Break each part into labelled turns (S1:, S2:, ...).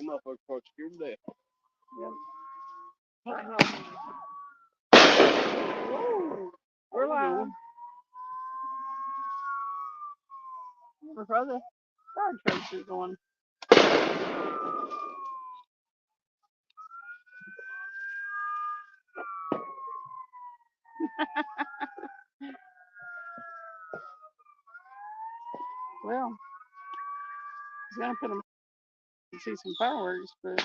S1: Them motherfuckers probably scared to death.
S2: Whoa, we're live. My brother, fire trucks is going. Well, he's gonna put them to see some fireworks, but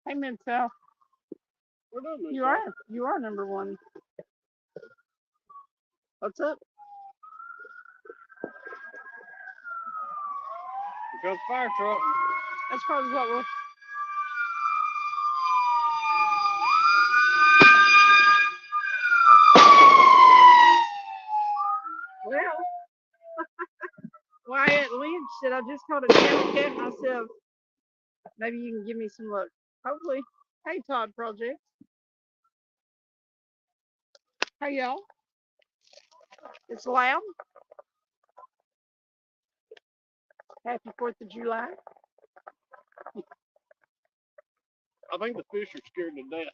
S2: hey, Mid-South, you are number one. What's up?
S1: Here comes the fire truck.
S2: That's probably what we'll. Well, Wyatt Lynch said I just caught a channel cat myself. Maybe you can give me some luck. Hopefully. Hey, Todd Project. Hey, y'all. It's loud. Happy 4th of July.
S1: I think the fish are scared to death.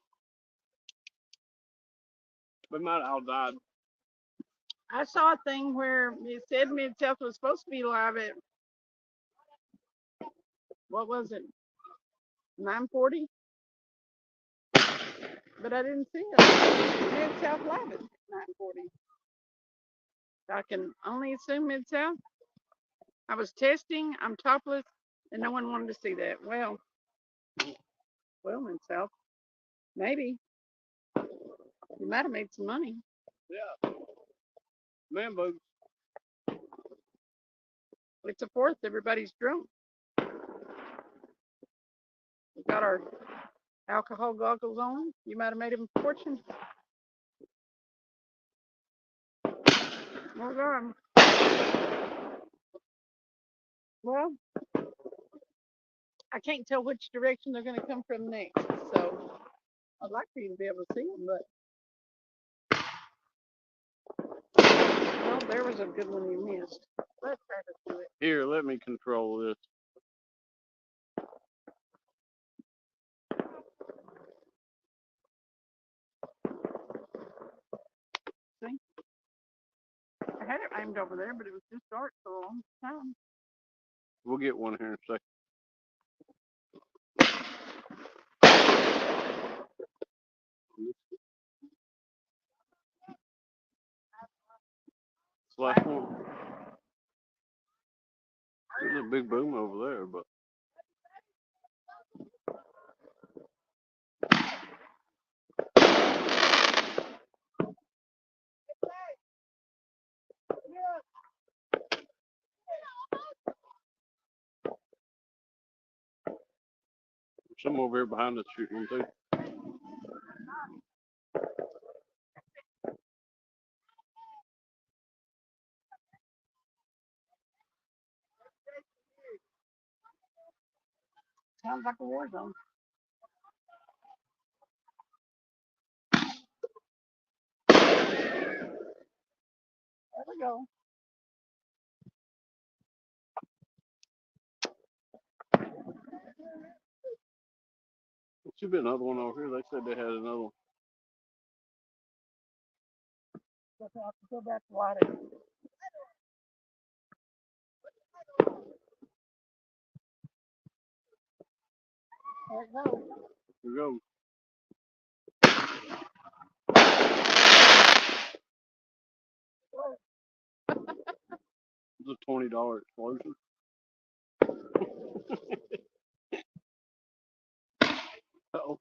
S1: They might have all died.
S2: I saw a thing where it said Mid-South was supposed to be live at, what was it, 9:40? But I didn't see it. Mid-South live at 9:40. I can only assume Mid-South. I was testing, I'm topless, and no one wanted to see that. Well, Mid-South, maybe. You might have made some money.
S1: Yeah. Man boobs.
S2: It's a 4th, everybody's drunk. We got our alcohol goggles on. You might have made a fortune. Well done. Well, I can't tell which direction they're going to come from next, so I'd like for you to be able to see them, but well, there was a good one you missed. Let's try to do it.
S1: Here, let me control this.
S2: See? I had it aimed over there, but it was just dark for a long time.
S1: We'll get one here in a second. Last one. There's a big boom over there, but some over here behind us shooting too.
S2: Sounds like a war zone. There we go.
S1: There should be another one over here. They said they had another one.
S2: Let's have to go back to lighting. There it goes.
S1: Here we go. It's a $20 explosion. Uh-oh.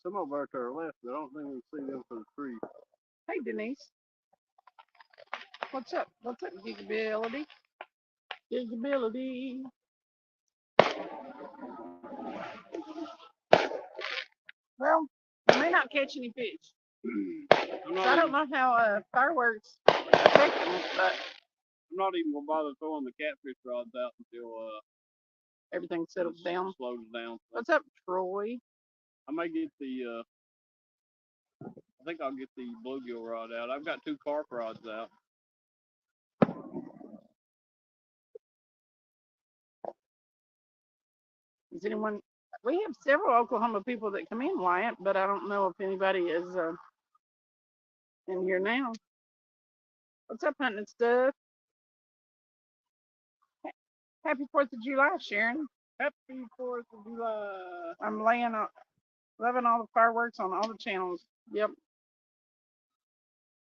S1: Some of them are to our left, but I don't think we can see them from the tree.
S2: Hey, Denise. What's up? What's up, Gigability? Gigability. Well, you may not catch any fish. So I don't know how fireworks affect them, but
S1: I'm not even gonna bother throwing the catfish rods out until
S2: everything settles down.
S1: slows down.
S2: What's up, Troy?
S1: I may get the. I think I'll get the bluegill rod out. I've got 2 carp rods out.
S2: Is anyone? We have several Oklahoma people that come in, Wyatt, but I don't know if anybody is in here now. What's up, hunting and stuff? Happy 4th of July, Sharon.
S1: Happy 4th of July.
S2: I'm loving all the fireworks on all the channels. Yep.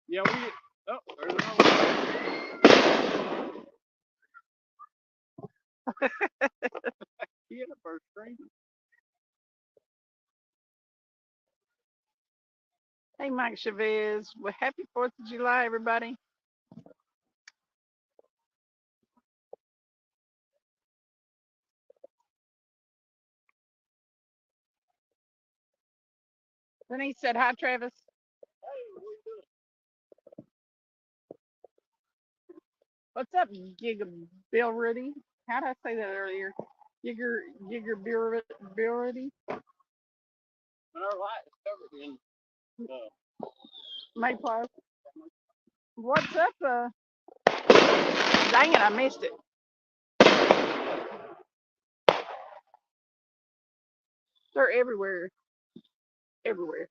S1: Yeah, we. Oh, there's another one. He a first string.
S2: Hey, Mike Chavez. Well, happy 4th of July, everybody. Then he said, hi, Travis. What's up, Gigability? How did I say that earlier? Gigability?
S1: And our light is covered in
S2: Mayflies. What's up? Dang it, I missed it. They're everywhere. Everywhere.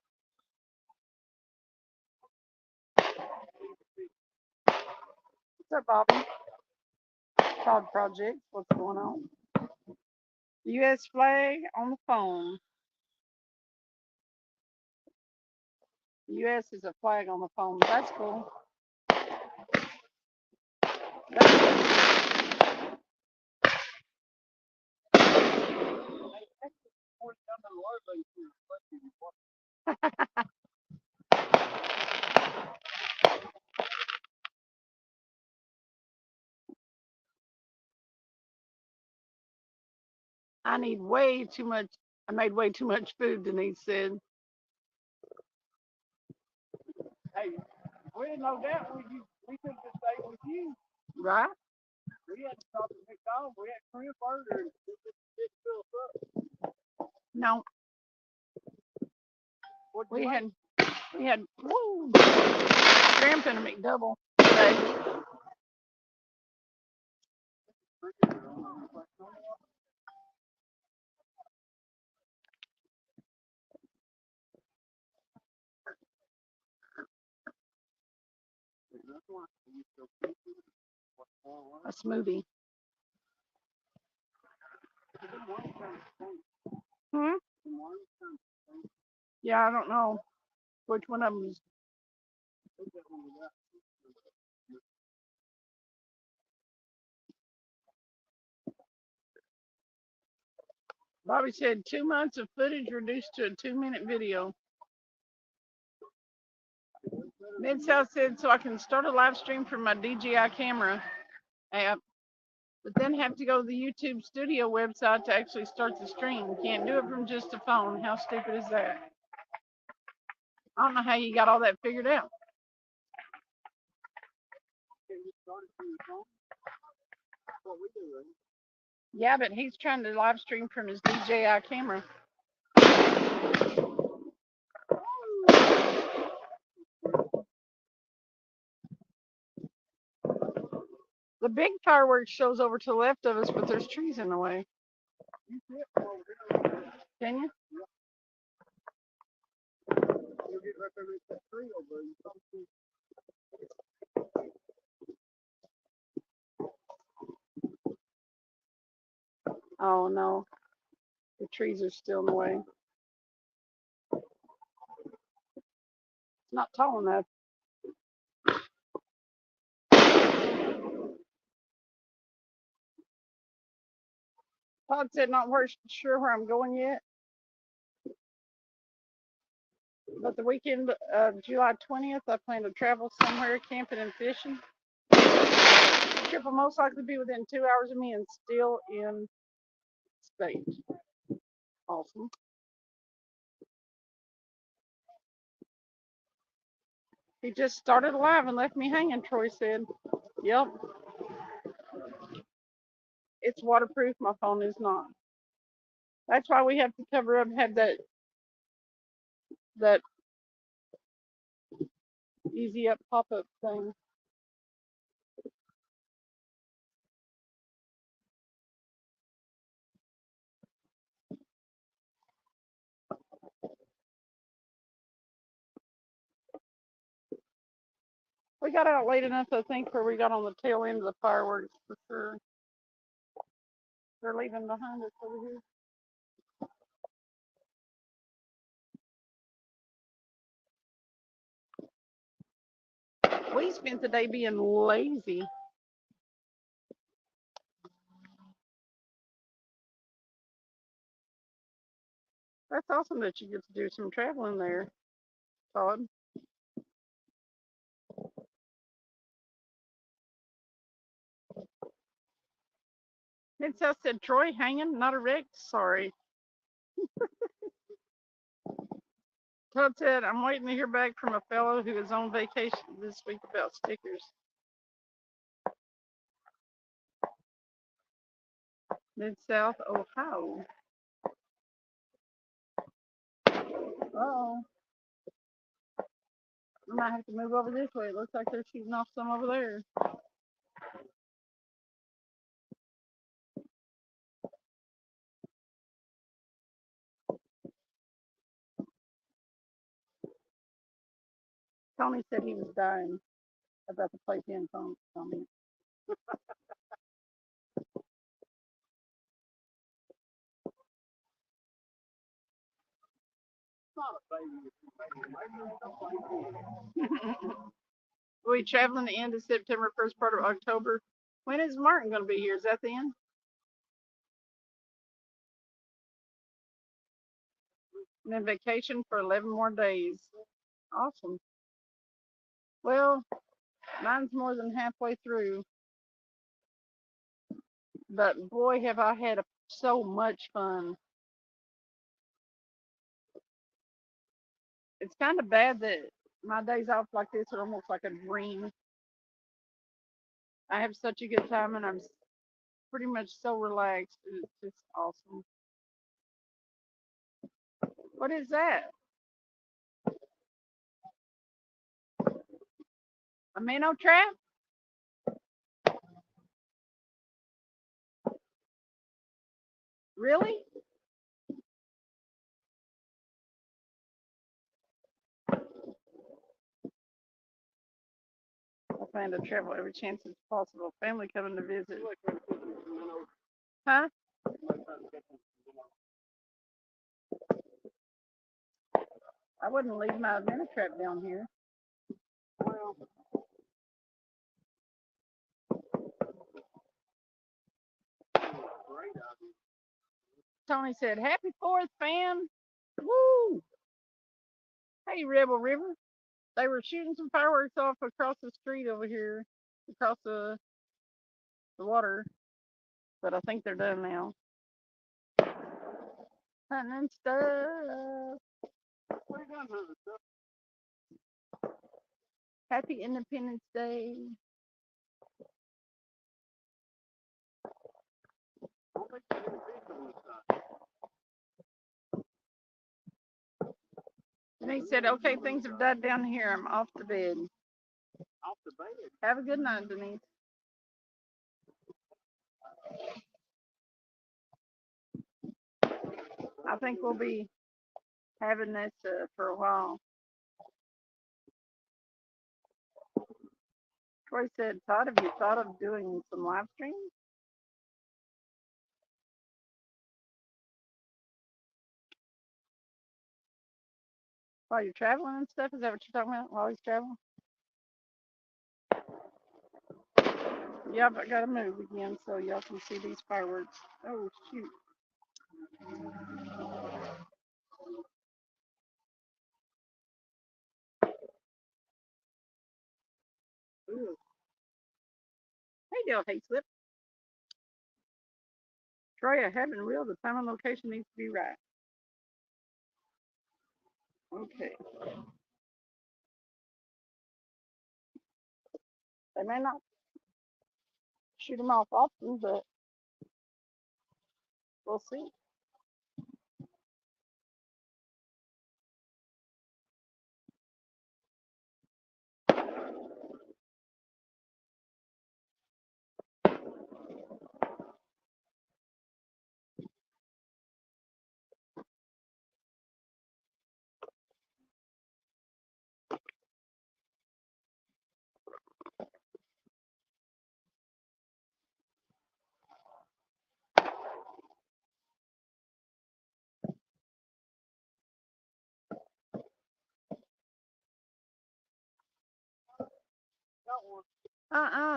S2: What's up, Bobby? Todd Project. What's going on? U.S. flag on the phone. The U.S. is a flag on the phone. That's cool. I need way too much. I made way too much food, Denise said.
S1: Hey, we had no doubt we could just stay with you.
S2: Right?
S1: We had to stop at McDonald's. We had Korean burger and it fill us up.
S2: No. We had woo, shrimp and a McDouble today. A smoothie. Hmm? Yeah, I don't know which one of them is. Bobby said 2 months of footage reduced to a 2-minute video. Mid-South said, so I can start a live stream from my DJI camera app, but then have to go to the YouTube studio website to actually start the stream. Can't do it from just a phone. How stupid is that? I don't know how you got all that figured out. Yeah, but he's trying to live stream from his DJI camera. The big fireworks show's over to the left of us, but there's trees in the way. Can you? Oh no, the trees are still in the way. It's not tall enough. Todd said not sure where I'm going yet, but the weekend of July 20th, I plan to travel somewhere camping and fishing. The trip will most likely be within 2 hours of me and still in state. Awesome. He just started live and left me hanging, Troy said. Yep. It's waterproof. My phone is not. That's why we have to cover up and have that easy up pop-up thing. We got out late enough, I think, where we got on the tail end of the fireworks for sure. They're leaving behind us over here. We spent the day being lazy. That's awesome that you get to do some traveling there, Todd. Mid-South said, Troy hanging, not a wreck. Sorry. Todd said, I'm waiting to hear back from a fellow who is on vacation this week about stickers. Mid-South, Ohio. Uh-oh. I might have to move over this way. It looks like they're shooting off some over there. Tony said he was dying about the playpen comment. We traveling the end of September, first part of October. When is Martin going to be here? Is that the end? And then vacation for 11 more days. Awesome. Well, mine's more than halfway through. But boy, have I had so much fun. It's kind of bad that my days off like this are almost like a dream. I have such a good time and I'm pretty much so relaxed. It's just awesome. What is that? A minnow trap? Really? I plan to travel every chance it's possible. Family coming to visit. Huh? I wouldn't leave my minnow trap down here. Well, Tony said, Happy 4th, fam. Woo! Hey, Rebel River. They were shooting some fireworks off across the street over here, across the water. But I think they're done now. Hunting and stuff. Happy Independence Day. And he said, okay, things have died down here. I'm off to bed. Off to bed. Have a good night, Denise. I think we'll be having this for a while. Troy said, Todd, have you thought of doing some live streams? While you're traveling and stuff? Is that what you're talking about? While he's traveling? Yep, I gotta move again so y'all can see these fireworks. Oh, shoot. Ooh. Hey, Dale Hayslip. Troy, I haven't reeled. The time and location needs to be right. Okay. They may not shoot them off often, but we'll see.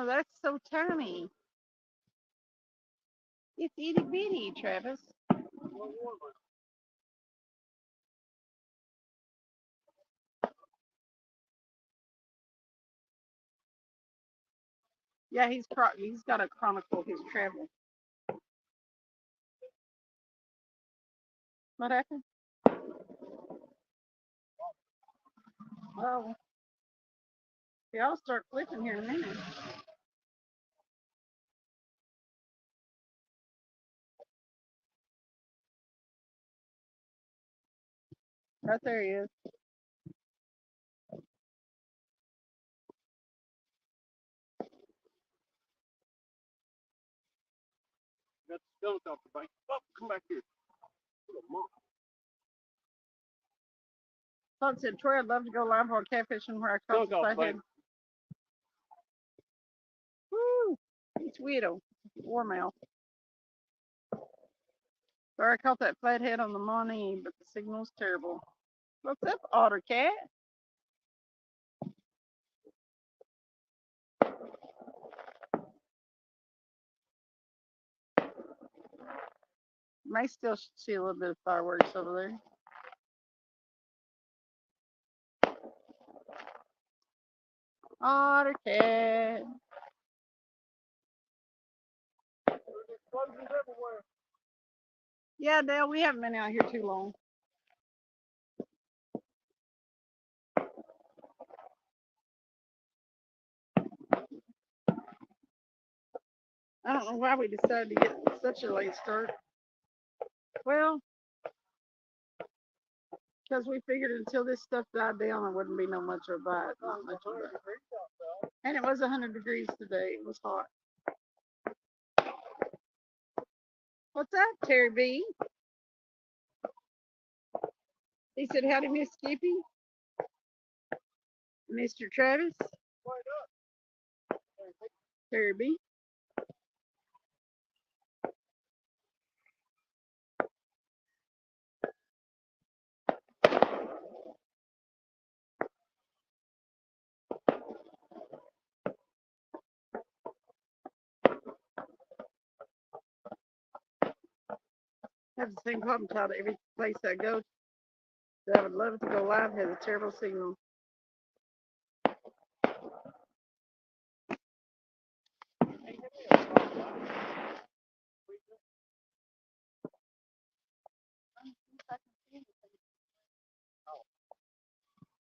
S2: That's so tiny. It's itty bitty, Travis. Yeah, he's got to chronicle his travel. What happened? Oh, y'all start flipping here in a minute. Right there he is.
S1: Got the skunk off the bank. Oh, come back here.
S2: Todd said, Troy, I'd love to go live while catfishing where I caught the flathead. Woo! It's widow. Warmouth. Sorry, I caught that flathead on the Montee, but the signal's terrible. What's up, Otter Cat? May still see a little bit of fireworks over there. Otter Cat. Yeah, Dale, we haven't been out here too long. I don't know why we decided to get such a late start. Well, because we figured until this stuff died down, there wouldn't be no much of a bite. Not much of a bite. And it was 100 degrees today. It was hot. What's up, Terry B? He said, howdy, Miss Skippy. Mr. Travis. Terry B. I have the same problem, Todd. Every place I go that I would love to go live has a terrible signal.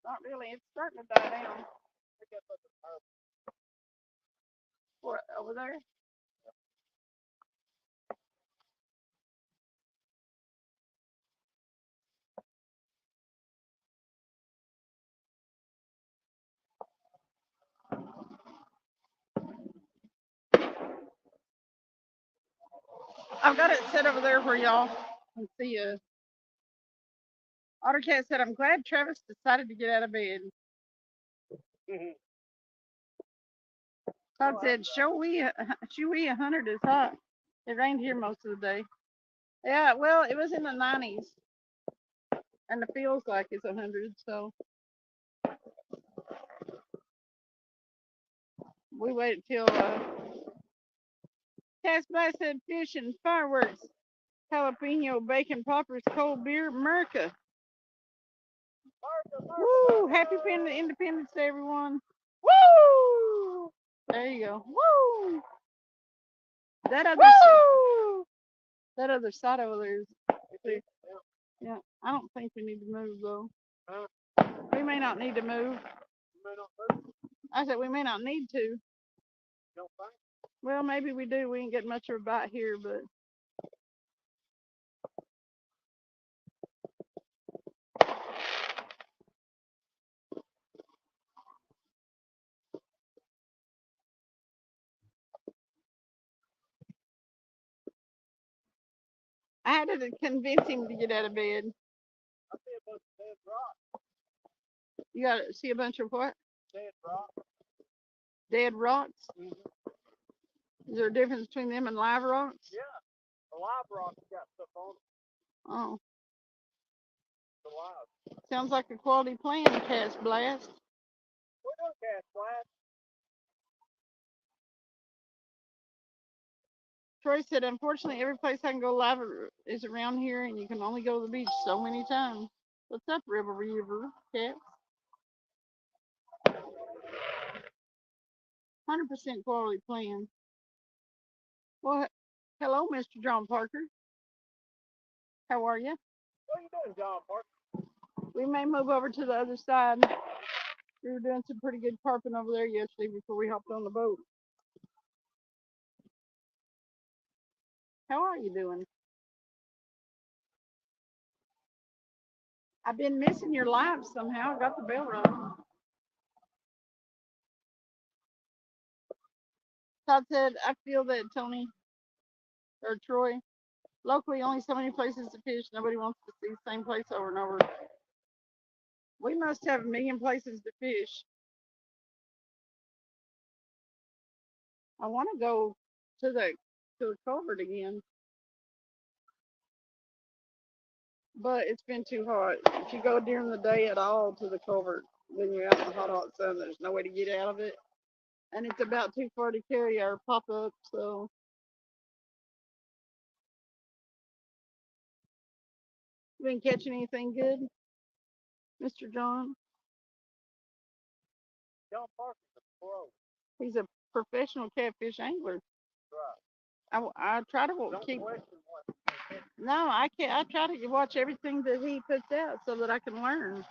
S2: Not really. It's starting to die down. What, over there? I've got it set over there where y'all can see you. Ottercat said, I'm glad Travis decided to get out of bed. Todd said, Shoey 100 is hot. It rained here most of the day. Yeah, well, it was in the 90s. And it feels like it's 100, so. We waited till Cass Bass said fish and fireworks, jalapeno, bacon poppers, cold beer, America. Woo! Happy Independence Day, everyone. Woo! There you go. Woo! That other side over there is clear. Yeah, I don't think we need to move though. We may not need to move. I said we may not need to.
S1: Don't think?
S2: Well, maybe we do. We ain't getting much of a bite here, but I had to convince him to get out of bed.
S1: I see a bunch of dead rock.
S2: You got to see a bunch of what?
S1: Dead rock.
S2: Dead rocks?
S1: Mm-hmm.
S2: Is there a difference between them and live rocks?
S1: Yeah. The live rock's got stuff on it.
S2: Oh,
S1: The live.
S2: sounds like a quality plan, Cast Blast.
S1: We're doing cast blast.
S2: Troy said, unfortunately, every place I can go live is around here, and you can only go to the beach so many times. What's up, River Cat? 100% quality plan. Well, hello, Mr. John Parker. How are you?
S1: What are you doing, John Parker?
S2: We may move over to the other side. We were doing some pretty good carping over there yesterday before we hopped on the boat. How are you doing? I've been missing your live somehow. I got the bell rung. Todd said, I feel that Tony or Troy, locally only so many places to fish. Nobody wants to see the same place over and over. We must have a million places to fish. I want to go to the culvert again, but it's been too hot. If you go during the day at all to the culvert, then you're out in the hot sun. There's no way to get out of it, and it's about too far to carry our pop up. So, you been catching anything good, Mr. John?
S1: John Parker's a pro.
S2: He's a professional catfish angler.
S1: Right.
S2: I try to
S1: Don't
S2: keep.
S1: question what.
S2: No, I can't. I try to watch everything that he puts out so that I can learn.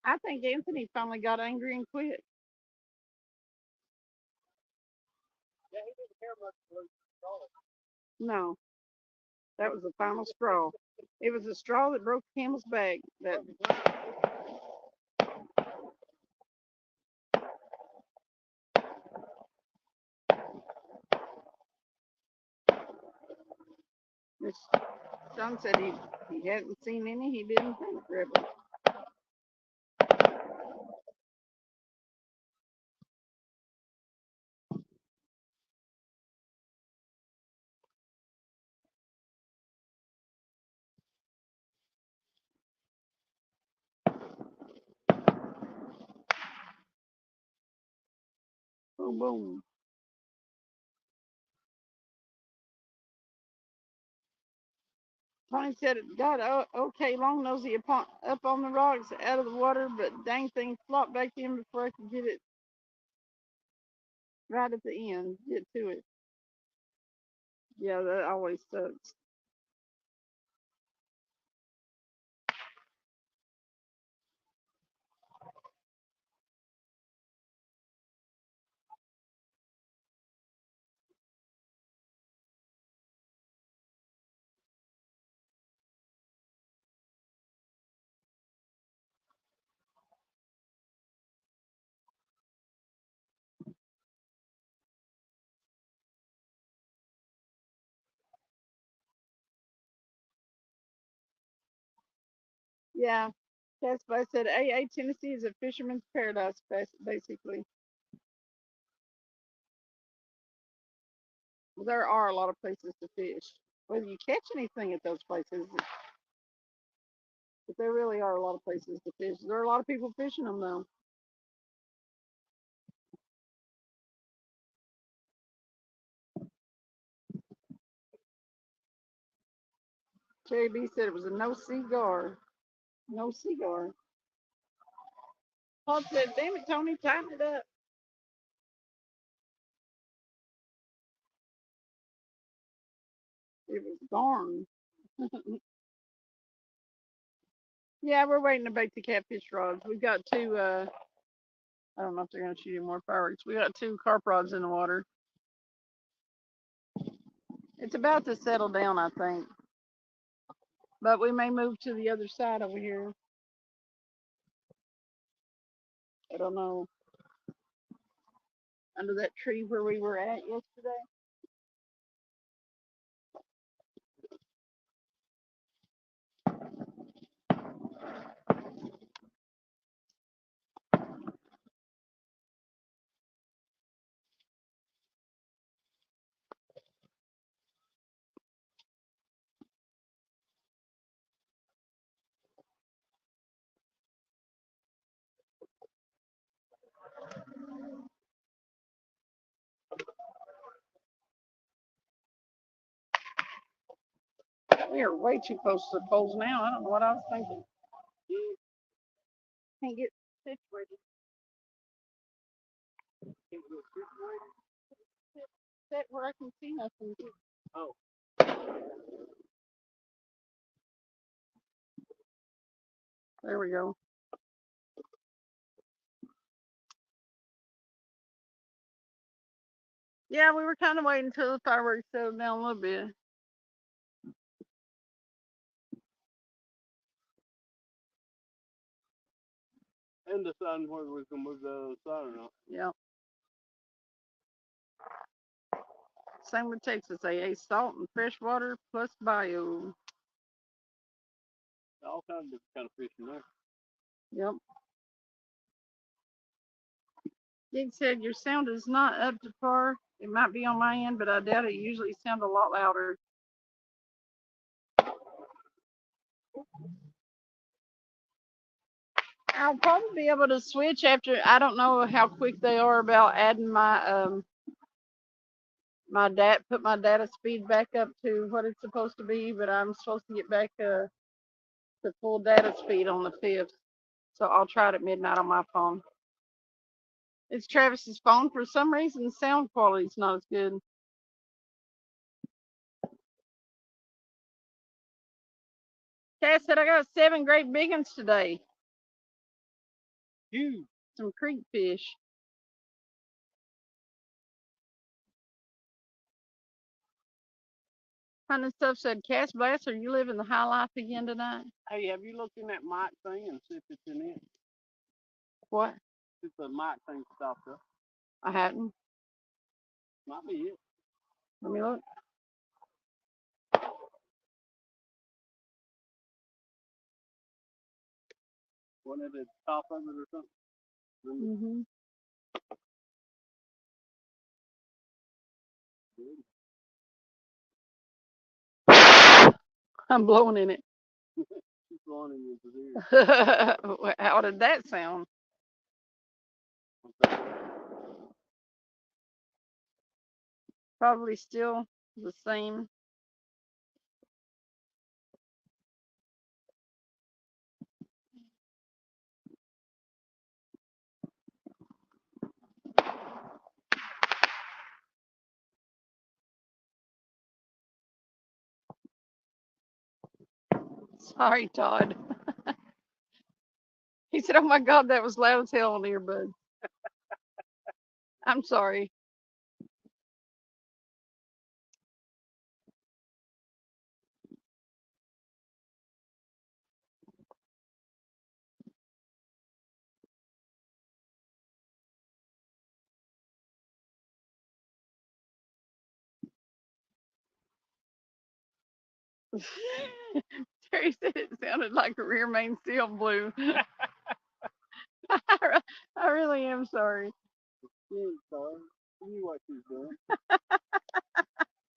S2: I think Anthony finally got angry and quit.
S1: Yeah, he didn't care much for Luke.
S2: No, that was the final straw. It was the straw that broke the camel's back. That his son said he hadn't seen any. He didn't think Rebel. Boom, boom. Tony said it got okay long nosy up on the rocks out of the water, but dang thing flopped back in before I could get it right at the end, get to it. Yeah, that always sucks. Yeah, that's why I said AA Tennessee is a fisherman's paradise, basically. There are a lot of places to fish. Whether you catch anything at those places, but there really are a lot of places to fish. There are a lot of people fishing them though. Cherry B said it was a no cigar. No cigar. Paul said, damn it, Tony, tighten it up. It was gone. Yeah, we're waiting to bake the catfish rods. We've got two, I don't know if they're going to shoot any more fireworks. We got two carp rods in the water. It's about to settle down, I think. But we may move to the other side over here. I don't know. Under that tree where we were at yesterday. We are way too close to the poles now. I don't know what I was thinking. Can't get situated. Set where I can see nothing.
S1: Oh.
S2: There we go. Yeah, we were kind of waiting until the fireworks settled down a little bit.
S1: And deciding whether we can move to the other side or not.
S2: Yeah. Same with Texas. They ate salt and fresh water plus bio.
S1: All kinds of different kind of fish in there.
S2: Yep. Gig said your sound is not up to par. It might be on my end, but I doubt it. You usually sound a lot louder. I'll probably be able to switch after. I don't know how quick they are about adding my put my data speed back up to what it's supposed to be, but I'm supposed to get back to full data speed on the 5th. So I'll try it at midnight on my phone. It's Travis's phone. For some reason, the sound quality is not as good. Cass said I got 7 great big ones today.
S1: Huge.
S2: Some creek fish. Hunting stuff said, Cass Blaster, you living the high life again tonight?
S1: Hey, have you looked in that mic thing and see if it's in it?
S2: What?
S1: If the mic thing stopped up.
S2: I hadn't.
S1: Might be it.
S2: Let me look.
S1: Wasn't it at the top of it or something?
S2: Mm-hmm. I'm blowing in it.
S1: She's blowing in his ear.
S2: How did that sound? Probably still the same. Sorry, Todd. He said, oh my God, that was loud as hell on earbuds. I'm sorry. Terry said it sounded like a rear main steel blew. I really am sorry.
S1: She ain't sorry. She knew what she was doing.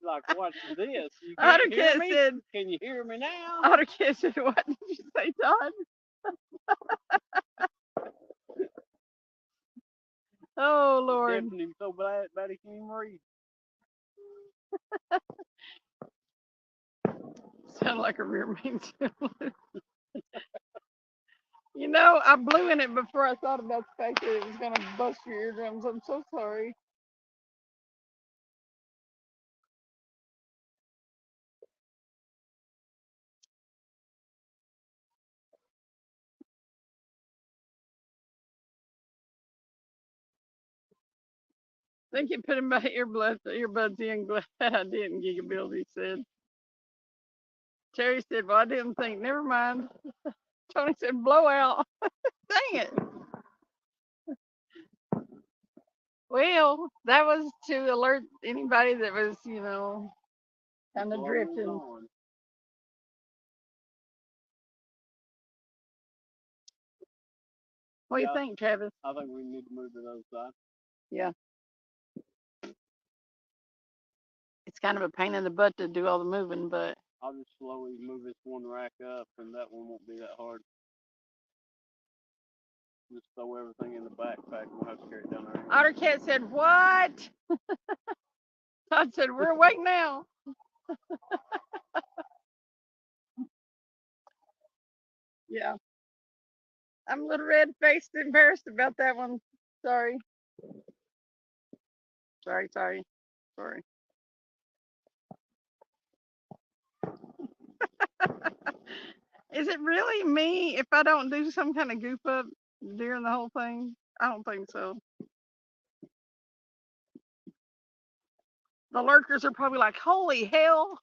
S1: Like, watch this. You can't hear me? Can you hear me now?
S2: AutoCAD said, what did you say, Todd? Oh, Lord.
S1: Deafened him so bad he can't even read.
S2: Sound like a rear main steel blew. You know, I blew in it before I thought about the fact that it was going to bust your eardrums. I'm so sorry. Think you put in my earbuds in. Glad I didn't, Gigabildy said. Terry said, well, I didn't think. Never mind. Tony said, blowout. Dang it. Well, that was to alert anybody that was, kind of drifting. What do you think, Travis?
S1: I think we need to move to the other side.
S2: Yeah. It's kind of a pain in the butt to do all the moving, but
S1: I'll just slowly move this one rack up, and that one won't be that hard. Just throw everything in the backpack, and we'll have to carry it down there.
S2: Ottercat said, what? Todd said, we're awake now. Yeah. I'm a little red-faced, embarrassed about that one. Sorry. Sorry. Is it really me if I don't do some kind of goof up during the whole thing? I don't think so. The lurkers are probably like, holy hell.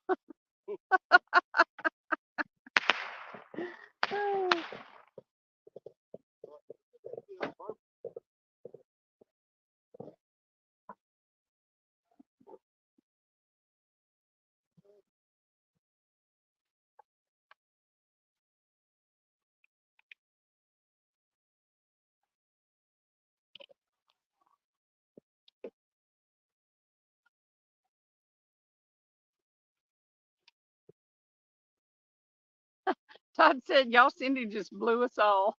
S2: Todd said, y'all, Cindy just blew us all.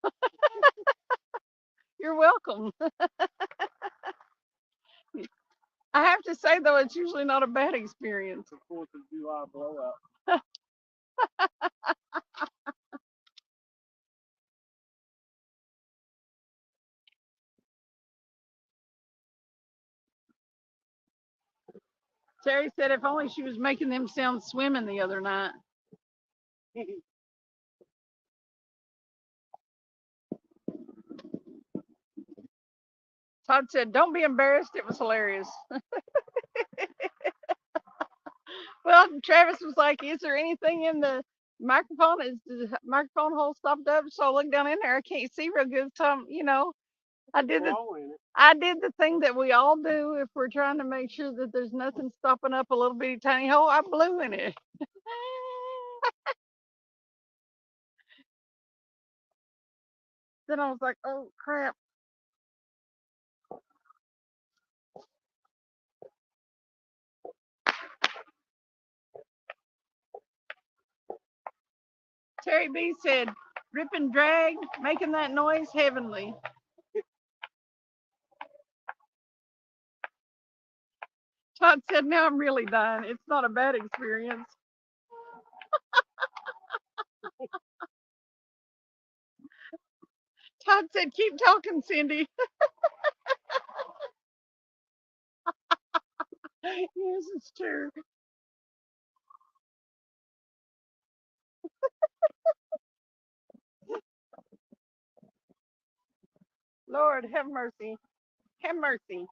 S2: You're welcome. I have to say, though, it's usually not a bad experience.
S1: The 4th of July blowout.
S2: Terry said if only she was making them sound swimming the other night. Todd said, don't be embarrassed. It was hilarious. Well, Travis was like, is there anything in the microphone? Is the microphone hole stopped up? So I looked down in there. I can't see real good. So, I did the thing that we all do if we're trying to make sure that there's nothing stopping up a little bitty tiny hole. I blew in it. Then I was like, oh crap. Terry B said, rip and drag, making that noise heavenly. Todd said, now I'm really dying. It's not a bad experience. Todd said, keep talking, Cindy. Yes, it's true. Lord, have mercy. Have mercy.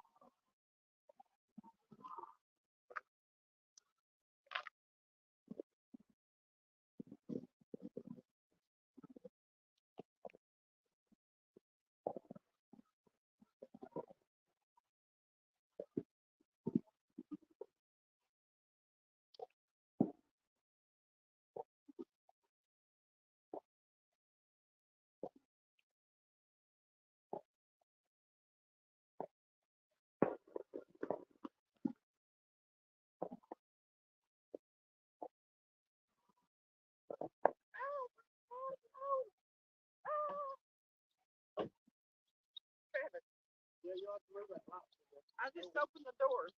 S2: I just opened the door.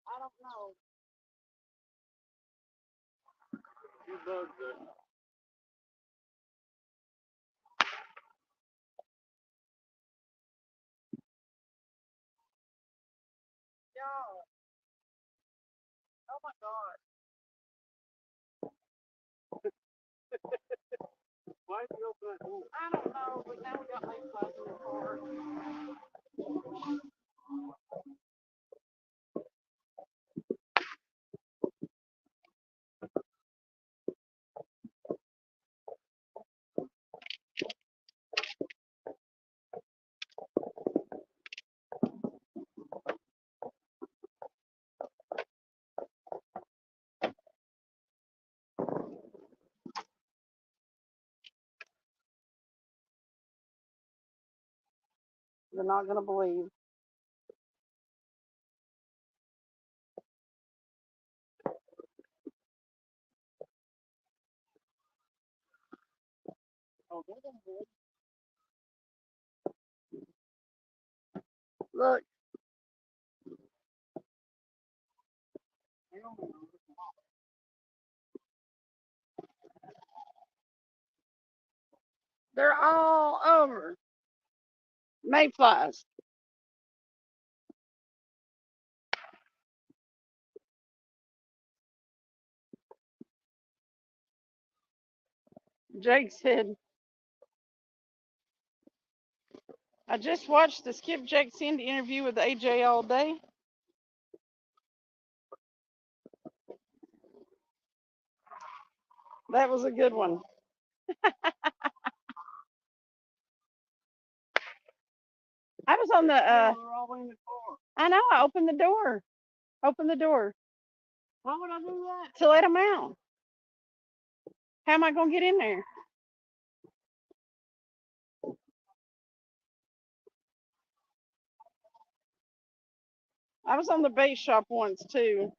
S2: I don't know.
S1: You bugged it.
S2: Y'all. Oh my God.
S1: Why did you open that door?
S2: I don't know, but now we got Mayflies in the car. You're not going to believe. Look. They're all over. Mayflies. Jake said, I just watched the Skip Jake Cindy interview with AJ all day. That was a good one. I was on the, I know, I opened the door. Open the door.
S1: Why would I do that?
S2: To let them out. How am I going to get in there? I was on the bait shop once too.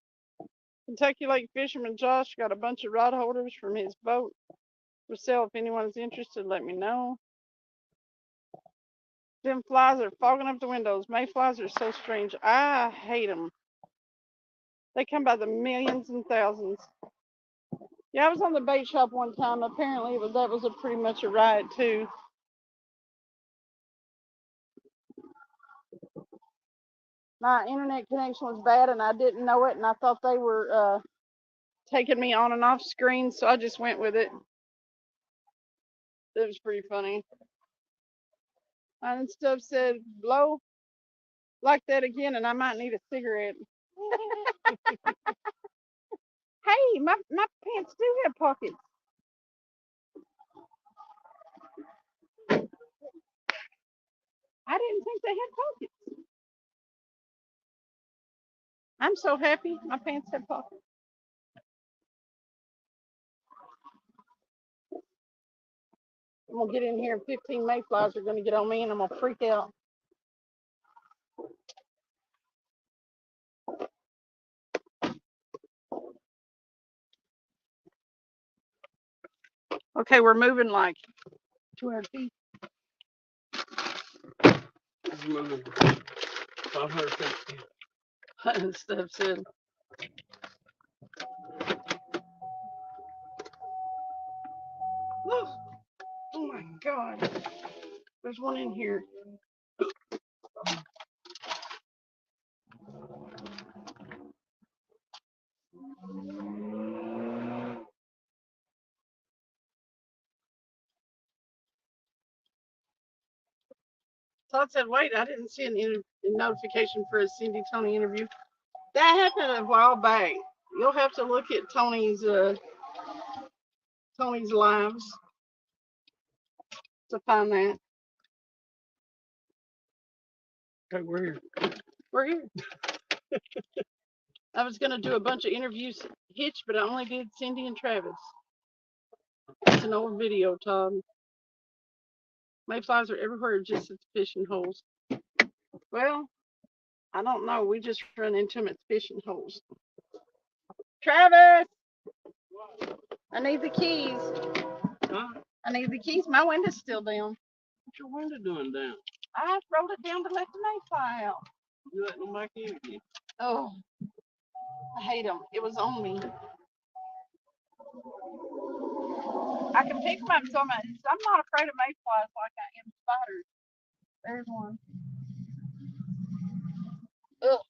S2: Kentucky Lake fisherman Josh got a bunch of rod holders from his boat for sale. If anyone's interested, let me know. Them flies are fogging up the windows. Mayflies are so strange. I hate them. They come by the millions and thousands. Yeah, I was on the bait shop one time. Apparently, that was pretty much a riot too. My internet connection was bad, and I didn't know it, and I thought they were taking me on and off screen, so I just went with it. It was pretty funny. And stuff said, blow like that again, and I might need a cigarette. Hey, my pants do have pockets. I didn't think they had pockets. I'm so happy my pants have pockets. I'm going to get in here and 15 mayflies are going to get on me and I'm going to freak out. Okay, we're moving like 200 feet.
S1: It's moving 500 feet.
S2: And Steph said. Oh, oh my God. There's one in here. Todd said, wait, I didn't see a notification for a Cindy Tony interview. That happened a while back. You'll have to look at Tony's lives to find that.
S1: Okay, we're here.
S2: We're here. I was going to do a bunch of interviews hitch, but I only did Cindy and Travis. It's an old video, Todd. Mayflies are everywhere, just at the fishing holes. Well, I don't know. We just run into them at the fishing holes. Travis! I need the keys.
S1: Huh?
S2: I need the keys. My window's still down.
S1: What's your window doing down?
S2: I rolled it down to let the mayfly out.
S1: You letting them back in again?
S2: Oh, I hate them. It was on me. I can pick them up so much. I'm not afraid of mayflies like I am spiders. There's one. Ugh.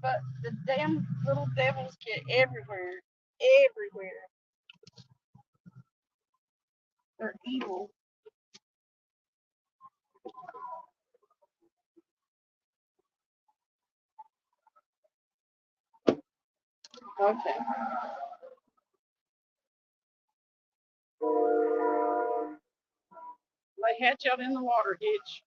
S2: But the damn little devils get everywhere. Everywhere. They're evil. Okay. They hatch out in the water, Hitch.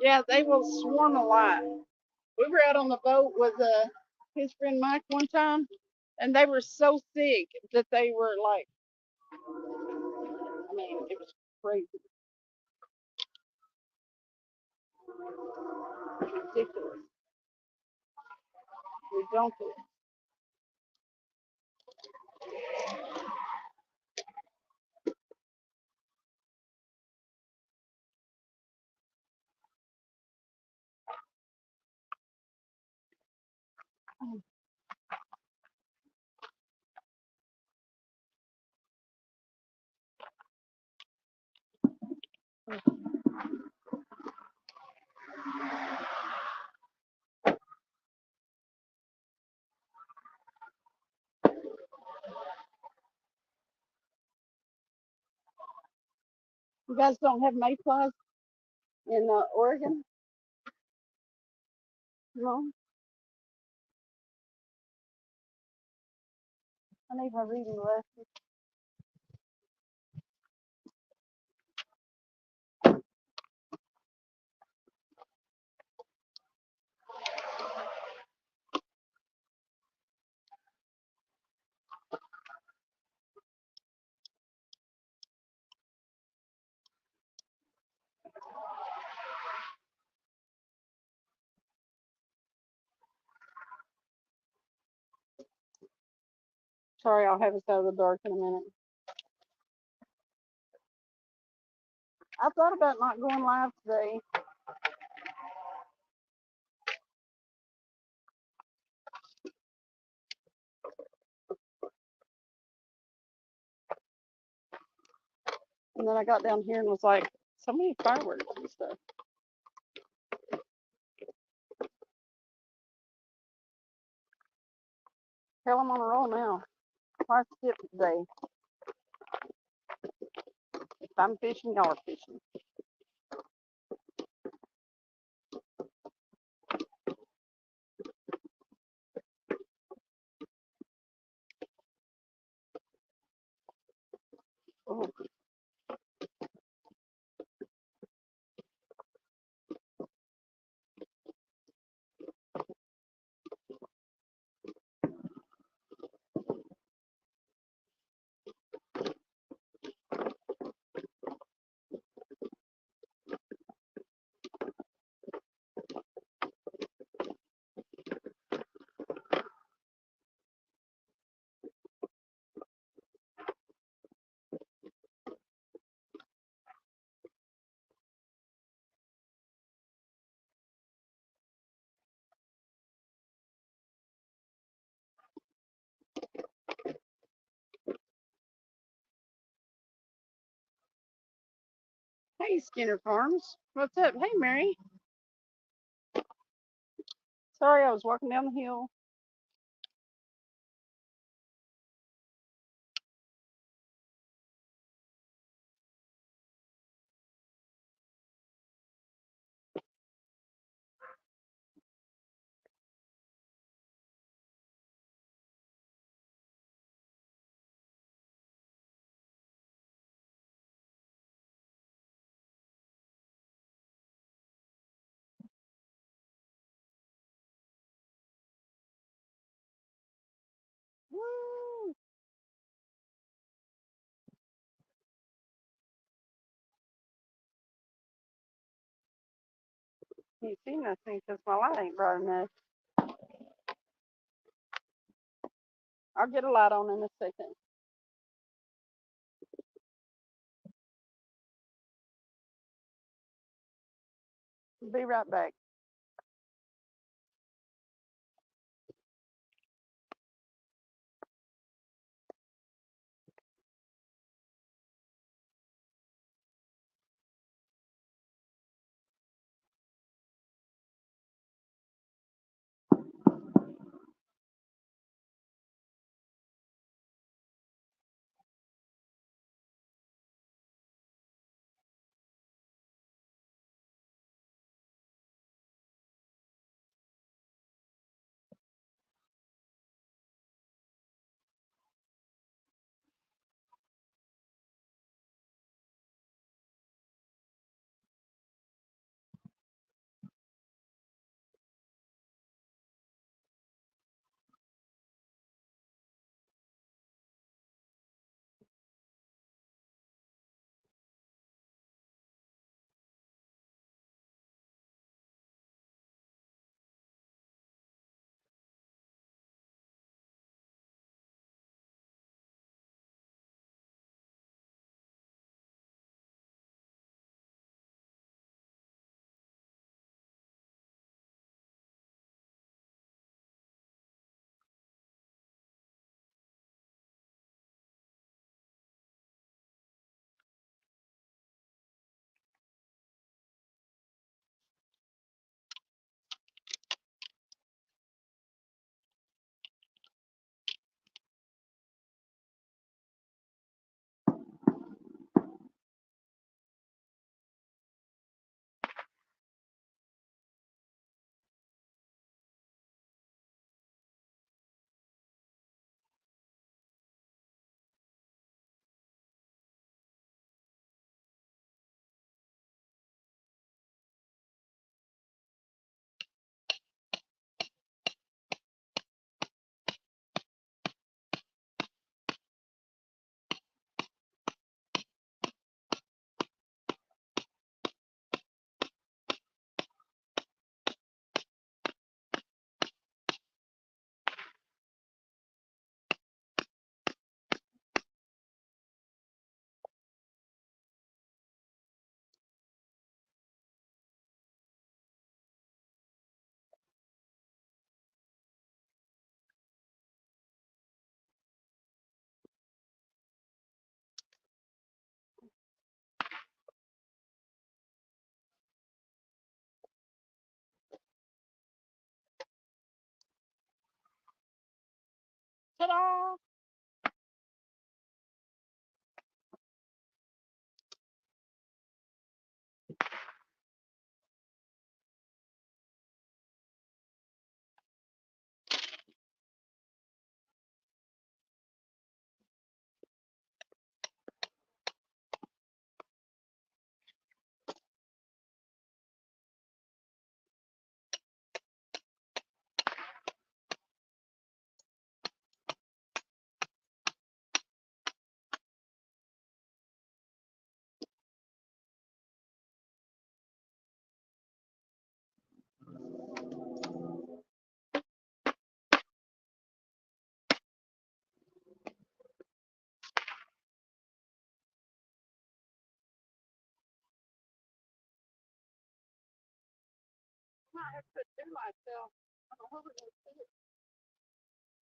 S2: Yeah, they will swarm a lot. We were out on the boat with his friend Mike one time, and they were so sick that they were like, I mean, it was crazy. Ridiculous. Ridiculous. You guys don't have mayflies in Oregon? No? I need my reading glasses. Sorry, I'll have us out of the dark in a minute. I thought about not going live today. And then I got down here and was like, so many fireworks and stuff. Hell, I'm on a roll now. Why skip today? If I'm fishing, y'all are fishing. Oh. Hey, Skinner Farms. What's up? Hey, Mary. Sorry, I was walking down the hill. Woo! You see nothing because my light ain't bright enough. I'll get a light on in a second. Be right back. Ta-da! I have to do myself. I don't know who we're gonna see it.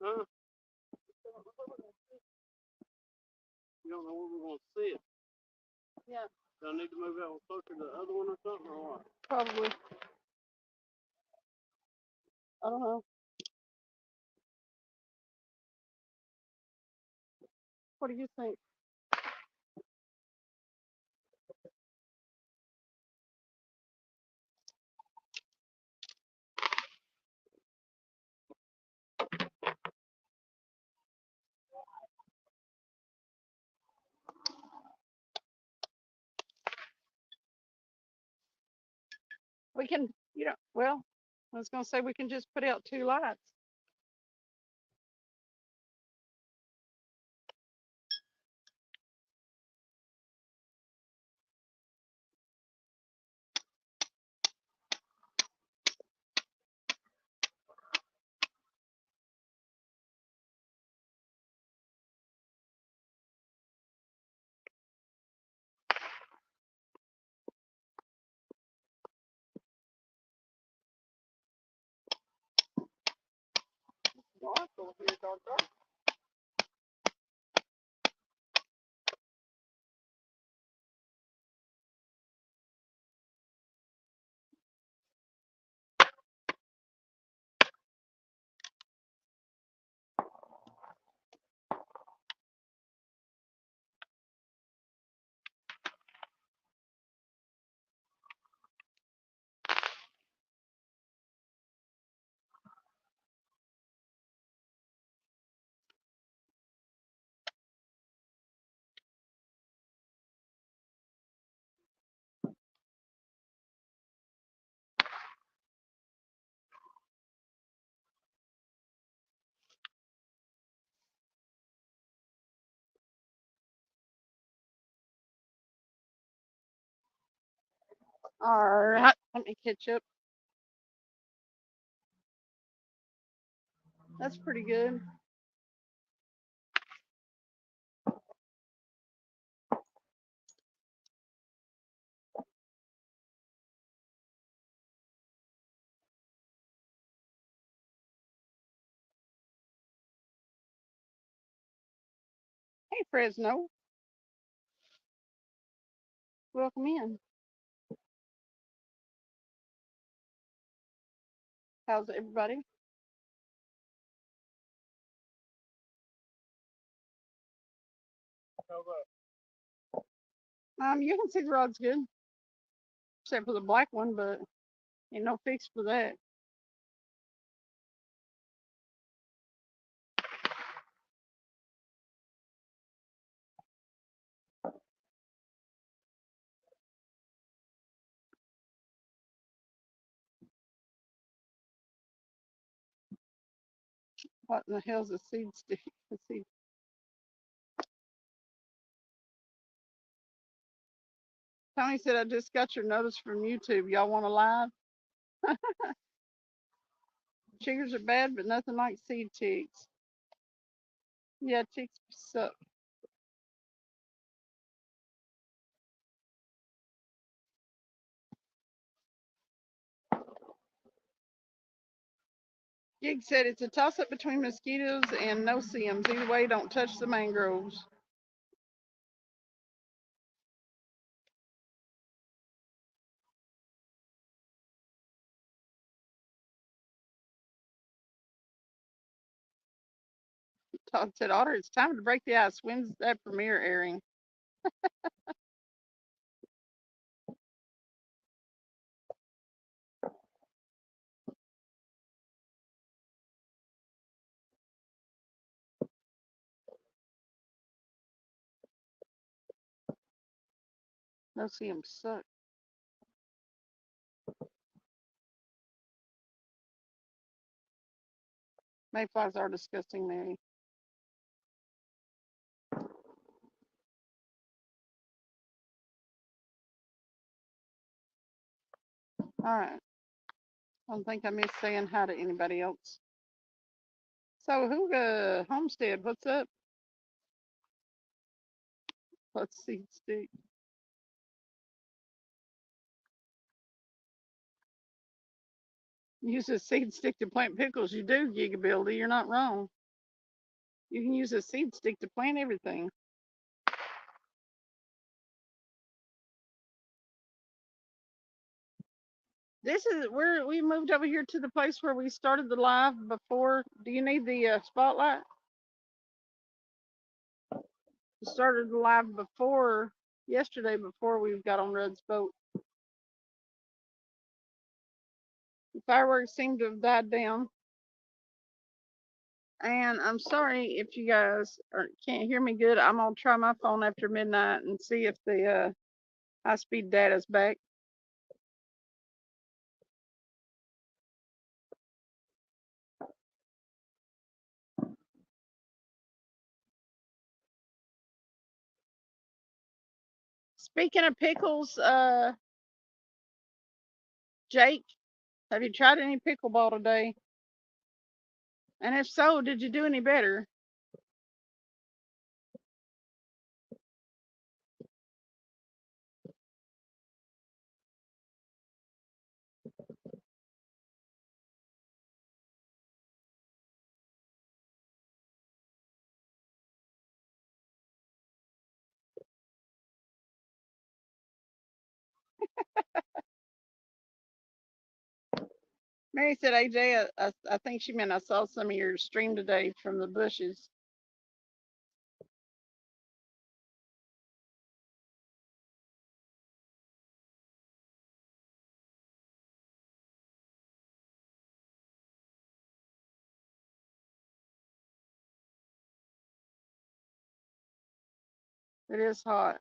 S1: Huh?
S2: I don't know who we're gonna see it.
S1: You don't know where we're going to see it.
S2: Yeah,
S1: Do I need to move that one closer to the other one or something, or what?
S2: probably. I don't know. What do you think? We can, well, I was gonna say we can just put out 2 lights. Dark over here, dark, dark. All right, let me catch up. That's pretty good. Hey, Fresno, welcome in. How's everybody?
S1: How about?
S2: You can see the rod's good, except for the black one, but ain't no fix for that. What in the hell's a seed stick? Let's see. Tony said, I just got your notice from YouTube. Y'all want a live? Chiggers are bad, but nothing like seed ticks. Yeah, ticks suck. Gig said it's a toss up between mosquitoes and no-see-ums. Either way, don't touch the mangroves. Todd said, Otter, it's time to break the ice. When's that premiere airing? No, see him suck. Mayflies are disgusting, Mary. All right. I don't think I missed saying hi to anybody else. So, Hooga Homestead, what's up? Let's see, stick. Use a seed stick to plant pickles. You do, Gigabildy. You're not wrong. You can use a seed stick to plant everything. This is where we moved over here to the place where we started the live before. Do you need the spotlight? We started the live before yesterday, before we got on Rudd's boat. The fireworks seem to have died down. And I'm sorry if you guys can't hear me good. I'm gonna try my phone after midnight and see if the high-speed data's back. Speaking of pickles, Jake, have you tried any pickleball today? And if so, did you do any better? Mary said, AJ, I think she meant I saw some of your stream today from the bushes. It is hot.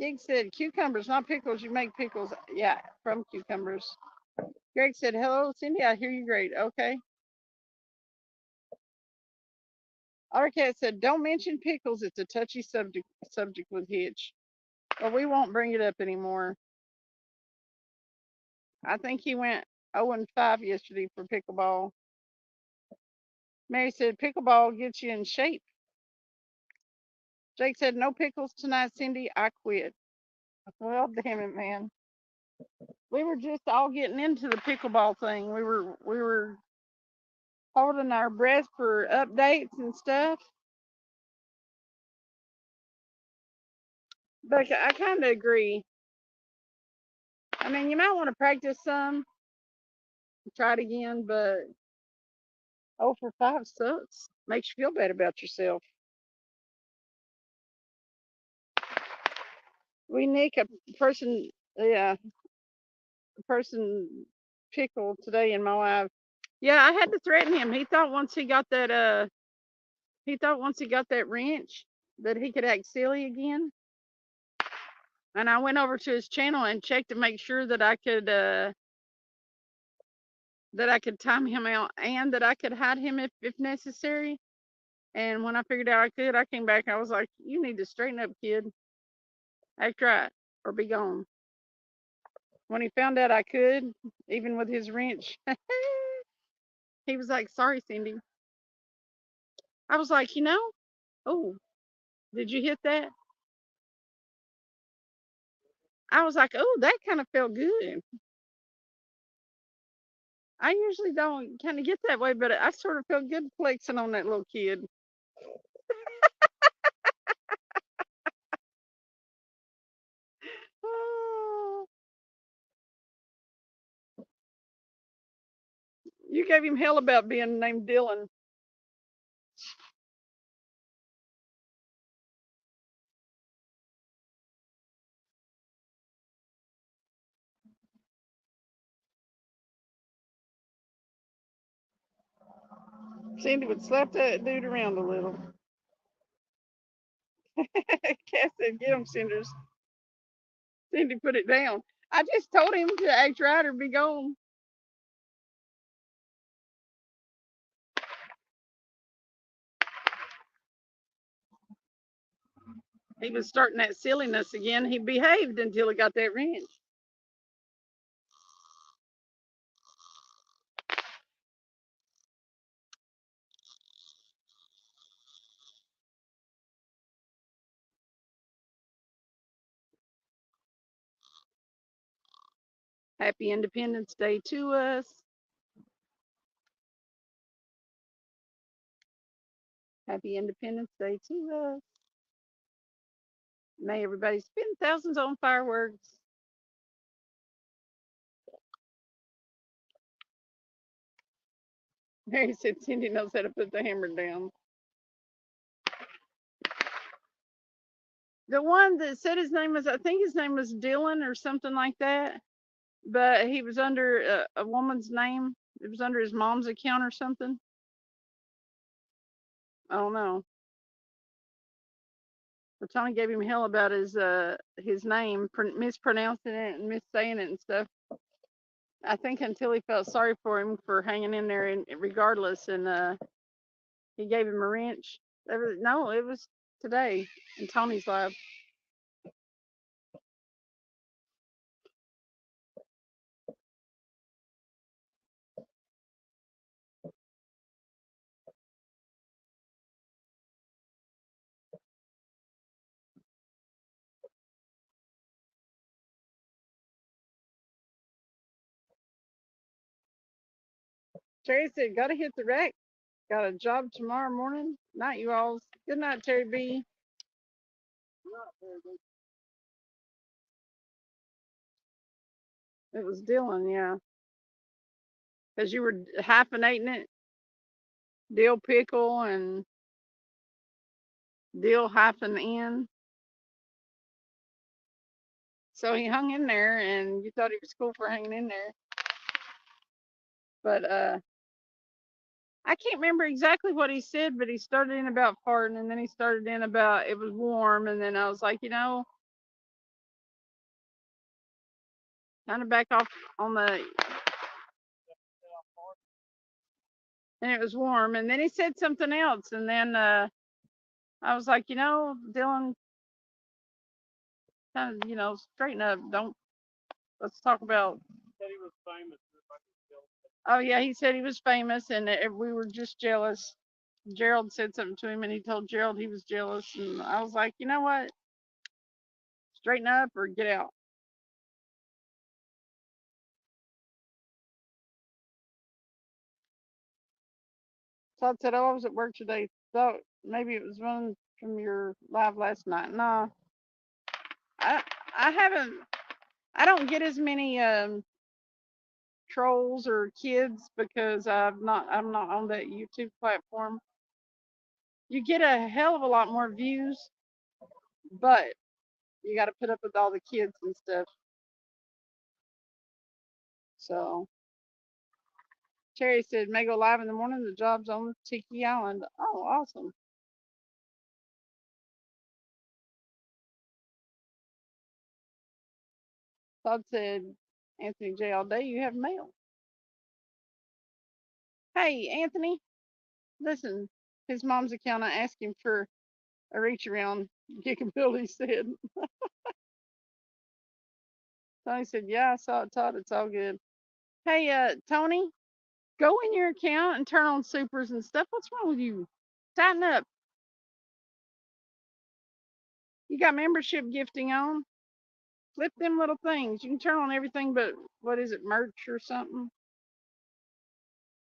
S2: Gig said, cucumbers, not pickles. You make pickles. Yeah, from cucumbers. Greg said, hello, Cindy. I hear you great. Okay. Ottercat said, don't mention pickles. It's a touchy subject with Hitch. But we won't bring it up anymore. I think he went 0-5 yesterday for pickleball. Mary said, pickleball gets you in shape. Jake said, no pickles tonight, Cindy. I quit. Well, damn it, man. We were just all getting into the pickleball thing. We were holding our breath for updates and stuff. But I kind of agree. I mean, you might want to practice some, try it again, but 0-5 sucks. Makes you feel bad about yourself. We nick a person, yeah, a person pickle today in my life. Yeah, I had to threaten him. He thought once he got that wrench that he could act silly again. And I went over to his channel and checked to make sure that I could time him out and that I could hide him if necessary. And when I figured out I could, I came back. I was like, you need to straighten up, kid. Act right or be gone. When he found out I could, even with his wrench, he was like, sorry, Cindy. I was like, oh, did you hit that? I was like, oh, that kind of felt good. I usually don't kind of get that way, but I sort of felt good flexing on that little kid. Oh. You gave him hell about being named Dylan. Cindy would slap that dude around a little. Cass said, get him, Cinders. Cindy put it down. I just told him to act right or be gone. He was starting that silliness again. He behaved until he got that wrench. Happy Independence Day to us. Happy Independence Day to us. May everybody spend thousands on fireworks. Mary said Cindy knows how to put the hammer down. The one that said his name was, I think his name was Dylan or something like that, but he was under a woman's name. It was under his mom's account or something. I don't know. But Tony gave him hell about his name, mispronouncing it and missaying it and stuff. I think until he felt sorry for him for hanging in there, and regardless, and he gave him a wrench. No, it was today in Tony's live. Terry said, gotta hit the wreck. Got a job tomorrow morning. Night, you all. Good night, Terry B. It was Dylan, yeah. Because you were hyphenating it. Dill pickle and dill hyphen in. So he hung in there, and you thought he was cool for hanging in there. But I can't remember exactly what he said, but he started in about farting, and then he started in about it was warm, and then I was like, kind of back off on the, and it was warm, and then he said something else, and then I was like, Dylan, kind of, straighten up. Let's talk about.
S1: Said he was famous.
S2: Oh yeah, he said he was famous, and we were just jealous. Gerald said something to him, and he told Gerald he was jealous, and I was like, you know what? Straighten up or get out. Todd said, oh, I was at work today. Thought maybe it was one from your live last night. No, I haven't. I don't get as many trolls or kids because I'm not on that YouTube platform. You get a hell of a lot more views, but you got to put up with all the kids and stuff. So Terry said, may go live in the morning. The job's on Tiki Island. Oh, awesome. Todd said, Anthony J, all day you have mail. Hey, Anthony, listen, his mom's account, I asked him for a reach around Gigabilly said. Tony said, yeah, I saw it, Todd. It's all good. Hey, Tony, go in your account and turn on supers and stuff. What's wrong with you? Tighten up. You got membership gifting on. Flip them little things. You can turn on everything but, what is it, merch or something?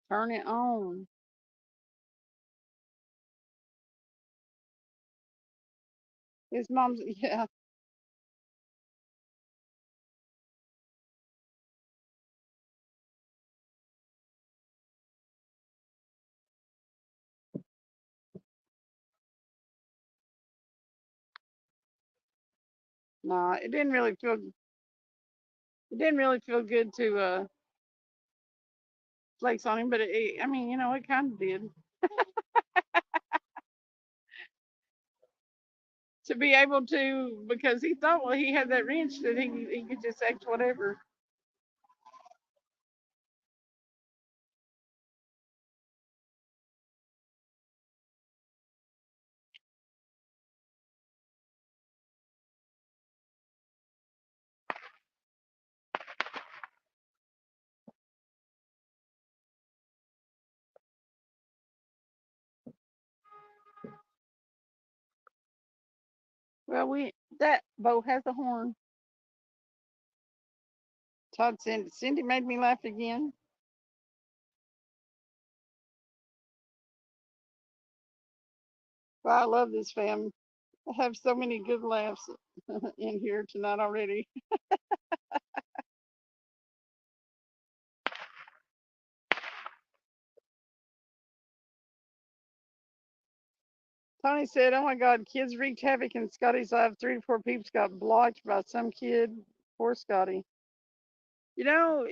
S2: Turn it on. His mom's, yeah. No, it didn't really feel. It didn't really feel good to flex on him, but I mean, it kind of did. To be able to, because he thought, well, he had that wrench that he could just act whatever. Well, that boat has a horn. Todd said, Cindy made me laugh again. Well, I love this fam. I have so many good laughs in here tonight already. Tony said, oh my God, kids wreaked havoc in Scotty's life. 3 to 4 peeps got blocked by some kid. Poor Scotty. You know,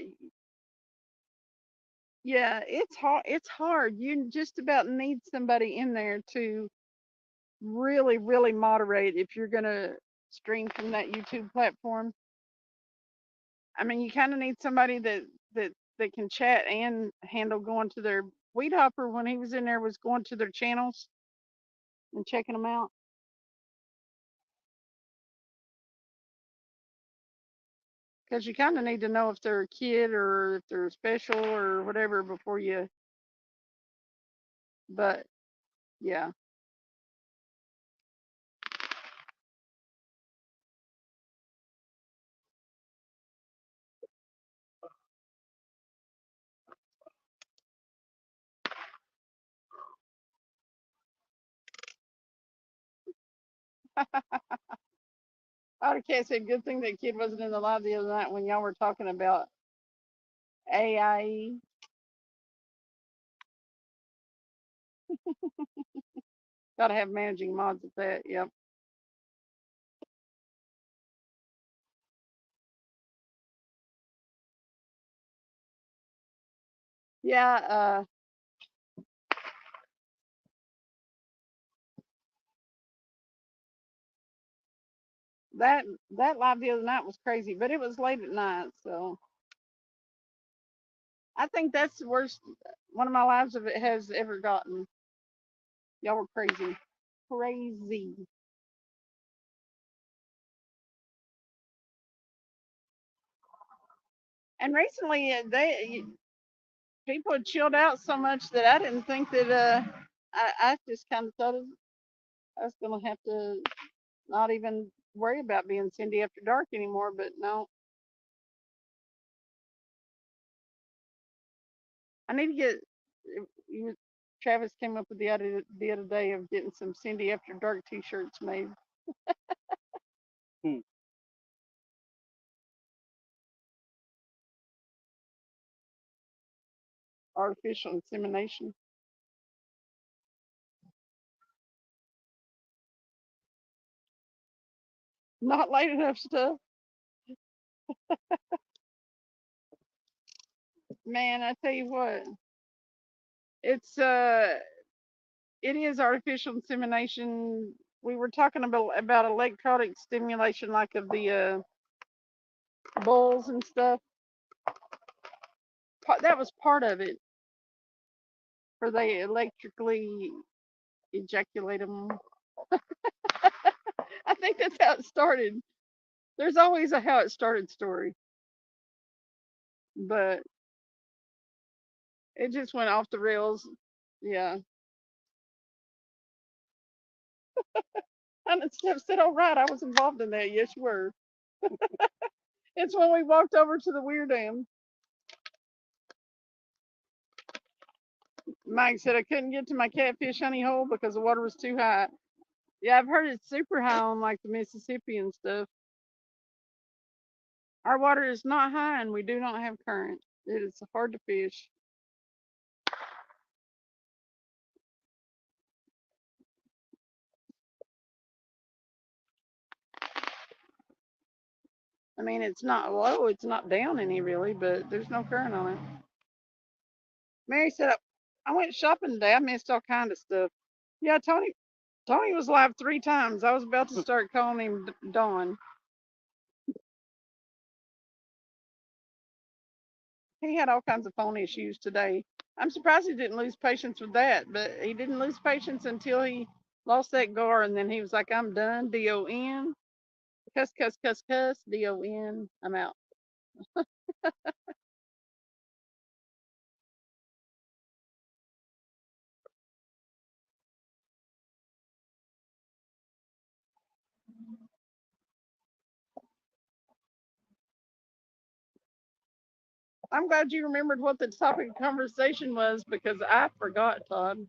S2: yeah, it's hard. It's hard. You just about need somebody in there to really, really moderate if you're going to stream from that YouTube platform. I mean, you kind of need somebody that can chat and handle going to their Weed Hopper when he was in there was going to their channels and checking them out. Because you kind of need to know if they're a kid or if they're special or whatever before you. But yeah. Cat said, good thing that kid wasn't in the live the other night when y'all were talking about AIE. Gotta have managing mods at that. Yep. Yeah. That live the other night was crazy, but it was late at night, so I think that's the worst one of my lives of it has ever gotten. Y'all were crazy. Crazy. And recently, people had chilled out so much that I didn't think that I just kind of thought I was gonna have to not even worry about being Cindy after dark anymore. But no, I need to get. Travis came up with the idea the other day of getting some Cindy after dark T-shirts made.
S1: Hmm.
S2: Artificial insemination. Not light enough stuff. Man, I tell you what, it's it is artificial insemination. We were talking about electronic stimulation, like of the bulls and stuff. That was part of it, where they electrically ejaculate them. I think that's how it started. There's always a how it started story, but it just went off the rails. Yeah. And Steph said, "All right, I was involved in that." Yes, you were. It's when we walked over to the weir dam. Mike said I couldn't get to my catfish honey hole because the water was too high. Yeah, I've heard it's super high on like the Mississippi and stuff. Our water is not high and we do not have current. It is hard to fish. I mean, it's not low, it's not down any really, but there's no current on it. Mary said, I went shopping today. I missed all kind of stuff. Yeah, Tony was live 3 times. I was about to start calling him Dawn. He had all kinds of phone issues today. I'm surprised he didn't lose patience with that, but he didn't lose patience until he lost that gar, and then he was like, I'm done, D-O-N. Cuss, cuss, cuss, cuss, D-O-N. I'm out. I'm glad you remembered what the topic of conversation was because I forgot, Todd.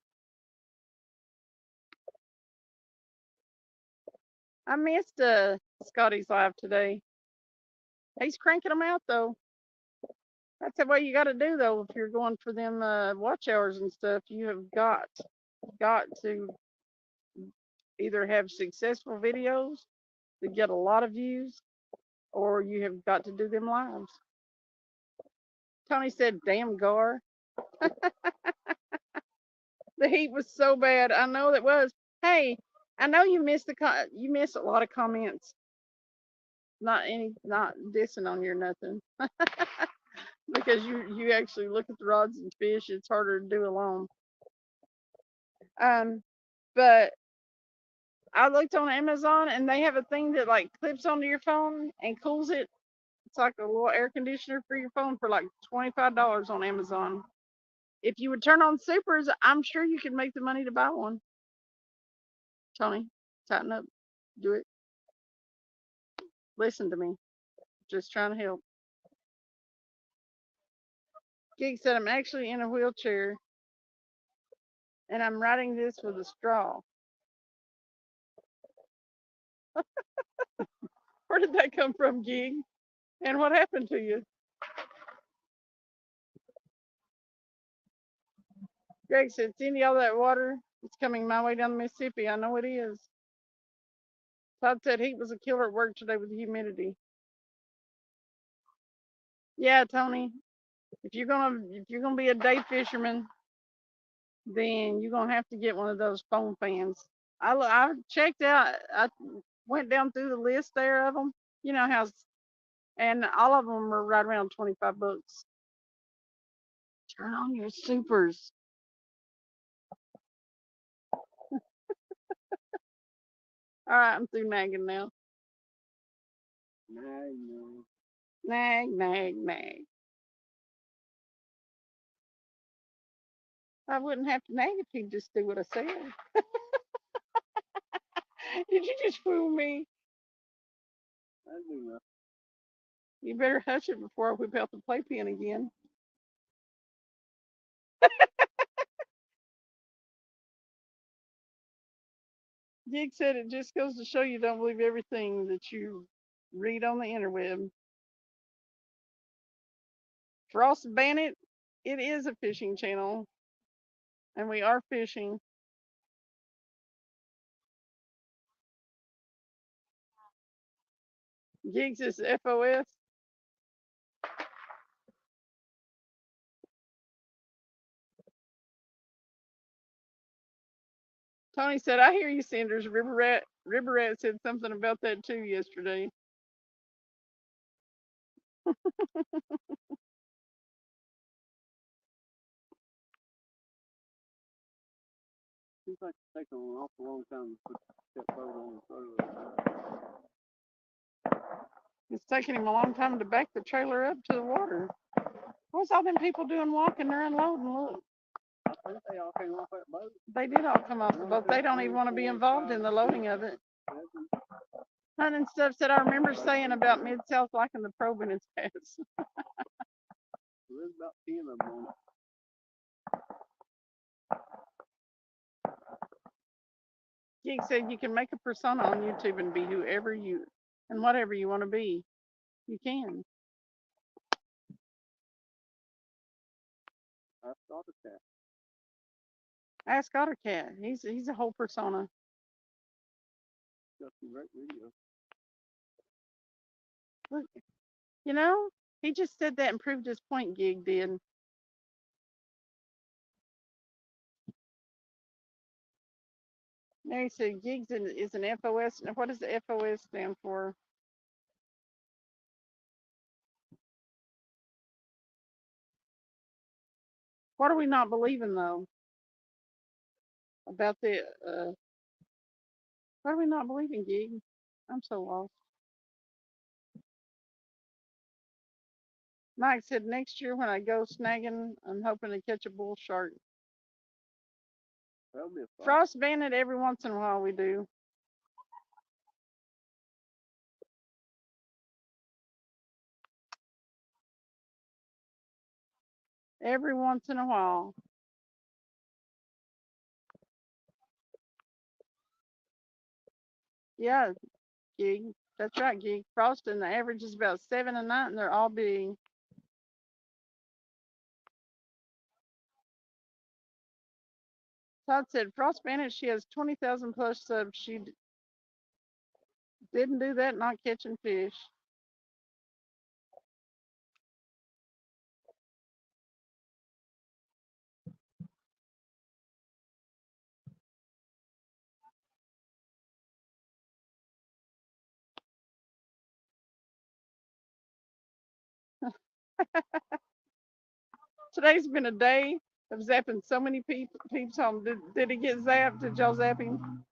S2: I missed Scotty's live today. He's cranking them out though. That's the way you got to do though. If you're going for them watch hours and stuff, you have got to either have successful videos that get a lot of views, or you have got to do them lives. Tony said, "Damn Gar." The heat was so bad. I know that was. Hey, I know you missed you missed a lot of comments. Not dissing on you or nothing. Because you actually look at the rods and fish. It's harder to do alone. But I looked on Amazon and they have a thing that like clips onto your phone and cools it. It's like a little air conditioner for your phone for like $25 on Amazon. If you would turn on supers, I'm sure you could make the money to buy one. Tony, tighten up. Do it. Listen to me. Just trying to help. Geek said, I'm actually in a wheelchair and I'm writing this with a straw. Where did that come from, Geek? And what happened to you? Greg said, Cindy, all that water is coming my way down the Mississippi. I know it is. Todd said heat was a killer at work today with the humidity. Yeah, Tony. If you're gonna be a day fisherman, then you're gonna have to get one of those foam fans. I checked out. I went down through the list there of them. You know how, and all of them are right around $25. Turn on your supers. All right, I'm through nagging now.
S1: Nag,
S2: nag, nag, nag. I wouldn't have to nag if he'd just do what I said. Did you just fool me?
S1: I do know.
S2: You better hush it before I whip out the playpen again. Gig said it just goes to show you don't believe everything that you read on the interweb. Frost Bandit, it is a fishing channel, and we are fishing. Gigs is FOS. Tony said, I hear you, Sanders. River Rat said something about that too yesterday.
S1: Seems like it's taking an awful long time to put that boat on the trailer.
S2: It's taking him a long time to back the trailer up to the water. What's all them people doing walking? They're unloading. Look.
S1: I think they all came off that boat.
S2: They did all come off the boat. They don't even want to be involved in the loading of it. Hunt and stuff said, I remember saying about Mid-South liking the probe in its ass.
S1: There's about 10 of them on it.
S2: Geek said you can make a persona on YouTube and be whoever you and whatever you want to be. You can.
S1: Ask Ottercat.
S2: Ask Ottercat. He's a whole persona.
S1: Got some great videos.
S2: Look, you know, he just said that and proved his point. Gig did. Mary said gigs is an FOS. What does the FOS stand for? What are we not believing though about the? What are we not believing, Gig? I'm so lost. Mike said next year when I go snagging, I'm hoping to catch a bull shark.
S1: That'll be fun.
S2: Frost bandit every once in a while we do. Every once in a while. Yeah, Gig. That's right, Gig. Frost and the average is about 7 a night and they're all big. Todd said Frost bandit, she has 20,000 plus subs. She didn't do that, not catching fish. Today's been a day of zapping so many peeps home. Did he get zapped? Did y'all zap him?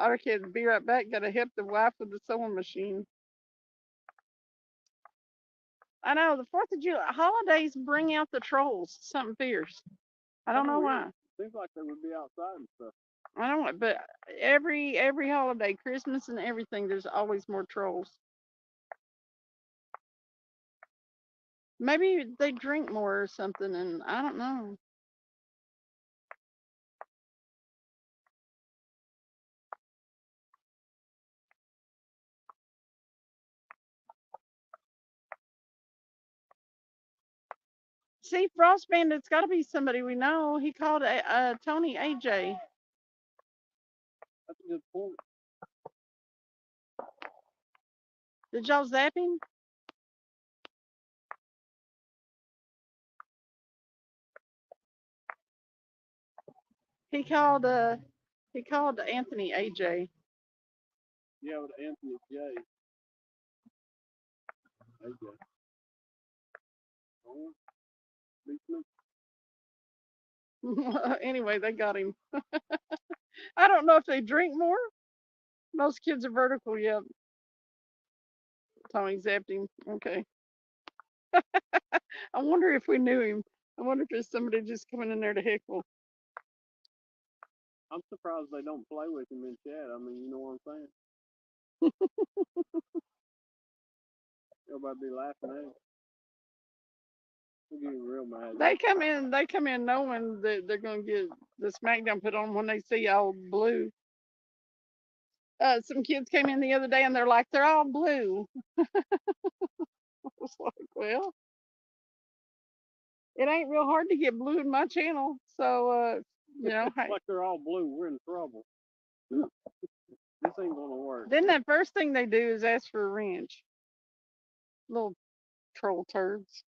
S2: Okay, be right back. Gotta help the wife with the sewing machine. I know the 4th of July holidays bring out the trolls. Something fierce. I don't know why.
S1: Seems like they would be outside and stuff.
S2: I don't know, but every holiday, Christmas and everything, there's always more trolls. Maybe they drink more or something, and I don't know. See, Frost Bandit's got to be somebody we know. He called Tony AJ.
S1: That's a good point.
S2: Did y'all zap him? He called Anthony AJ.
S1: Yeah, with Anthony J. AJ. Oh,
S2: Anyway, they got him. I don't know if they drink more. Most kids are vertical, yep. Tony zapped him. Okay. I wonder if we knew him. I wonder if there's somebody just coming in there to heckle.
S1: I'm surprised they don't play with him in chat. I mean, you know what I'm saying? Everybody be laughing at him. We're getting real mad.
S2: They come in knowing that they're gonna get the smackdown put on when they see all blue. Some kids came in the other day and they're like, they're all blue. I was like, well, it ain't real hard to get blue in my channel. So, you know,
S1: hey. Like they're all blue. We're in trouble. This ain't gonna work.
S2: Then that first thing they do is ask for a wrench. Little troll turds.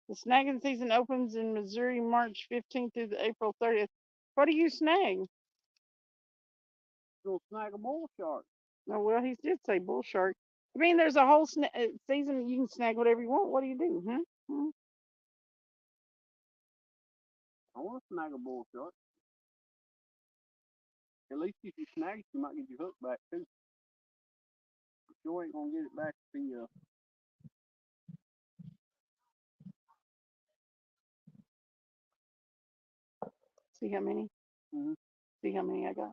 S2: The snagging season opens in Missouri March 15th through the April 30th. What do you snag?
S1: Go snag a bull shark.
S2: Oh, well, he did say bull shark. I mean, there's a whole season you can snag whatever you want. What do you do?
S1: I want to snag a bull shark. At least if you snag it, you might get your hook back too. You sure ain't gonna get it back if you
S2: See how many?
S1: Mm-hmm.
S2: See how many I got?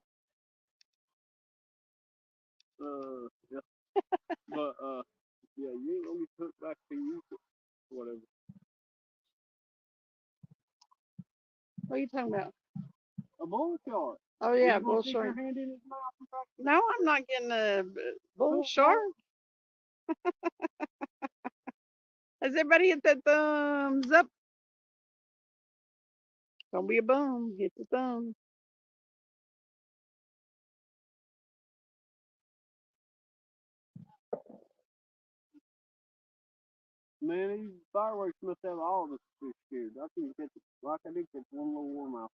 S1: Yeah. But yeah, you ain't gonna get your hook back if you use it. Whatever.
S2: What are you talking about?
S1: A bull shark.
S2: Oh yeah, bull
S1: Stick
S2: shark.
S1: your hand in his mouth and back.
S2: No, I'm not getting a bull shark. Has everybody hit that thumbs up? Don't be a bum. Hit the thumb.
S1: Man, these fireworks must have all of us fish scared. I can catch it. Like I did catch one little warmouth.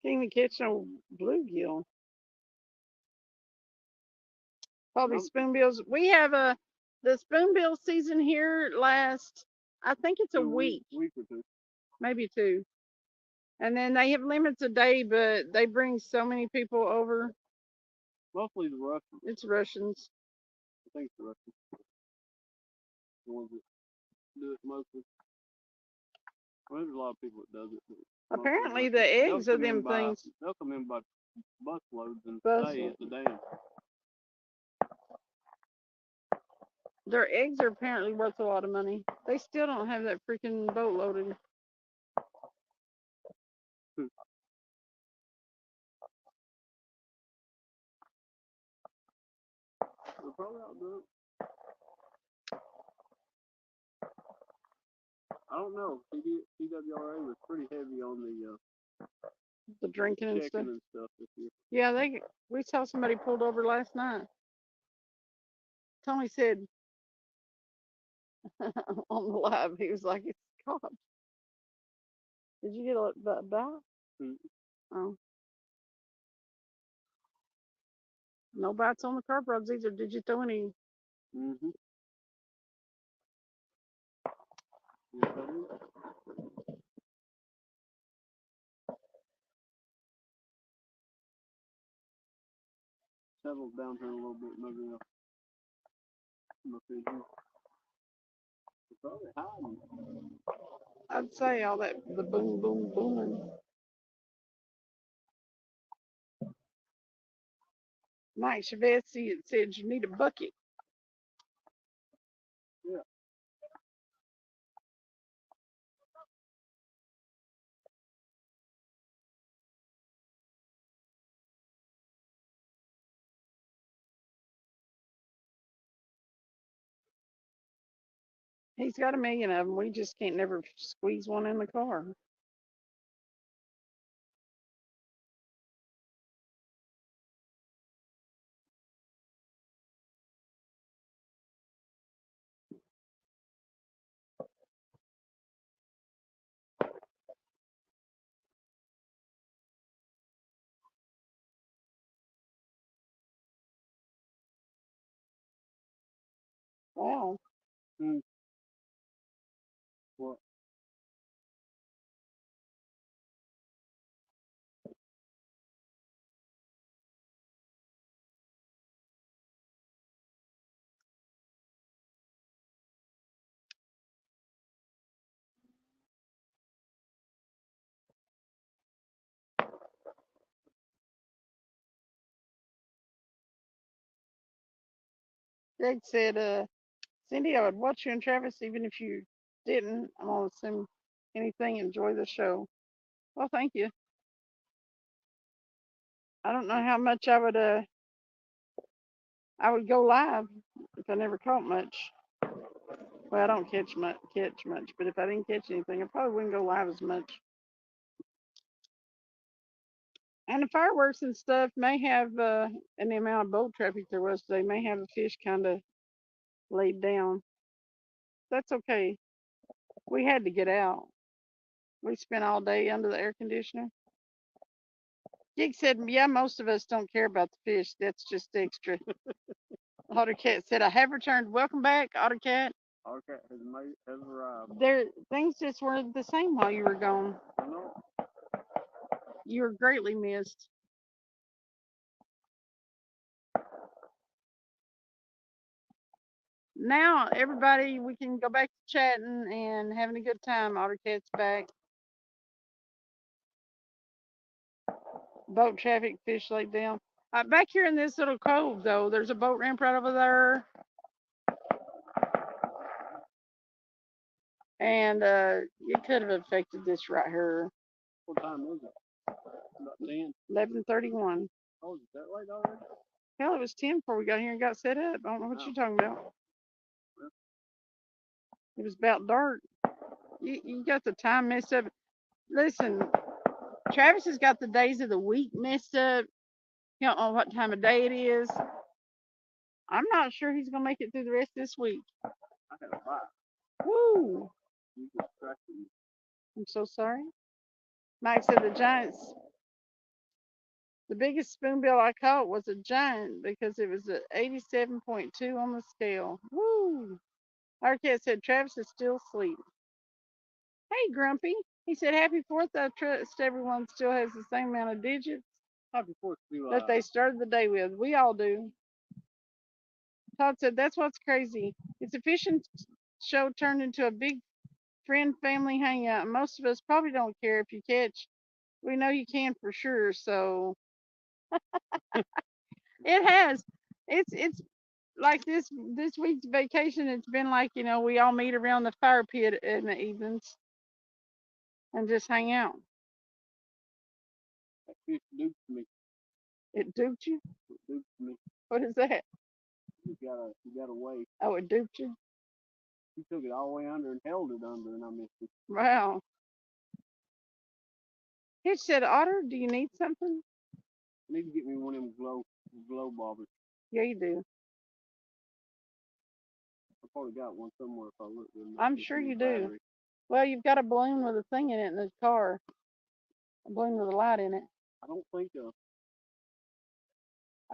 S2: Can't even catch no bluegill. Probably spoonbills. We have the spoonbill season here lasts, I think it's a week.
S1: Week or two.
S2: Maybe 2. And then they have limits a day, but they bring so many people over.
S1: Mostly the Russians.
S2: It's Russians.
S1: I think it's the Russians. The ones that do it mostly. Well, there's a lot of people that does it.
S2: Apparently the eggs of them things.
S1: They'll come in by busloads and stay at the dam.
S2: Their eggs are apparently worth a lot of money. They still don't have that freaking boat loaded.
S1: They're probably out doing it. I don't know. CWRA was pretty heavy on
S2: the drinking and stuff.
S1: This year.
S2: Yeah, we saw somebody pulled over last night. Tony said on the live, he was like, "It's cops." Did you get a bite? Oh, no bites on the carp rods either. Did you throw any?
S1: Mm-hmm. Yes, I did. Settled down here a little bit, maybe I'll look in here. It's probably hiding.
S2: I'd say all that, the boom, boom, booming. Mike Chavez said you need a bucket.
S1: Yeah.
S2: He's got 1 million of them. We just can't never squeeze one in the car. Wow.
S1: What?
S2: Greg said, Cindy, I would watch you and Travis even if you didn't. I'm going to send anything. Enjoy the show. Well, thank you. I don't know how much I would go live if I never caught much. Well, I don't catch much, but if I didn't catch anything, I probably wouldn't go live as much. And the fireworks and stuff may have, and the amount of boat traffic there was today, may have the fish kind of laid down. That's okay. We had to get out. We spent all day under the air conditioner. Gig said, yeah, most of us don't care about the fish. That's just extra. Ottercat said, I have returned. Welcome back, Ottercat.
S1: Ottercat has arrived.
S2: Things just weren't the same while you were gone.
S1: I know.
S2: You were greatly missed. Now, everybody, we can go back to chatting and having a good time. Ottercat's back. Boat traffic, fish laid down. Back here in this little cove, though, there's a boat ramp right over there. And it could have affected this right here.
S1: What time is it? About 10.
S2: 11:31.
S1: Oh, is that late already?
S2: Hell, it was 10 before we got here and got set up. I don't know what you're talking about. It was about dark. You got the time messed up. Listen, Travis has got the days of the week messed up. You don't know what time of day it is. I'm not sure he's going to make it through the rest of this week.
S1: I had a bite.
S2: Woo! I'm so sorry. Mike said the biggest spoonbill I caught was a giant because it was at 87.2 on the scale. Woo! Our cat said Travis is still asleep. Hey, Grumpy. He said, Happy 4th. I trust everyone still has the same amount of digits
S1: Happy 4th of July.
S2: that they started the day with. We all do. Todd said, That's what's crazy. It's a fishing show turned into a big friend family hangout. And most of us probably don't care if you catch. We know you can for sure. So it has. It's like this week's vacation. It's been like, we all meet around the fire pit in the evenings and just hang out.
S1: That fish duped me.
S2: It duped you?
S1: It duped me.
S2: What is that?
S1: You got away.
S2: Oh, it duped you?
S1: You took it all the way under and held it under, and I missed it.
S2: Wow. Hitch said, Otter, do you need something?
S1: I need to get me one of them glow bobbers.
S2: Yeah, you do.
S1: I probably got one somewhere if I look.
S2: I'm sure you do. Well, you've got a balloon with a thing in it in the car. A balloon with a light in it.
S1: I don't think so.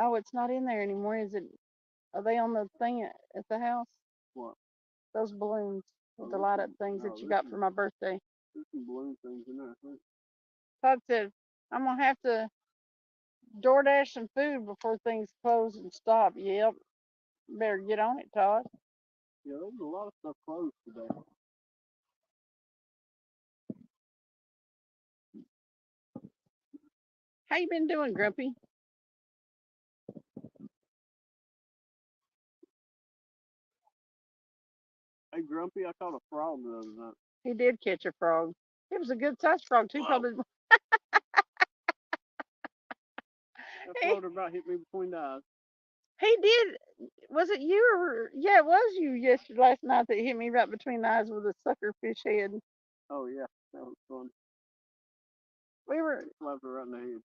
S2: Oh, it's not in there anymore, is it? Are they on the thing at the house?
S1: What?
S2: Those balloons with the light up things that you got for my birthday.
S1: There's some balloon things in there, I think.
S2: Todd said, I'm going to have to DoorDash some food before things close and stop. Yep. Better get on it, Todd.
S1: Yeah, there's a lot of stuff closed today.
S2: How you been doing, Grumpy?
S1: Hey, Grumpy, I caught a frog the other night.
S2: He did catch a frog. It was a good sized frog, too. Wow. Probably.
S1: That floater about hit me between the eyes.
S2: He did. Was it you or? Yeah, it was you last night that hit me right between the eyes with a sucker fish head.
S1: Oh, yeah. That was fun.
S2: We were.
S1: Slapped her right in the head.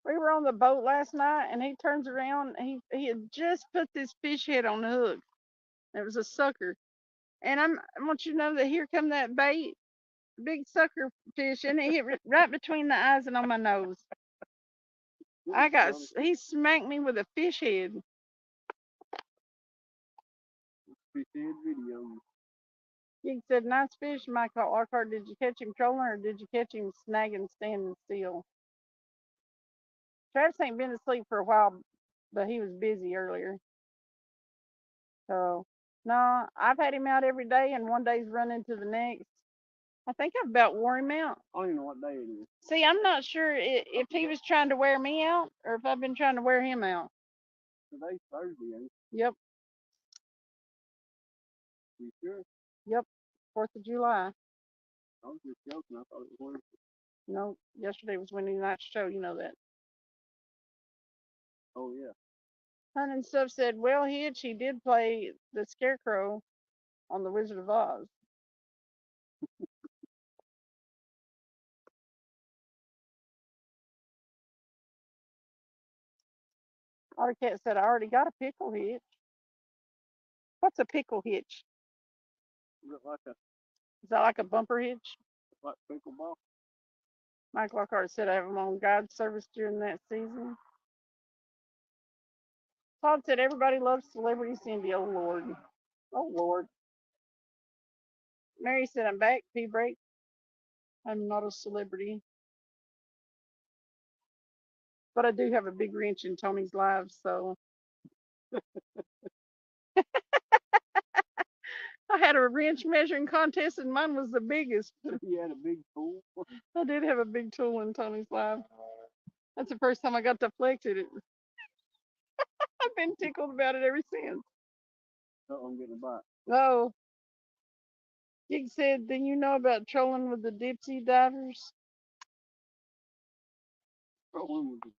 S2: We were on the boat last night, and he turns around. He had just put this fish head on the hook. It was a sucker, and I want you to know that here come that bait, big sucker fish, and it hit right between the eyes and on my nose. He smacked me with a fish head.
S1: Fish head video.
S2: He said, nice fish, Michael Lockhart. Did you catch him trolling or did you catch him snagging standing still? Travis ain't been asleep for a while, but he was busy earlier. So, no, I've had him out every day, and one day's running to the next. I think I've about wore him out.
S1: I don't even know what day it is.
S2: See, I'm not sure if he was trying to wear me out or if I've been trying to wear him out.
S1: Today's Thursday, ain't it?
S2: Yep.
S1: You sure?
S2: Yep. 4th of July.
S1: I was just joking. I thought it was Wednesday.
S2: No, yesterday was Wednesday night's show. You know that.
S1: Oh, yeah.
S2: Hun and stuff said, well, he did play the Scarecrow on The Wizard of Oz. Our cat said, I already got a pickle hitch. What's a pickle hitch? Is that like a bumper hitch?
S1: Like pickleball?
S2: Mike Lockhart said I have them on guide service during that season. Todd said everybody loves Celebrity Cindy. Oh, Lord. Oh, Lord. Mary said, I'm back. Pee break. I'm not a celebrity. But I do have a big wrench in Tony's life, so. I had a wrench measuring contest, and mine was the biggest.
S1: You had a big tool?
S2: I did have a big tool in Tony's life. That's the first time I got to flex it. I've been tickled about it ever since.
S1: Oh, I'm getting a bite.
S2: Oh. Gig said, do you know about trolling with the dipsy divers?
S1: Trolling with the...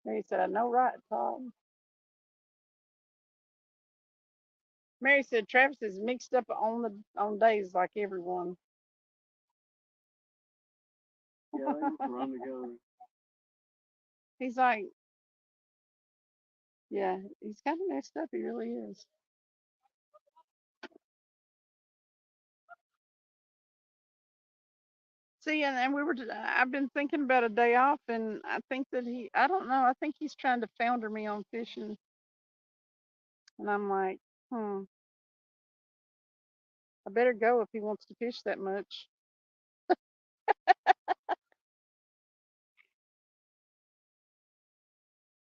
S2: Mary said, I know right, Tom. Mary said Travis is mixed up on days like everyone.
S1: Yeah, they just run together.
S2: He's like, yeah, he's kind of messed up. He really is. See, and I've been thinking about a day off, and I think that I don't know, I think he's trying to founder me on fishing. And I'm like, I better go if he wants to fish that much.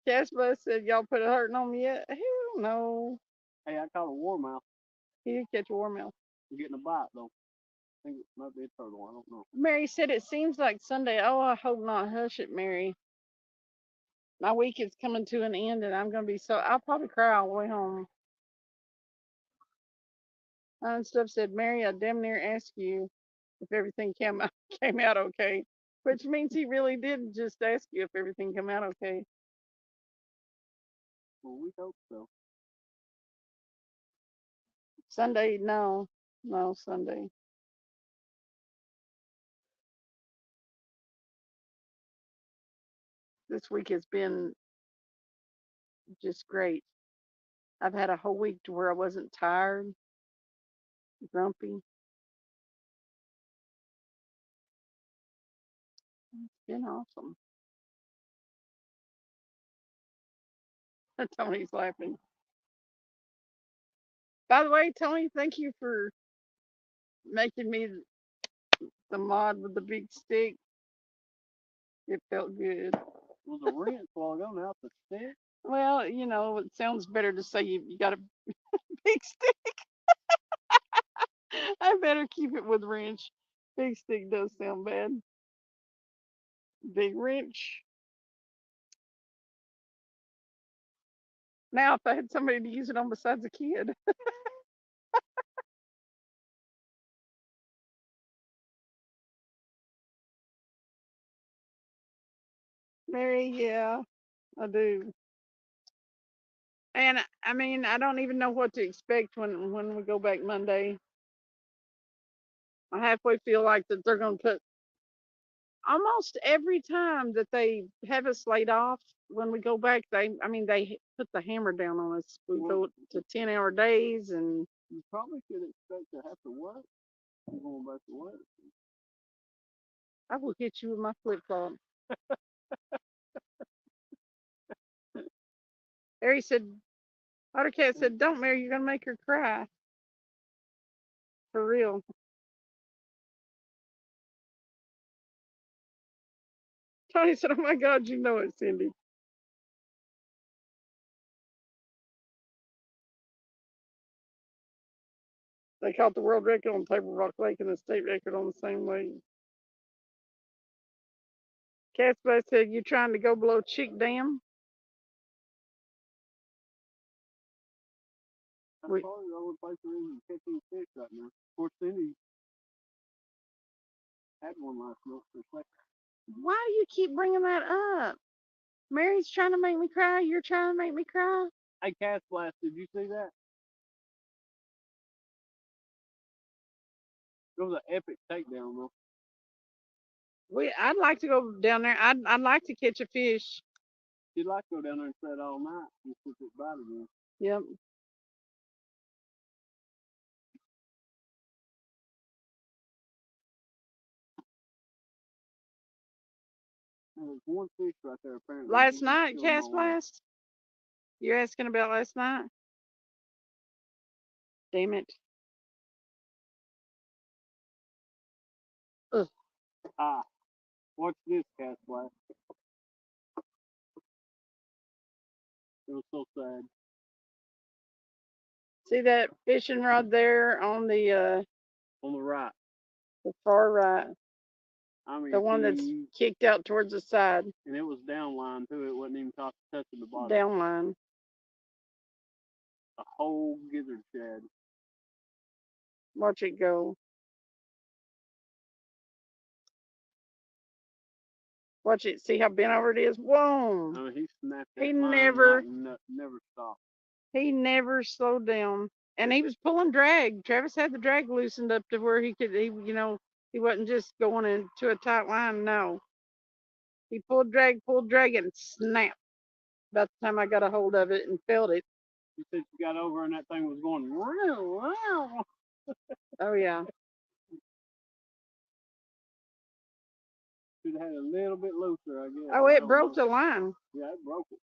S2: Casper said, y'all put a hurting on me yet? Hell no.
S1: Hey, I caught a warmouth.
S2: He did catch a warmouth.
S1: I'm getting a bite, though. I think it might be a turtle. I don't know.
S2: Mary said, it seems like Sunday. Oh, I hope not. Hush it, Mary. My week is coming to an end, and I'm going to be I'll probably cry all the way home. And stuff said, Mary, I damn near asked you if everything came out okay, which means he really did just ask you if everything came out okay.
S1: Well, we hope so.
S2: Sunday, no, Sunday. This week has been just great. I've had a whole week to where I wasn't tired, grumpy. It's been awesome. Tony's laughing. By the way, Tony, thank you for making me the mod with the big stick. It felt good.
S1: It was a wrench while ago, now it's a stick.
S2: Well, it sounds better to say you got a big stick. I better keep it with wrench. Big stick does sound bad. Big wrench. Now, if I had somebody to use it on besides a kid. Mary, yeah, I do. And I mean, I don't even know what to expect when we go back Monday. I halfway feel like that they're going to put almost every time that they have us laid off when we go back. They put the hammer down on us. We go to 10-hour days, and
S1: you probably could expect to have to work. You're going back to work.
S2: I will hit you with my flip flop. Harry said, Ottercat said, don't, Mary, you're going to make her cry. For real. Tony said, oh my God, you know it, Cindy. They caught the world record on Table Rock Lake and the state record on the same lake. Casper said, you trying to go below Chick Dam?
S1: That's probably the only place there is catching fish right now. Of course, Cindy had one last night.
S2: Why do you keep bringing that up? Mary's trying to make me cry. You're trying to make me cry.
S1: Hey, Cast Blast, did you see that? It was an epic takedown, though.
S2: I'd like to go down there. I'd like to catch a fish.
S1: You'd like to go down there and sit all night and sit it by again.
S2: Yep.
S1: There's one fish right there, apparently.
S2: Last night, Cast Blast? You're asking about last night? Damn it. Ugh.
S1: Watch this, Cast Blast. It was so sad.
S2: See that fishing rod there on the
S1: right.
S2: The far right.
S1: I mean,
S2: the one that's kicked out towards the side.
S1: And it was downline too. It wasn't even touching the bottom.
S2: Downline.
S1: A whole gizzard shad.
S2: Watch it go. Watch it. See how bent over it is? Whoa.
S1: I mean, he snapped that
S2: He
S1: line
S2: never
S1: stopped.
S2: He never slowed down. And he was pulling drag. Travis had the drag loosened up to where he wasn't just going into a tight line. No. He pulled drag, and snap. About the time I got a hold of it and felt it.
S1: You said you got over and that thing was going, wow.
S2: Oh, yeah.
S1: Should have had a little bit looser, I guess.
S2: Oh, it broke the line.
S1: Yeah, it broke it.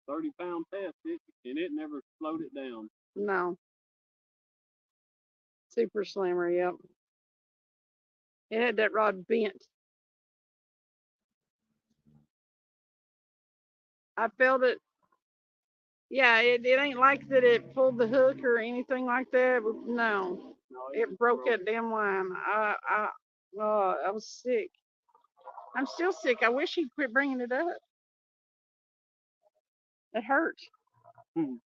S1: 30-pound test, and it never slowed it down.
S2: No. Super slammer, yep. It had that rod bent. I felt it. Yeah, it ain't like that it pulled the hook or anything like that. No. It broke that damn line. I was sick. I'm still sick. I wish he'd quit bringing it up. It hurt.
S1: Look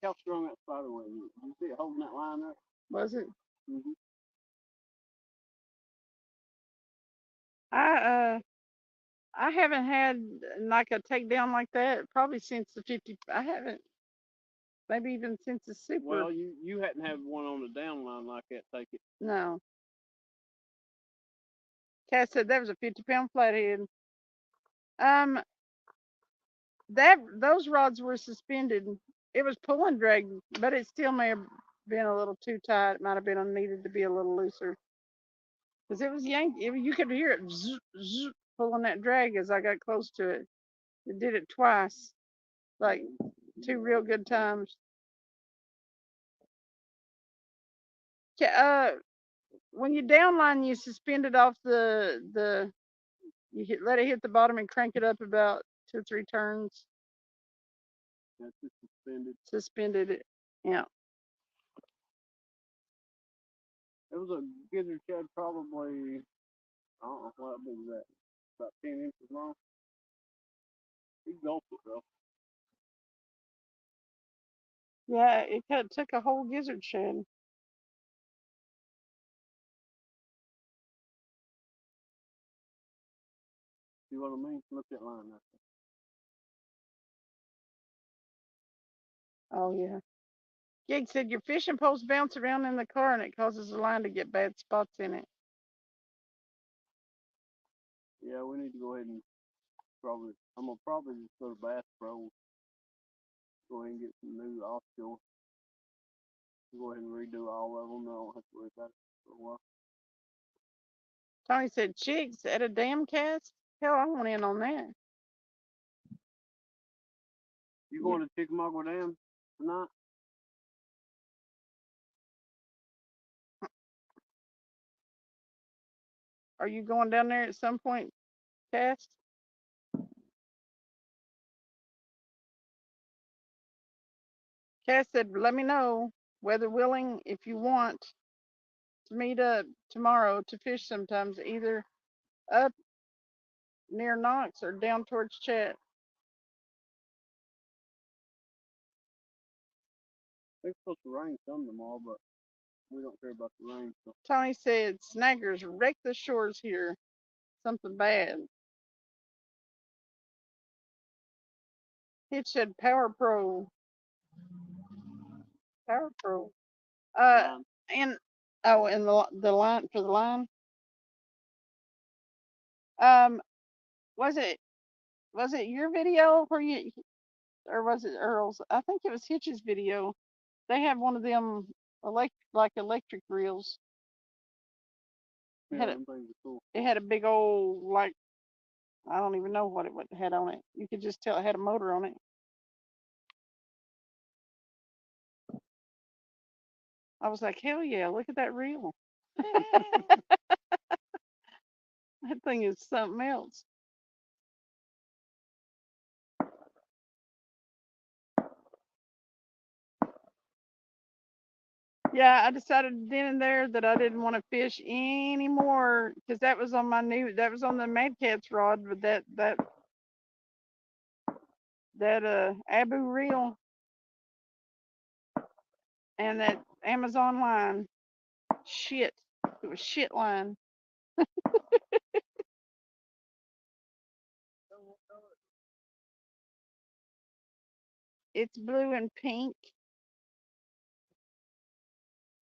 S1: how strong that spider was. You see it holding that line up?
S2: Was it?
S1: Mm-hmm.
S2: I haven't had like a takedown like that probably since the 50. I haven't. Maybe even since the super.
S1: Well, you hadn't had one on the down line like that. Take it.
S2: No. Cass said that was a 50-pound flathead. Those rods were suspended. It was pulling drag, but it still may have been a little too tight. It might have been needed to be a little looser. Because it was yanked. You could hear it zzz, zzz, pulling that drag as I got close to it. It did it twice, like 2 real good times. When you downline, you suspend it off let it hit the bottom and crank it up about 2 or 3 turns.
S1: That's just suspended.
S2: Suspended it, yeah.
S1: It was a gizzard shad, probably, I don't know what big is that, about 10 inches long. He gulped it, though.
S2: Yeah, it took a whole gizzard shad.
S1: See what I mean? Look at that line there.
S2: Oh, yeah. Gig said your fishing poles bounce around in the car and it causes the line to get bad spots in it.
S1: Yeah, we need to go ahead and I'm going to probably just go to Bass Pro. Go ahead and get some new offshore. Go ahead and redo all of them. I don't have to worry about it for a while.
S2: Tony said chicks at a dam cast? Hell, I want in on that.
S1: You going to Chickamauga Dam tonight?
S2: Are you going down there at some point, Cass? Cass said, let me know, weather willing, if you want to meet up tomorrow to fish sometimes, either up near Knox or down towards Chat.
S1: It's supposed to rain some tomorrow, but we don't care about the rain. So.
S2: Tony said, snaggers wreck the shores here. Something bad. It said Power Pro. Power Pro. And the line for the line. Was it your video where you, or was it Earl's? I think it was Hitch's video. They have one of them electric reels.
S1: Yeah,
S2: it had a big old, like, I don't even know what it had on it. You could just tell it had a motor on it. I was like, hell yeah, look at that reel. That thing is something else. Yeah, I decided then and there that I didn't want to fish anymore because that was on the Mad Cat's rod with that Abu reel and that Amazon line. Shit. It was shit line. It's blue and pink.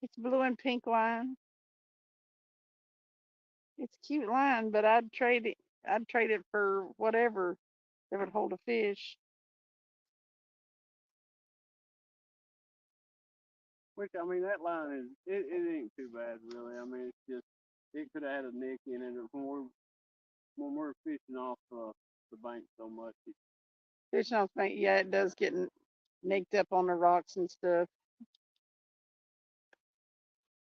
S2: It's blue and pink line. It's a cute line, but I'd trade it. I'd trade it for whatever that would hold a fish.
S1: Which I mean, that line is it ain't too bad really. I mean, it's just it could have had a nick in it when we're fishing off the bank so much.
S2: Fishing off bank, yeah, it does get nicked up on the rocks and stuff.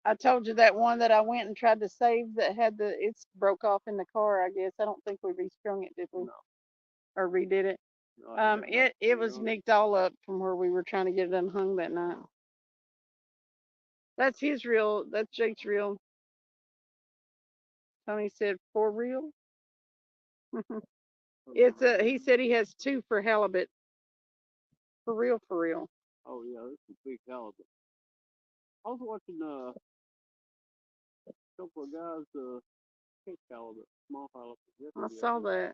S2: I told you that one that I went and tried to save that had it's broke off in the car. I guess I don't think we restrung it, did we?
S1: No,
S2: Or redid it.
S1: no, I
S2: It was nicked all up from where we were trying to get it unhung that night. That's his reel. That's Jake's reel. Tony said for real. He said he has two for halibut. For real, for real.
S1: Oh yeah, this is big halibut. I was watching a couple of guys catch halibut, small halibut
S2: I
S1: yesterday.
S2: saw that.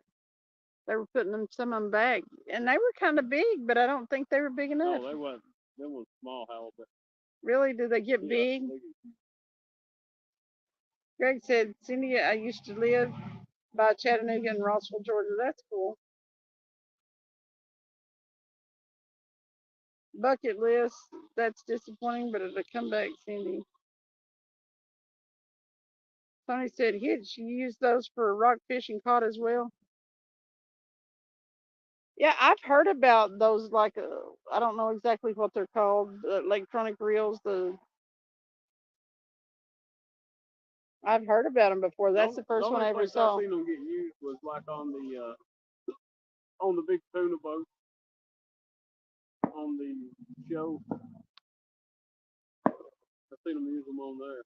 S2: They were putting some of them back, and they were kind of big, but I don't think they were big enough.
S1: No, they weren't. Them was small halibut.
S2: Really? Do they get big?
S1: They
S2: Greg said, Cindy, I used to live by Chattanooga and Rossville, Georgia. That's cool. Bucket list. That's disappointing, but it'll come back, Cindy. Tony said, hitch, you use those for rock fishing caught as well? Yeah, I've heard about those, like, I don't know exactly what they're called, electronic reels. I've heard about them before. That's the first one I ever saw.
S1: The only place I've seen them get used was like on the big tuna boat on the show. I've seen them use them on there.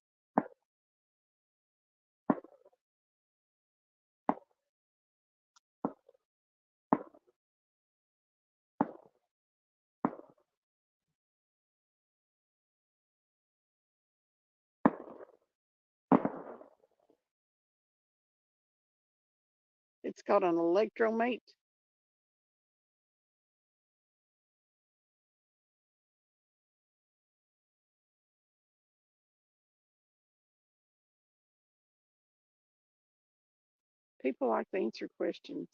S2: It's called an electromate. People like to answer questions.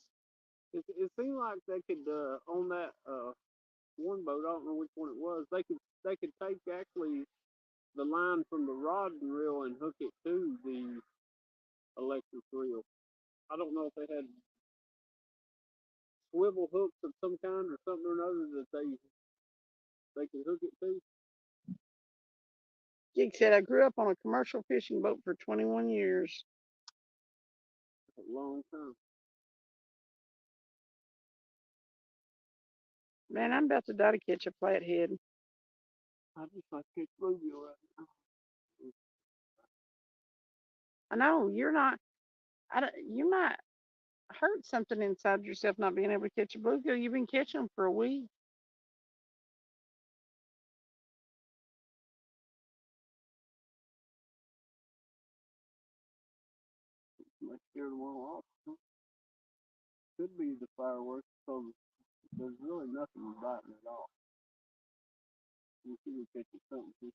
S1: It seemed like they could on that one boat. I don't know which one it was. They could take actually the line from the rod and reel and hook it to the electric reel. I don't know if they had swivel hooks of some kind or something or another that they could hook it to.
S2: Jake said, I grew up on a commercial fishing boat for 21 years.
S1: That's a long time.
S2: Man, I'm about to die to catch a flathead.
S1: I just like to catch bluegill right now.
S2: I know you're not. You might hurt something inside yourself not being able to catch a bluegill. You've been catching them for a week.
S1: Might scare them all off. Could be the fireworks, so there's really nothing biting at all. You see me catching something.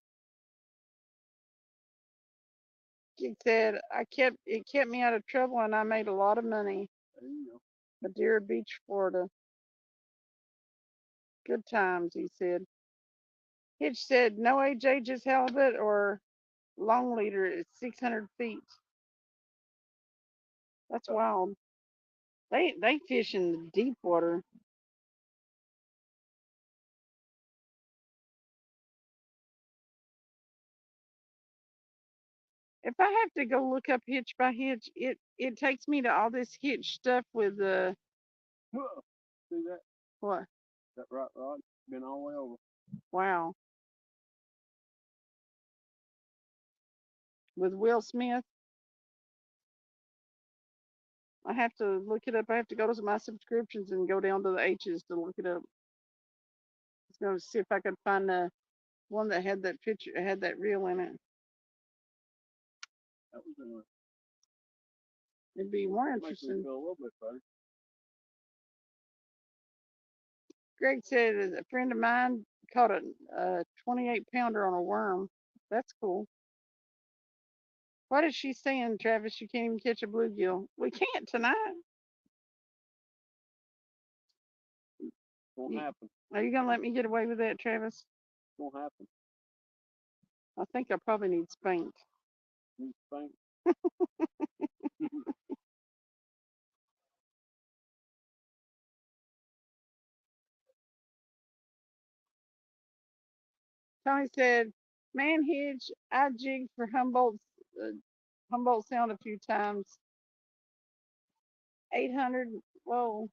S2: Jake said, it kept me out of trouble and I made a lot of money.
S1: There you go.
S2: Madeira Beach, Florida. Good times, he said. Hitch said, no age ages halibut or long leader is 600 feet. That's wild. They fish in the deep water. If I have to go look up hitch by hitch, it takes me to all this hitch stuff with
S1: See that?
S2: what?
S1: That right rod been all the way over.
S2: Wow. With Will Smith. I have to look it up. I have to go to my subscriptions and go down to the H's to look it up. I was going to see if I could find the one that had that picture, had that reel in it.
S1: That was in
S2: It'd be more
S1: makes me
S2: interesting.
S1: feel a little bit better.
S2: Greg said a friend of mine caught a 28 pounder on a worm. That's cool. What is she saying, Travis? You can't even catch a bluegill. We can't tonight.
S1: Won't happen.
S2: Are you gonna let me get away with that, Travis?
S1: Won't happen.
S2: I think I probably need spanked.
S1: You think?
S2: Tony said, "Man, Hitch, I jigged for uh, Humboldt Sound a few times. 800, whoa,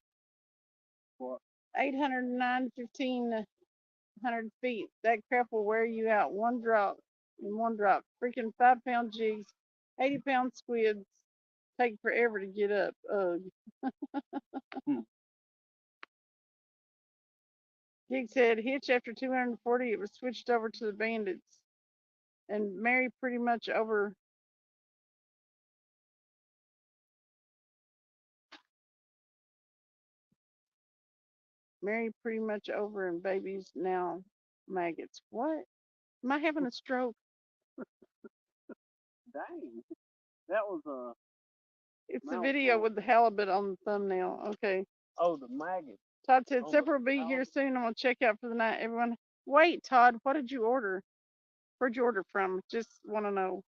S1: What?
S2: 809, 1,500 feet. That crap will wear you out. One drop, in one drop. Freaking 5 pound jigs, 80 pound squids take forever to get up. Ugh." Gig said, "Hitch after 240, it was switched over to the bandits. And Mary pretty much over and babies now maggots." What? Am I having a stroke?
S1: Dang. That was a
S2: It's the video
S1: mouthful.
S2: with the halibut on the thumbnail. Okay.
S1: Oh, the maggot.
S2: Todd said,
S1: On the
S2: "Supper will be here
S1: halibut.
S2: soon. I'm gonna check out for the night." Everyone, wait, Todd, what did you order? Where'd you order from? Just want to know.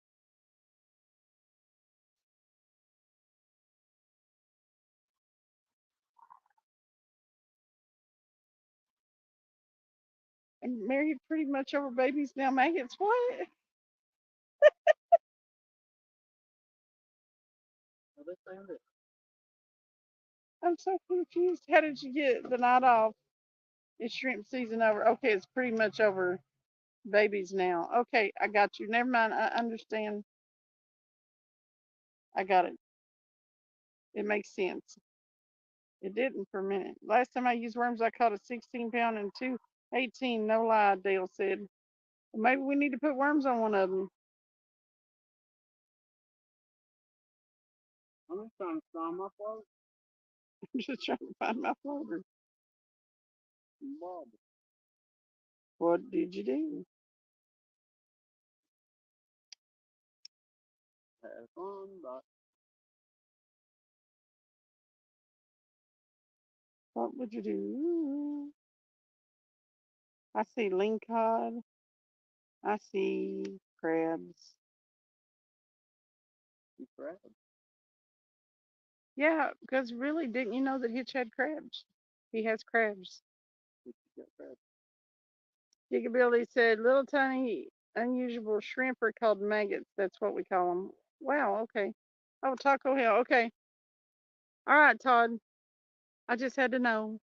S2: And Mary pretty much over babies now maggots. What?
S1: Well, this ain't it.
S2: I'm so confused. How did you get the night off? Is shrimp season over? Okay, it's pretty much over babies now. Okay, I got you. Never mind. I understand. I got it. It makes sense. It didn't for a minute. Last time I used worms, I caught a 16 pound and two 18. No lie, Dale said. Well, maybe we need to put worms on one of them.
S1: I'm just trying to find my float.
S2: I'm just trying to find my floater.
S1: Bob.
S2: What did you do?
S1: Have fun, but
S2: What would you do? I see lingcod. I see crabs.
S1: you crab.
S2: Yeah, because really, didn't you know that Hitch had crabs? He has crabs.
S1: You get crab.
S2: Gigabilly said, "Little tiny, unusual shrimp are called maggots. That's what we call them." Wow, okay. Oh, Taco Hell. Okay. All right, Todd. I just had to know.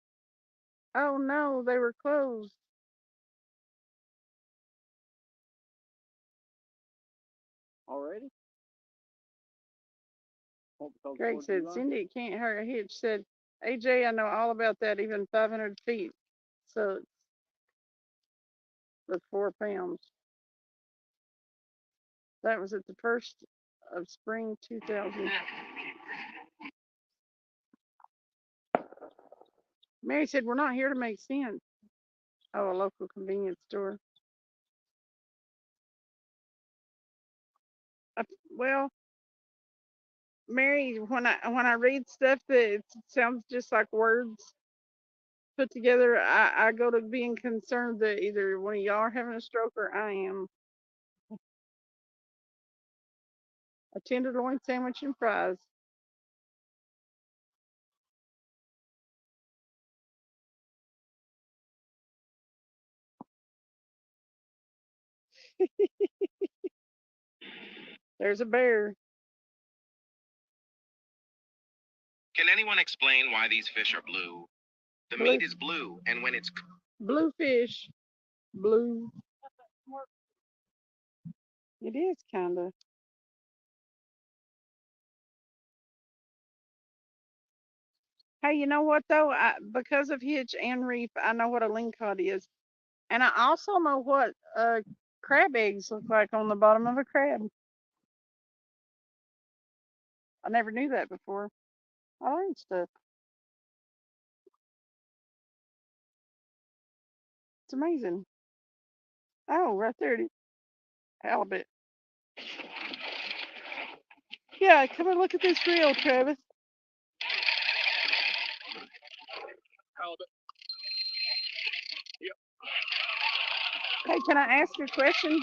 S2: Oh, no, they were closed.
S1: Already? What, because
S2: Greg
S1: 4th of
S2: said,
S1: July?
S2: "Cindy, it can't hurt." Hitch said, "AJ, I know all about that, even 500 feet. So it's with 4 pounds." That was at the first of spring 2000. Mary said, "We're not here to make sense." Oh, a local convenience store. Well, Mary, when I read stuff that it sounds just like words put together, I go to being concerned that either one of y'all are having a stroke or I am. A tenderloin sandwich and fries. There's a bear.
S3: Can anyone explain why these fish are blue? The
S2: Blue.
S3: meat is blue, and when it's
S2: Blue fish. Blue. It is kinda. Hey, you know what though? Because of Hitch and Reef, I know what a lingcod is, and I also know what crab eggs look like on the bottom of a crab. I never knew that before. I learned stuff. It's amazing. Oh, right there it is. halibut. Yeah, come and look at this reel, Travis.
S1: Halibut. Yep.
S2: Hey, can I ask you a question?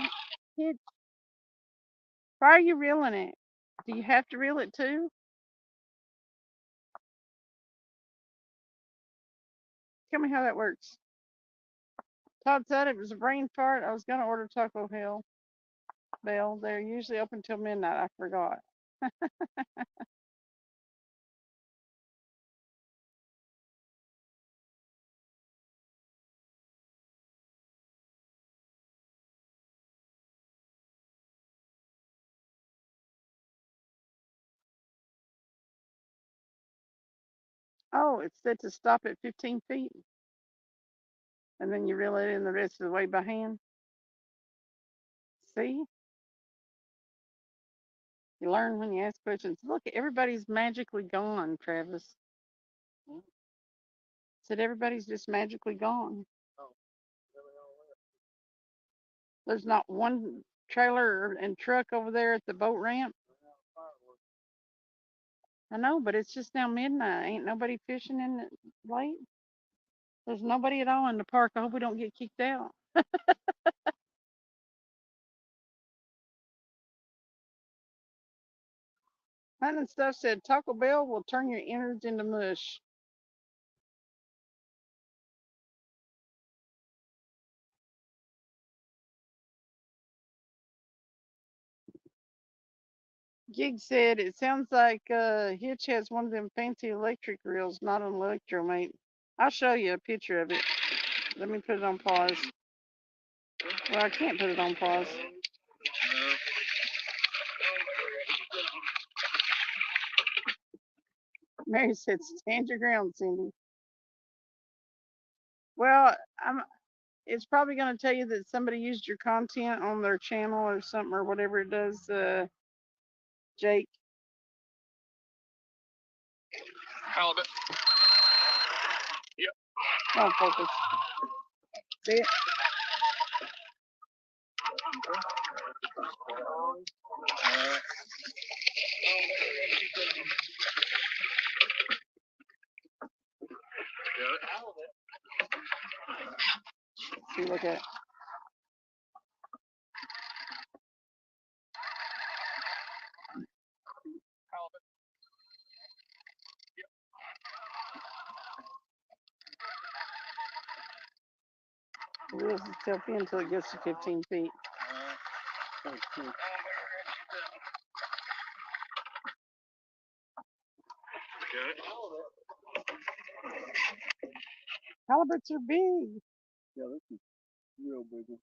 S2: Hitch? Why are you reeling it? Do you have to reel it too? Tell me how that works. Todd said it was a brain fart. I was going to order Taco Bell. They're usually open till midnight. I forgot. Oh, it's set to stop at 15 feet. And then you reel it in the rest of the way by hand. See? You learn when you ask questions. Look, everybody's magically gone, Travis. Said everybody's just magically gone.
S1: Oh, really all there.
S2: There's not one trailer and truck over there at the boat ramp. I know, but it's just now midnight. Ain't nobody fishing in the lake. There's nobody at all in the park. I hope we don't get kicked out. Hunting and Stuff said Taco Bell will turn your innards into mush. Gig said it sounds like Hitch has one of them fancy electric reels, not an electromate. I'll show you a picture of it. Let me put it on pause. Well, I can't put it on pause. Mary said, stand your ground, Cindy. Well, it's probably going to tell you that somebody used your content on their channel or something or whatever it does, Jake.
S1: Halibut. Yep.
S2: Don't focus. See it? See, look at it.
S1: Halibut.
S2: It reels itself in until it gets to 15 feet. Halibuts are big.
S1: Yeah, this is real big one.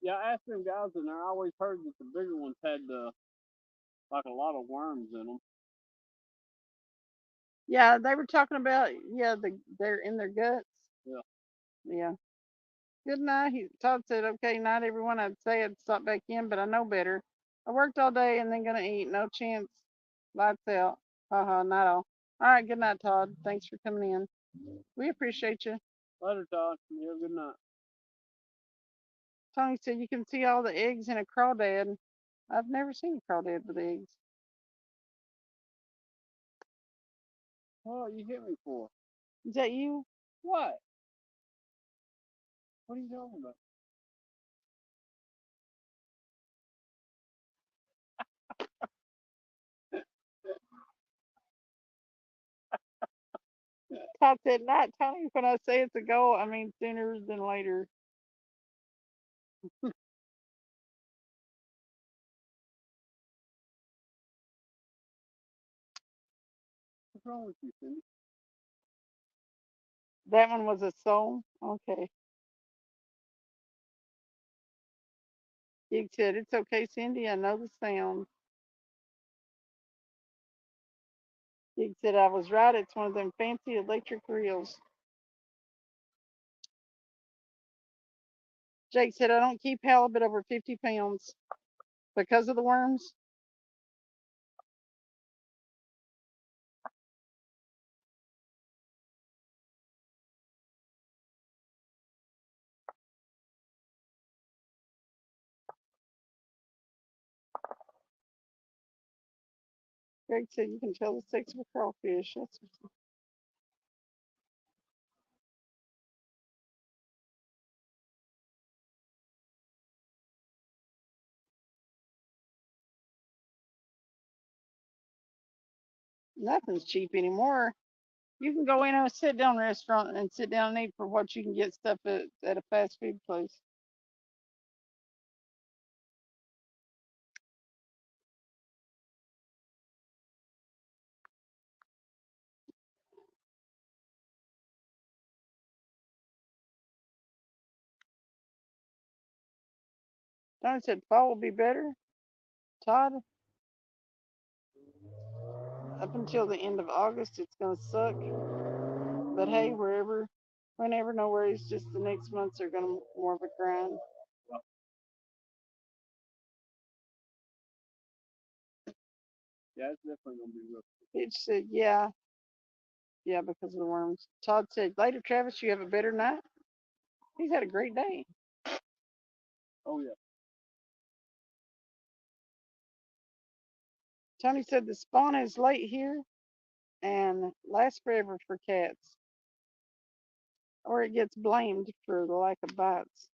S1: Yeah, I asked them guys in there. I always heard that the bigger ones had like a lot of worms in them.
S2: Yeah, they were talking about, they're in their guts.
S1: Yeah.
S2: Yeah. Good night. Todd said, okay, night, everyone. I'd say I'd stop back in, but I know better. I worked all day and then gonna eat. No chance. Lights out. Haha, not all. All right, good night, Todd. Thanks for coming in. We appreciate you.
S1: Later, Todd. You have a good night.
S2: Tony said you can see all the eggs in a crawdad. I've never seen a crawdad with eggs.
S1: What you hit me for?
S2: Is that you?
S1: What? What are you talking about?
S2: Todd said, not Tony. When I say it's a go, I mean sooner than later.
S1: What's wrong with you, Cindy?
S2: That one was a soul. Okay. Gig said, it's okay, Cindy. I know the sound. Gig said, I was right. It's one of them fancy electric reels. Jake said, I don't keep halibut over 50 pounds because of the worms. Greg said you can tell the sex of a crawfish. That's nothing's cheap anymore. You can go in a sit down restaurant and sit down and eat for what you can get stuff at a fast food place. Don said fall will be better. Todd, up until the end of August, it's going to suck. But hey, whenever, no worries. Just the next months are going to more of a grind.
S1: Yeah, it's definitely gonna be rough.
S2: It said, yeah, because of the worms. Todd said, later, Travis, you have a better night. He's had a great day.
S1: Oh yeah.
S2: Tony said the spawn is late here and lasts forever for cats, or it gets blamed for the lack of bites.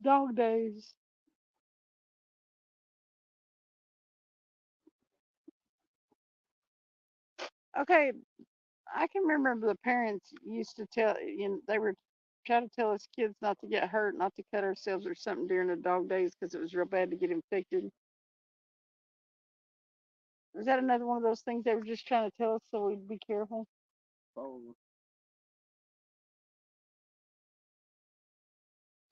S2: Dog days. Okay, I can remember the parents used to tell, they were trying to tell us kids not to get hurt, not to cut ourselves or something during the dog days because it was real bad to get infected. Was that another one of those things they were just trying to tell us so we'd be careful?
S1: Probably.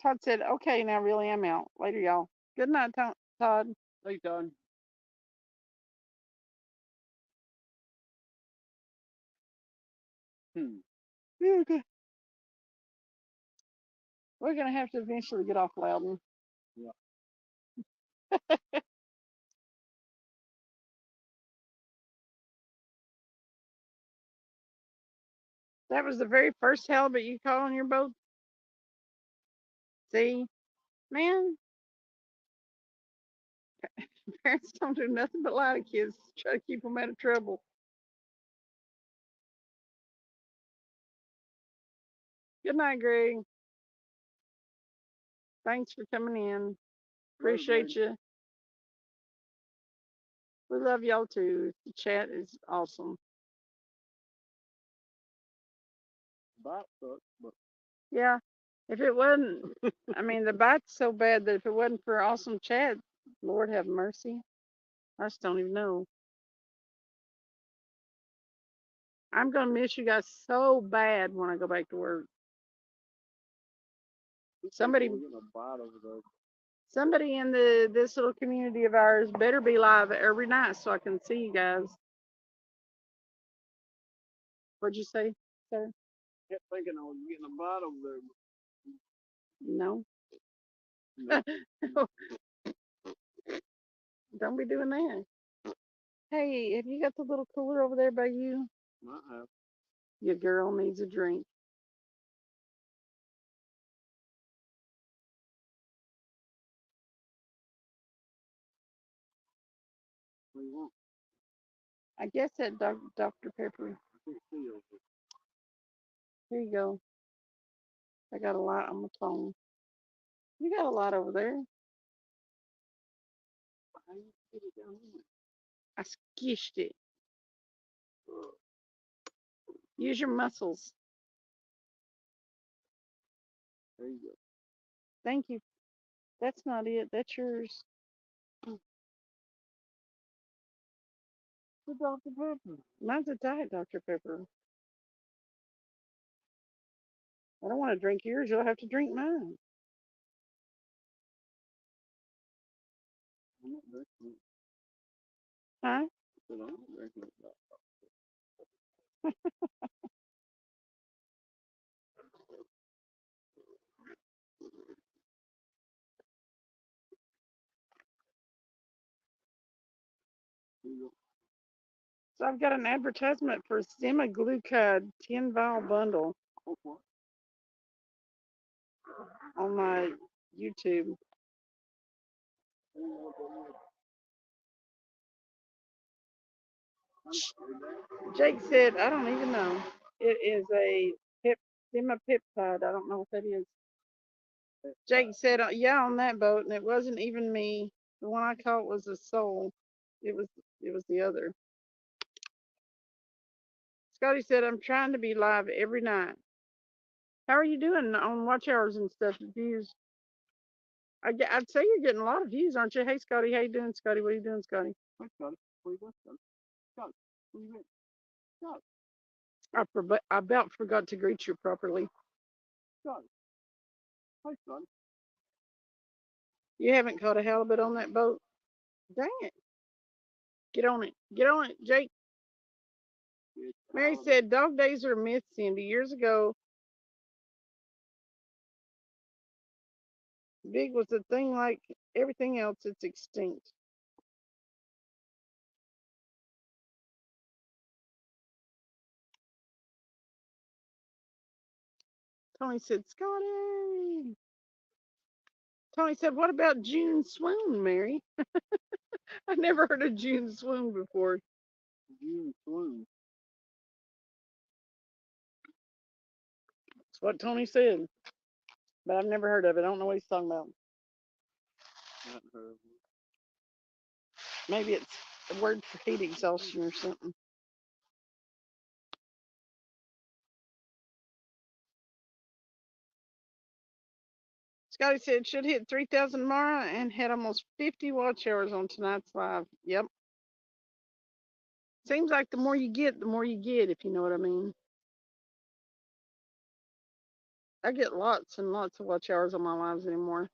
S2: Todd said, okay, now really I'm out. Later, y'all. Good night, Todd.
S1: Hey, Todd.
S2: Okay. We're going to have to eventually get off Loudon.
S1: Yeah.
S2: That was the very first halibut you caught on your boat? See? Man, parents don't do nothing but lie to kids to try to keep them out of trouble. Good night, Greg. Thanks for coming in. Appreciate you. We love y'all too. The chat is awesome.
S1: Bite sucks, but
S2: Yeah. If it wasn't, I mean, the bite's so bad that if it wasn't for awesome chat, Lord have mercy. I just don't even know. I'm going to miss you guys so bad when I go back to work. Somebody
S1: we're getting a bite over there.
S2: Somebody in this little community of ours better be live every night so I can see you guys. What'd you say, sir?
S1: Kept thinking I was getting a bite over there.
S2: No.
S1: No.
S2: Don't be doing that. Hey, have you got the little cooler over there by you?
S1: Might have.
S2: Your girl needs a drink.
S1: What do you want?
S2: I guess that Dr. Pepper.
S1: I can't see over there.
S2: Here you go. I got a lot on my phone. You got a lot over there.
S1: How you get it down there?
S2: I skished it. Use your muscles.
S1: There you go.
S2: Thank you. That's not it. That's yours.
S1: The Dr. Pepper.
S2: Mine's a diet Dr. Pepper. I don't want to drink yours. You'll have to drink mine.
S1: I'm not drinking it.
S2: Huh?
S1: But I'm not drinking it. Here you go.
S2: So I've got an advertisement for semaglutide 10 vial bundle
S1: Oh, what?
S2: on my YouTube.
S1: I don't know what that is. I'm scared of that.
S2: Jake said, I don't even know. It is a peptide. I don't know what that is. Jake said, yeah, on that boat, and it wasn't even me. The one I caught was a soul. It was the other. Scotty said, I'm trying to be live every night. How are you doing on watch hours and stuff? Views? I'd say you're getting a lot of views, aren't you? Hey, Scotty, how you doing, Scotty? What are you doing, Scotty?
S1: Hey, Scotty. Where you going, Scotty? Scotty. Where you been? Scotty.
S2: I about forgot to greet you properly.
S1: Scotty. Hey, Scotty.
S2: You haven't caught a halibut on that boat? Dang it. Get on it. Get on it, Jake.
S1: It's
S2: Mary
S1: Howard.
S2: said, dog days are myths, Cindy. Years ago, big was a thing like everything else. It's extinct. Tony said, Scotty. Tony said, what about June swoon, Mary? I never heard of June swoon before.
S1: June swoon.
S2: That's what Tony said. But I've never heard of it. I don't know what he's talking about.
S1: I hadn't heard of it.
S2: Maybe it's a word for heat exhaustion or something. Scotty said should hit 3,000 tomorrow and had almost 50 watch hours on tonight's live. Yep. Seems like the more you get, if you know what I mean. I get lots and lots of watch hours on my lives anymore.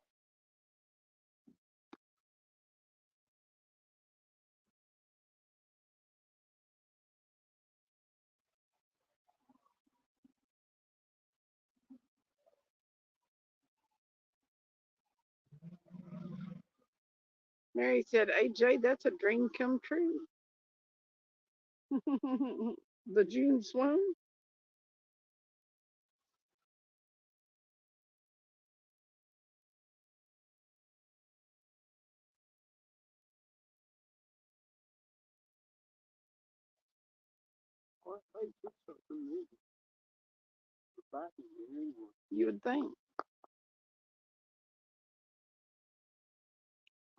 S2: Mary said, AJ, that's a dream come true. The June swoon.
S1: What? Hey, put something in it. The back of the anyway.
S2: You would think.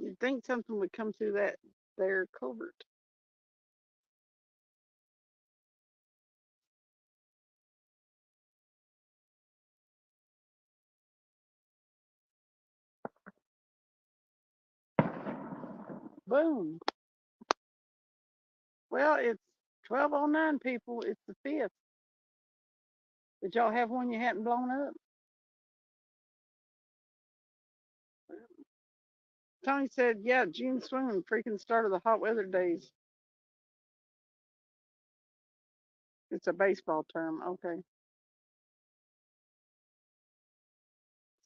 S2: You'd think something would come through that there culvert. Boom. Well, it's 12:09, people. It's the 5th. Did y'all have one you hadn't blown up? Tony said, yeah, June swoon, freaking start of the hot weather days. It's a baseball term. Okay.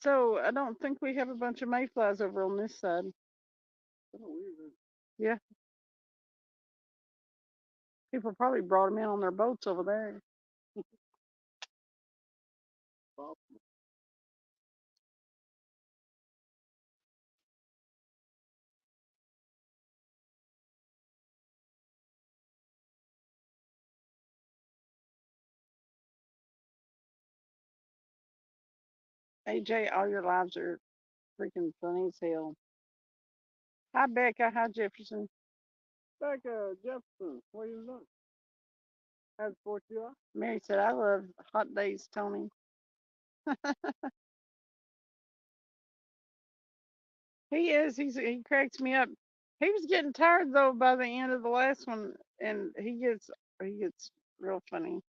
S2: So I don't think we have a bunch of mayflies over on this side.
S1: Kind of weird. Isn't it?
S2: Yeah. People probably brought them in on their boats over there.
S1: Possible.
S2: AJ, all your lives are freaking funny as hell. Hi, Becca. Hi, Jefferson.
S1: Becca Jefferson. What are you doing? How's 4th of July?
S2: Mary said, I love hot days, Tony. He is. He cracks me up. He was getting tired though by the end of the last one, and he gets real funny.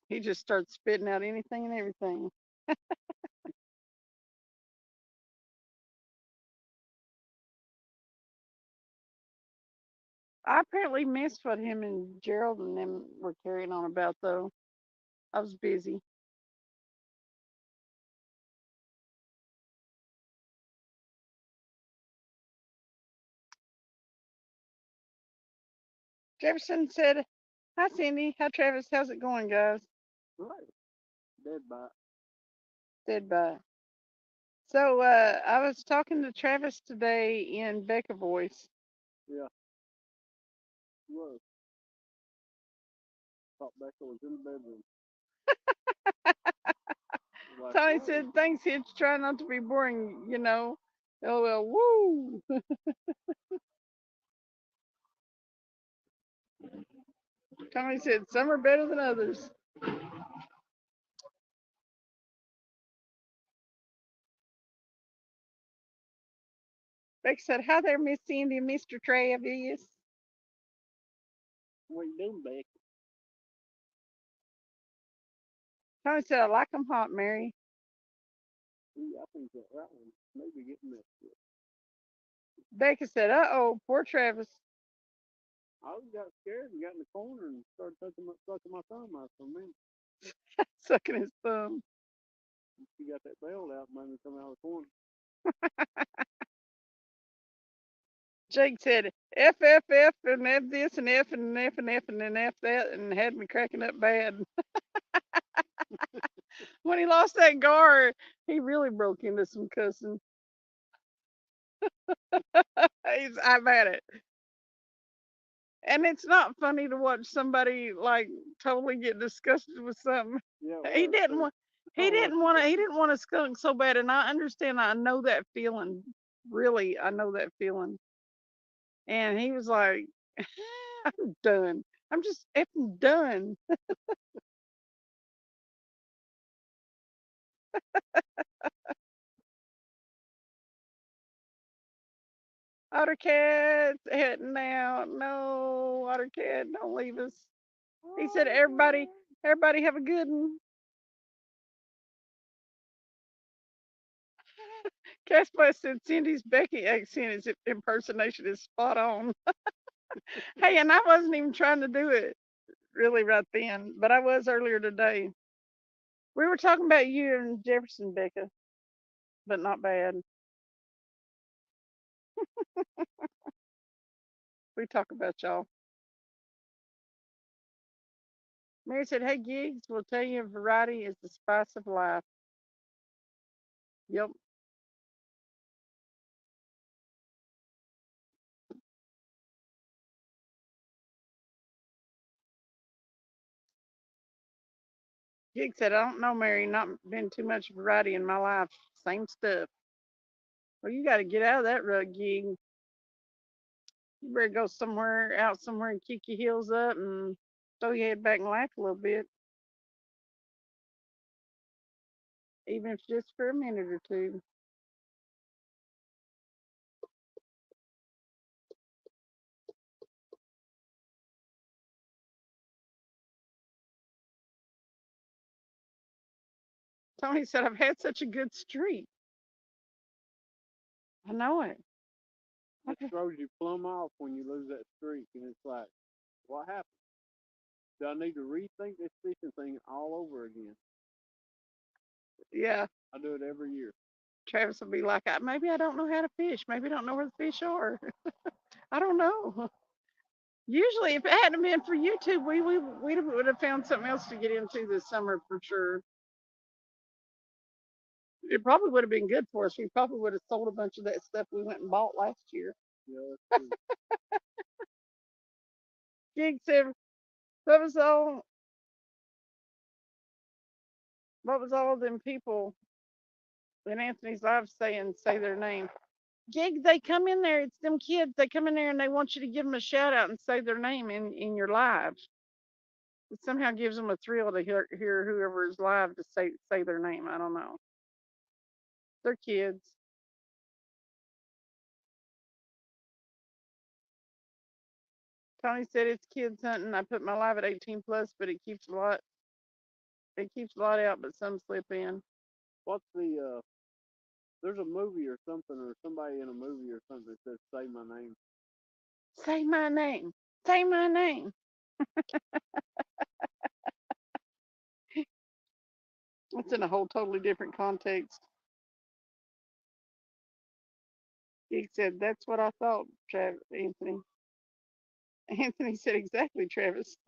S2: He just starts spitting out anything and everything. I apparently missed what him and Gerald and them were carrying on about though. I was busy. Jefferson said, hi Cindy, hi Travis, how's it going, guys?
S1: Right. Dead bite.
S2: said bye. So I was talking to Travis today in Becca voice.
S1: Yeah, was. Thought Becca was in the bedroom. Like,
S2: Tony
S1: whoa.
S2: said, thanks, Hitch. Try not to be boring, you know. Oh, well, woo. Tony said, some are better than others. Becky said, hi there, Miss Cindy and Mr. Travis.
S1: What you doing, Becky?
S2: Tony said, I like 'em hot, Mary.
S1: Ooh, I think that one maybe getting messed with.
S2: Becky said, uh-oh, poor Travis.
S1: I got scared and got in the corner and started sucking my thumb out for a minute.
S2: Sucking his thumb.
S1: She got that belt out and made me come out of the corner.
S2: Jake said, F, F, F, and F this, and F, and F, and F, and then F that, and had me cracking up bad. When he lost that guard, he really broke into some cussing. I'm at it. And it's not funny to watch somebody like totally get disgusted with something.
S1: Yeah,
S2: He
S1: well,
S2: didn't want he didn't want to he didn't want to skunk so bad, and I understand. I know that feeling. Really, I know that feeling. And he was like, I'm done. I'm just effing done. Ottercat's heading out. No, Ottercat, don't leave us. He said, everybody have a good one. Casper said Cindy's Becky accent is impersonation is spot on. Hey, and I wasn't even trying to do it really right then, but I was earlier today. We were talking about you and Jefferson, Becca, but not bad. We talk about y'all. Mary said, hey, Gigs, we'll tell you variety is the spice of life. Yep. Gig said, I don't know, Mary, not been too much variety in my life. Same stuff. Well, you got to get out of that rut, Gig. You better go somewhere, out somewhere and kick your heels up and throw your head back and laugh a little bit, even if just for a minute or two. Tony said, I've had such a good streak. I know it.
S1: It throws you plumb off when you lose that streak, and it's like, what happened? Do I need to rethink this fishing thing all over again?
S2: Yeah.
S1: I do it every year.
S2: Travis will be like, maybe I don't know how to fish. Maybe I don't know where the fish are. I don't know. Usually, if it hadn't been for YouTube, we would have found something else to get into this summer for sure. It probably would have been good for us. We probably would have sold a bunch of that stuff we went and bought last year.
S1: Yeah, that's true.
S2: Gig said, what was all of them people in Anthony's live saying, say their name? Gig, they come in there, it's them kids, they come in there and they want you to give them a shout out and say their name in your live. It somehow gives them a thrill to hear whoever is live to say their name. I don't know. They're kids. Tony said it's kids hunting. I put my live at 18 plus, but it keeps a lot out, but some slip in.
S1: What's the there's a movie or something, or somebody in a movie or something that says say my name.
S2: Say my name. Say my name. It's in a whole totally different context. He said, that's what I thought, Anthony. Anthony said, exactly, Travis.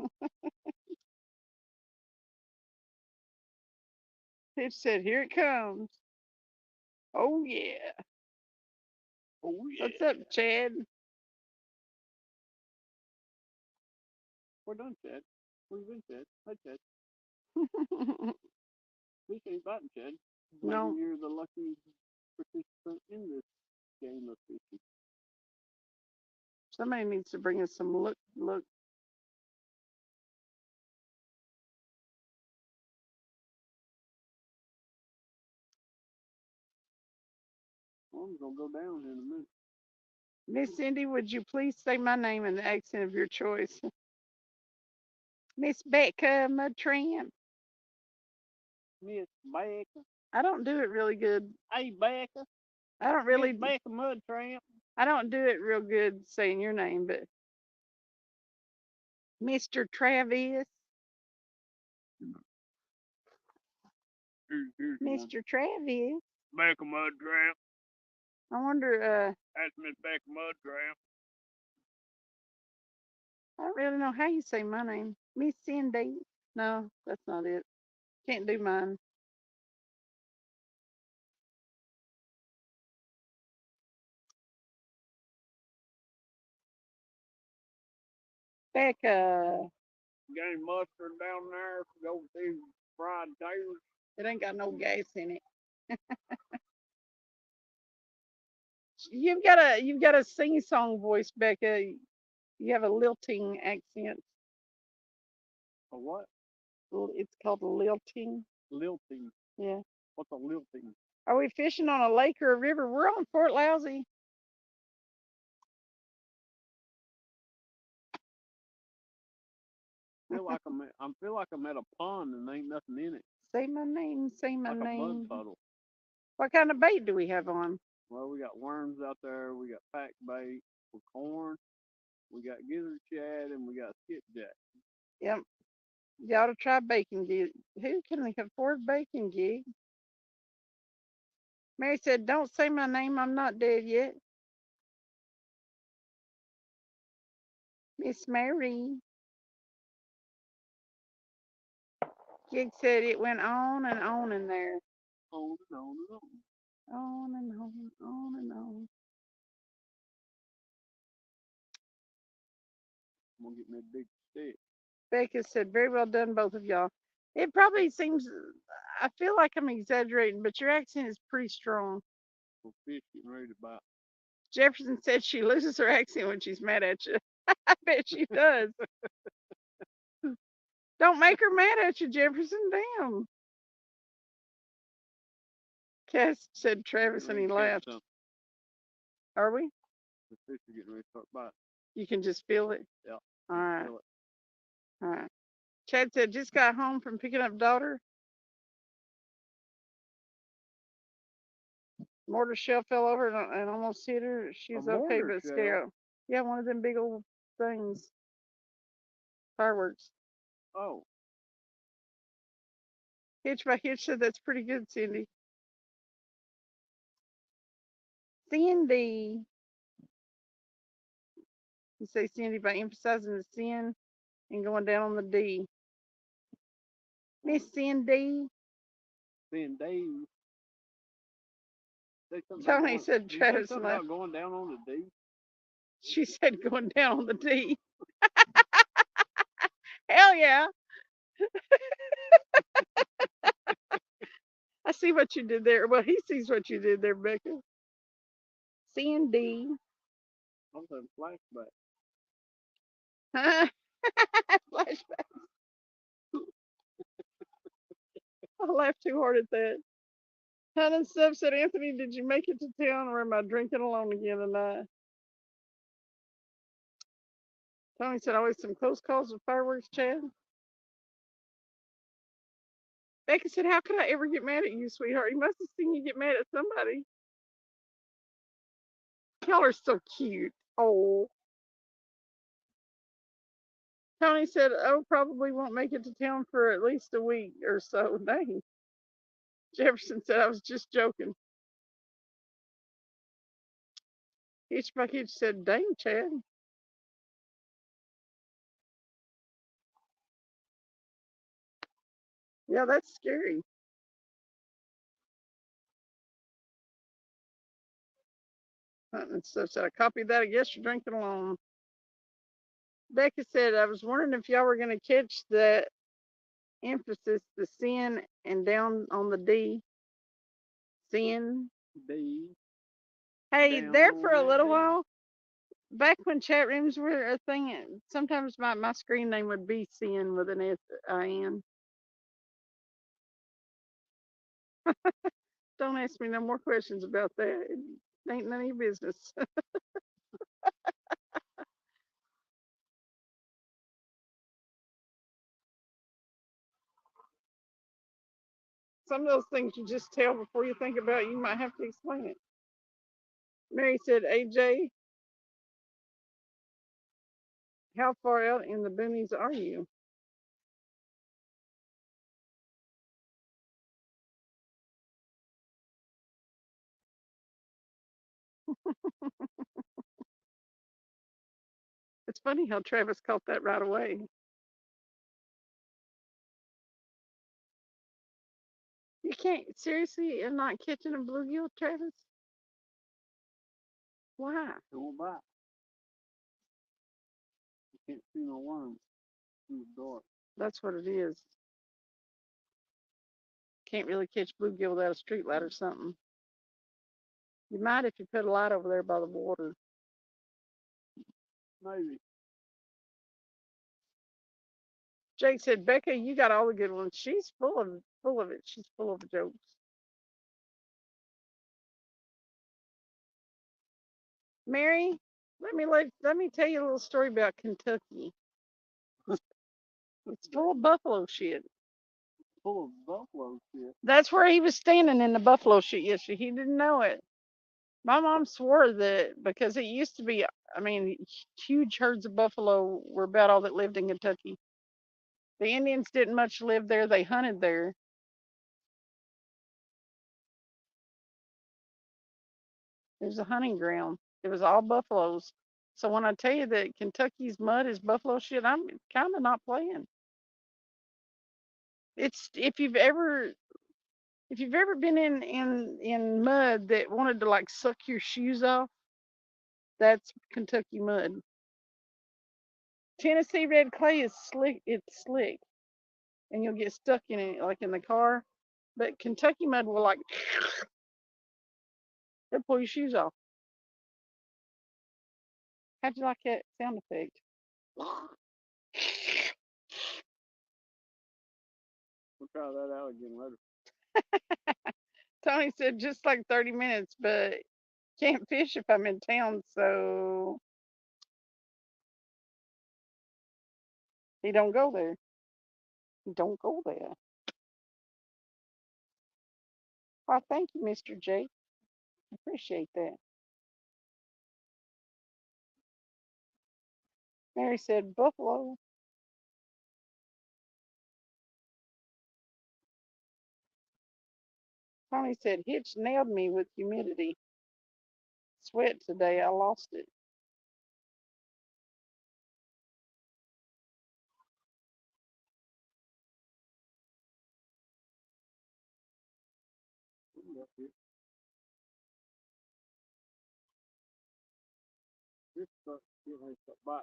S2: Hitch said, "Here it comes." Oh yeah.
S1: Oh yeah.
S2: What's up, Chad?
S1: We're done, Chad. Where you been, Chad? Hi, Chad. This ain't biting, Chad.
S2: No.
S1: Maybe you're the lucky participant in this game of fishing.
S2: Somebody needs to bring us some look.
S1: Well, I'm gonna go down here in a minute.
S2: Miss Cindy, would you please say my name in the accent of your choice? Miss Becca Mudtramp.
S1: Miss Becca.
S2: I don't do it really good.
S1: Hey, Becca.
S2: I don't really.
S1: Miss Becca Mudtramp.
S2: I don't do it real good saying your name, but Mr. Travis.
S1: Here's the one.
S2: Mr. Travis.
S1: Becca Mudtramp.
S2: I wonder.
S1: That's Miss Becca Mudtramp.
S2: I don't really know how you say my name. Miss Cindy. No, that's not it. Can't do mine. Becca.
S1: Got any mustard down there? Go see fried taters.
S2: It ain't got no gas in it. You've got a sing-song voice, Becca. You have a lilting accent.
S1: A what?
S2: It's called lilting.
S1: Lilting.
S2: Yeah.
S1: What's a lilting?
S2: Are we fishing on a lake or a river? We're on Fort Lousy.
S1: Feel like I'm at a pond and there ain't nothing in it.
S2: Say my name. Say my
S1: Like
S2: name.
S1: a mud puddle.
S2: What kind of bait do we have on?
S1: Well, we got worms out there. We got pack bait for corn. We got gizzard shad and we got skipjack.
S2: Yep. You ought to try bacon gig. Who can afford bacon gig? Mary said, "Don't say my name. I'm not dead yet." Miss Mary. Gig said it went on and on in there.
S1: On and on and on.
S2: On and on and on.
S1: I'm gonna get me a big stick.
S2: Becca said, "Very well done, both of y'all." It probably seems, I feel like I'm exaggerating, but your accent is pretty strong.
S1: For fish getting ready to bite.
S2: Jefferson said she loses her accent when she's mad at you. I bet she does. Don't make her mad at you, Jefferson. Damn. Cass said Travis and he laughed.
S1: Something.
S2: Are we?
S1: The fish are getting ready to start biting.
S2: You can just feel it?
S1: Yeah.
S2: All right.
S1: Feel it.
S2: All right. Chad said, just got home from picking up daughter. Mortar shell fell over and almost hit her. She's okay, but scared. Yeah, one of them big old things. Fireworks.
S1: Oh.
S2: Hitch by Hitch said that's pretty good, Cindy. Cindy. You say Cindy by emphasizing the sin and going down on the D. Miss Cindy.
S1: Cindy.
S2: Tony said Travis
S1: something about going down on the D.
S2: She said going down on the D. Hell yeah. I see what you did there. Well, he sees what you did there, Becca. Cindy.
S1: I was having flashback.
S2: Flashback. I laughed too hard at that. Hun and Steph said, Anthony, did you make it to town or am I drinking alone again tonight? Tony said, always some close calls with fireworks, Chad. Becca said, how could I ever get mad at you, sweetheart? You must have seen you get mad at somebody. Y'all are so cute. Oh. Tony said, oh, probably won't make it to town for at least a week or so. Dang. Jefferson said, I was just joking. Hitch by Hitch said, dang, Chad. Yeah, that's scary. And so said, I copied that. I guess you're drinking alone. Becca said, I was wondering if y'all were going to catch the emphasis, the sin, and down on the D. Sin.
S1: D.
S2: Hey,
S1: Down
S2: there
S1: on
S2: for a
S1: that
S2: little
S1: D.
S2: while, back when chat rooms were a thing, sometimes my screen name would be Sin with an S-I-N. Don't ask me no more questions about that. It ain't none of your business. Some of those things you just tell before you think about it, you might have to explain it. Mary said, AJ, how far out in the boonies are you? It's funny how Travis caught that right away. You can't, seriously, you're not catching a bluegill, Travis? Why?
S1: Go back. You can't see no worms in the dark.
S2: That's what it is. Can't really catch bluegill without a street light or something. You might if you put a light over there by the water.
S1: Maybe.
S2: Jake said, Becca, you got all the good ones. She's full of it. She's full of jokes. Mary, let me tell you a little story about Kentucky. It's full of buffalo shit.
S1: Full of buffalo shit.
S2: That's where he was standing in the buffalo shit yesterday. He didn't know it. My mom swore that because it used to be, I mean, huge herds of buffalo were about all that lived in Kentucky. The Indians didn't much live there. They hunted there. It was a hunting ground. It was all buffaloes. So when I tell you that Kentucky's mud is buffalo shit, I'm kind of not playing. It's if you've ever been in mud that wanted to like suck your shoes off, that's Kentucky mud. Tennessee red clay is slick. It's slick, and you'll get stuck in it like in the car. But Kentucky mud will like it'll pull your shoes off. How'd you like that sound effect?
S1: We'll try that out again later.
S2: Tony said just like 30 minutes, but can't fish if I'm in town, so he don't go there. He don't go there. Why, thank you, Mr. J. Appreciate that. Mary said buffalo. Tony said Hitch nailed me with humidity. Sweat today, I lost it.
S1: This stuff getting a bite.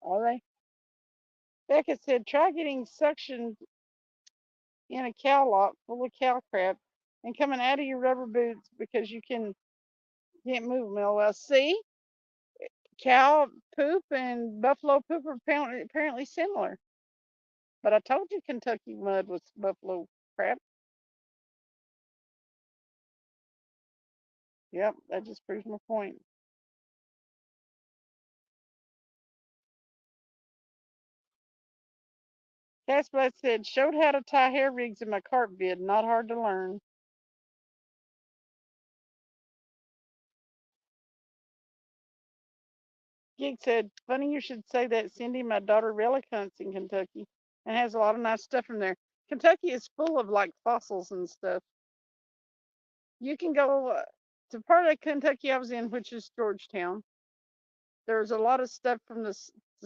S2: Are they? Becca said try getting suctioned in a cow lock full of cow crap and coming out of your rubber boots because you can't move them. Well, see, cow poop and buffalo poop are apparently similar. But I told you Kentucky mud was buffalo crap. Yep, that just proves my point. Casper said, showed how to tie hair rigs in my carp vid. Not hard to learn. Gig said, funny you should say that, Cindy. My daughter relic hunts in Kentucky and has a lot of nice stuff from there. Kentucky is full of like fossils and stuff. You can go to part of Kentucky I was in, which is Georgetown. There's a lot of stuff from the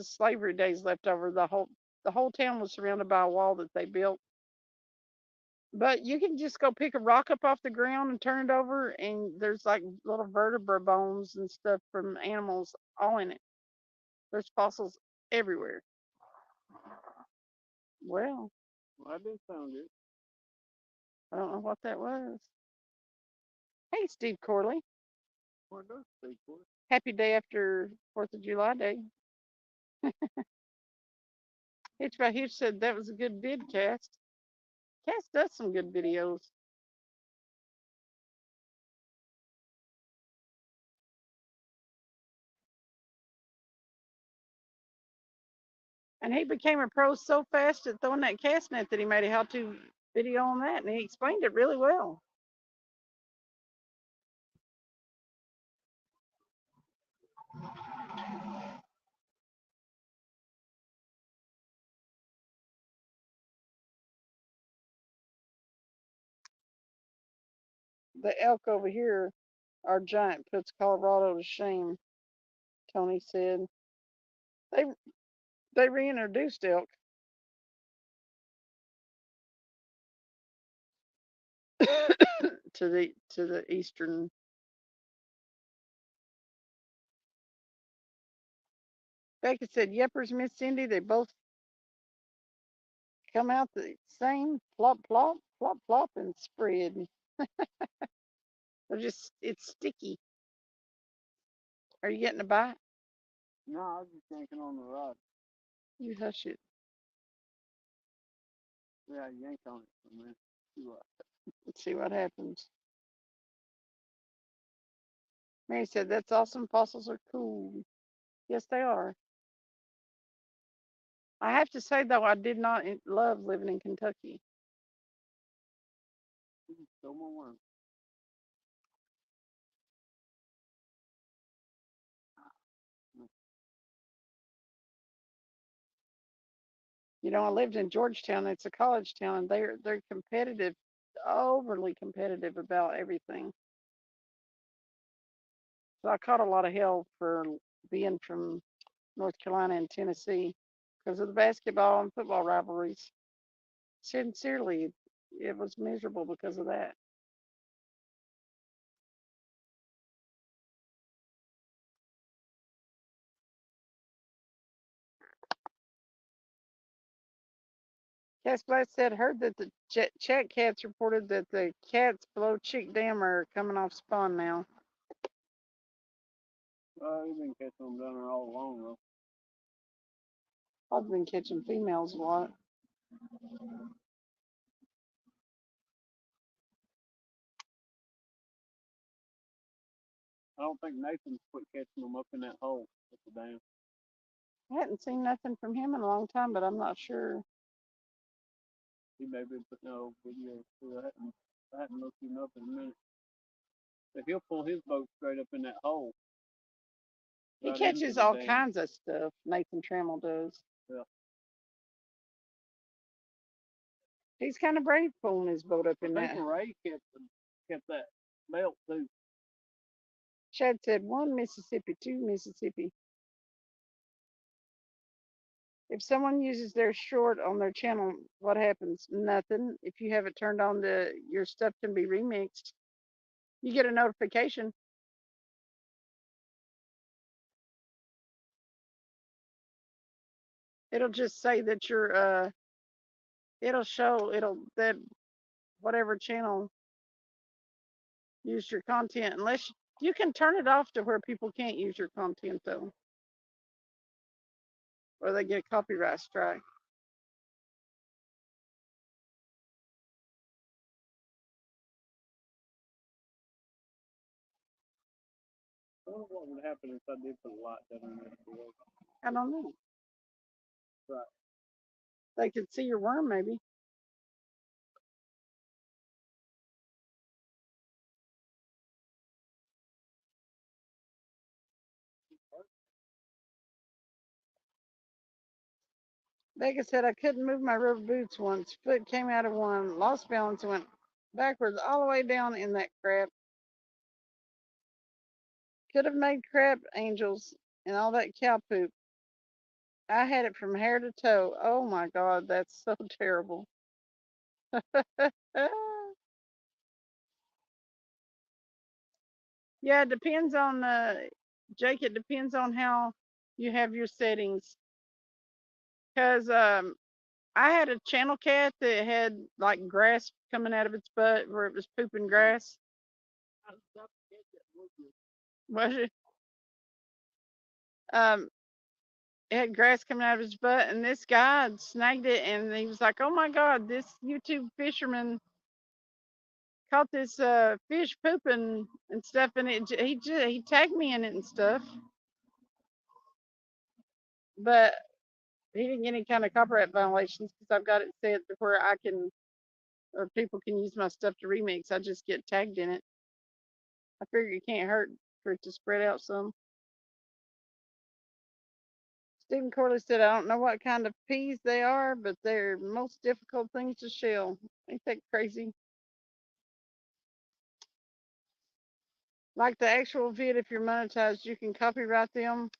S2: slavery days left over. The whole town was surrounded by a wall that they built. But you can just go pick a rock up off the ground and turn it over, and there's like little vertebra bones and stuff from animals all in it. There's fossils everywhere. Well,
S1: Well, that did sound good.
S2: I don't know what that was. Hey, Steve Corley.
S1: Well, it does speak for it.
S2: Happy day after 4th of July day. Hitch by Hitch said that was a good vid cast. Cast does some good videos. And he became a pro so fast at throwing that cast net that he made a how-to video on that, and he explained it really well. The elk over here, our giant, puts Colorado to shame, Tony said. They they reintroduced elk to the eastern. Becca said, "Yeppers, Miss Cindy, they both come out the same, plop plop, plop plop, and spread. They're just it's sticky. Are you getting a bite?
S1: No, I was just yanking on the rod.
S2: You hush it.
S1: Yeah, I yanked on it for a minute. See what?
S2: Let's see what happens." Mary said, "That's awesome. Fossils are cool." Yes, they are. I have to say though, I did not love living in Kentucky.
S1: Still more worm.
S2: You know, I lived in Georgetown. It's a college town, and they're competitive, overly competitive about everything. So I caught a lot of hell for being from North Carolina and Tennessee because of the basketball and football rivalries. Sincerely, it was miserable because of that. Casplatt said, "Heard that the chat cats reported that the cats below Chick Dam are coming off spawn now."
S1: We've been catching them down there all along though.
S2: I've been catching females a lot.
S1: I don't think Nathan's quit catching them up in that hole at the dam.
S2: I hadn't seen nothing from him in a long time, but I'm not sure.
S1: He may be putting out old videos too. I hadn't looked him up in a minute. But he'll pull his boat straight up in that hole.
S2: He
S1: Right into
S2: catches
S1: the
S2: all
S1: dam.
S2: kinds of stuff. Nathan Trammell does.
S1: Yeah.
S2: He's kind of brave pulling his boat up
S1: I
S2: in
S1: think
S2: that.
S1: Ray kept that belt too.
S2: Chad said 1 Mississippi, 2 Mississippi. If someone uses their short on their channel, what happens? Nothing. If you have it turned on, your stuff can be remixed. You get a notification. It'll just say that it'll show that whatever channel used your content, unless you can turn it off to where people can't use your content though, or they get a copyright strike.
S1: I wonder what would happen if I did put a light down in there below.
S2: I don't know.
S1: Right.
S2: They could see your worm maybe. Becca said, "I couldn't move my rubber boots once. Foot came out of one, lost balance, and went backwards all the way down in that crap. Could have made crap angels and all that cow poop. I had it from hair to toe. Oh my God, that's so terrible." Yeah, it depends on Jake. It depends on how you have your settings. Cause I had a channel cat that had like grass coming out of its butt where it was pooping grass. Was it? Um, it had grass coming out of his butt, and this guy had snagged it, and he was like, "Oh my God, this YouTube fisherman caught this fish pooping and stuff," and he tagged me in it and stuff, but he didn't get any kind of copyright violations because I've got it set to where I can or people can use my stuff to remix. I just get tagged in it. I figure it can't hurt for it to spread out some. Stephen Corley said, I don't know what kind of peas they are, but they're most difficult things to shell. Ain't that crazy? Like the actual vid, if you're monetized, you can copyright them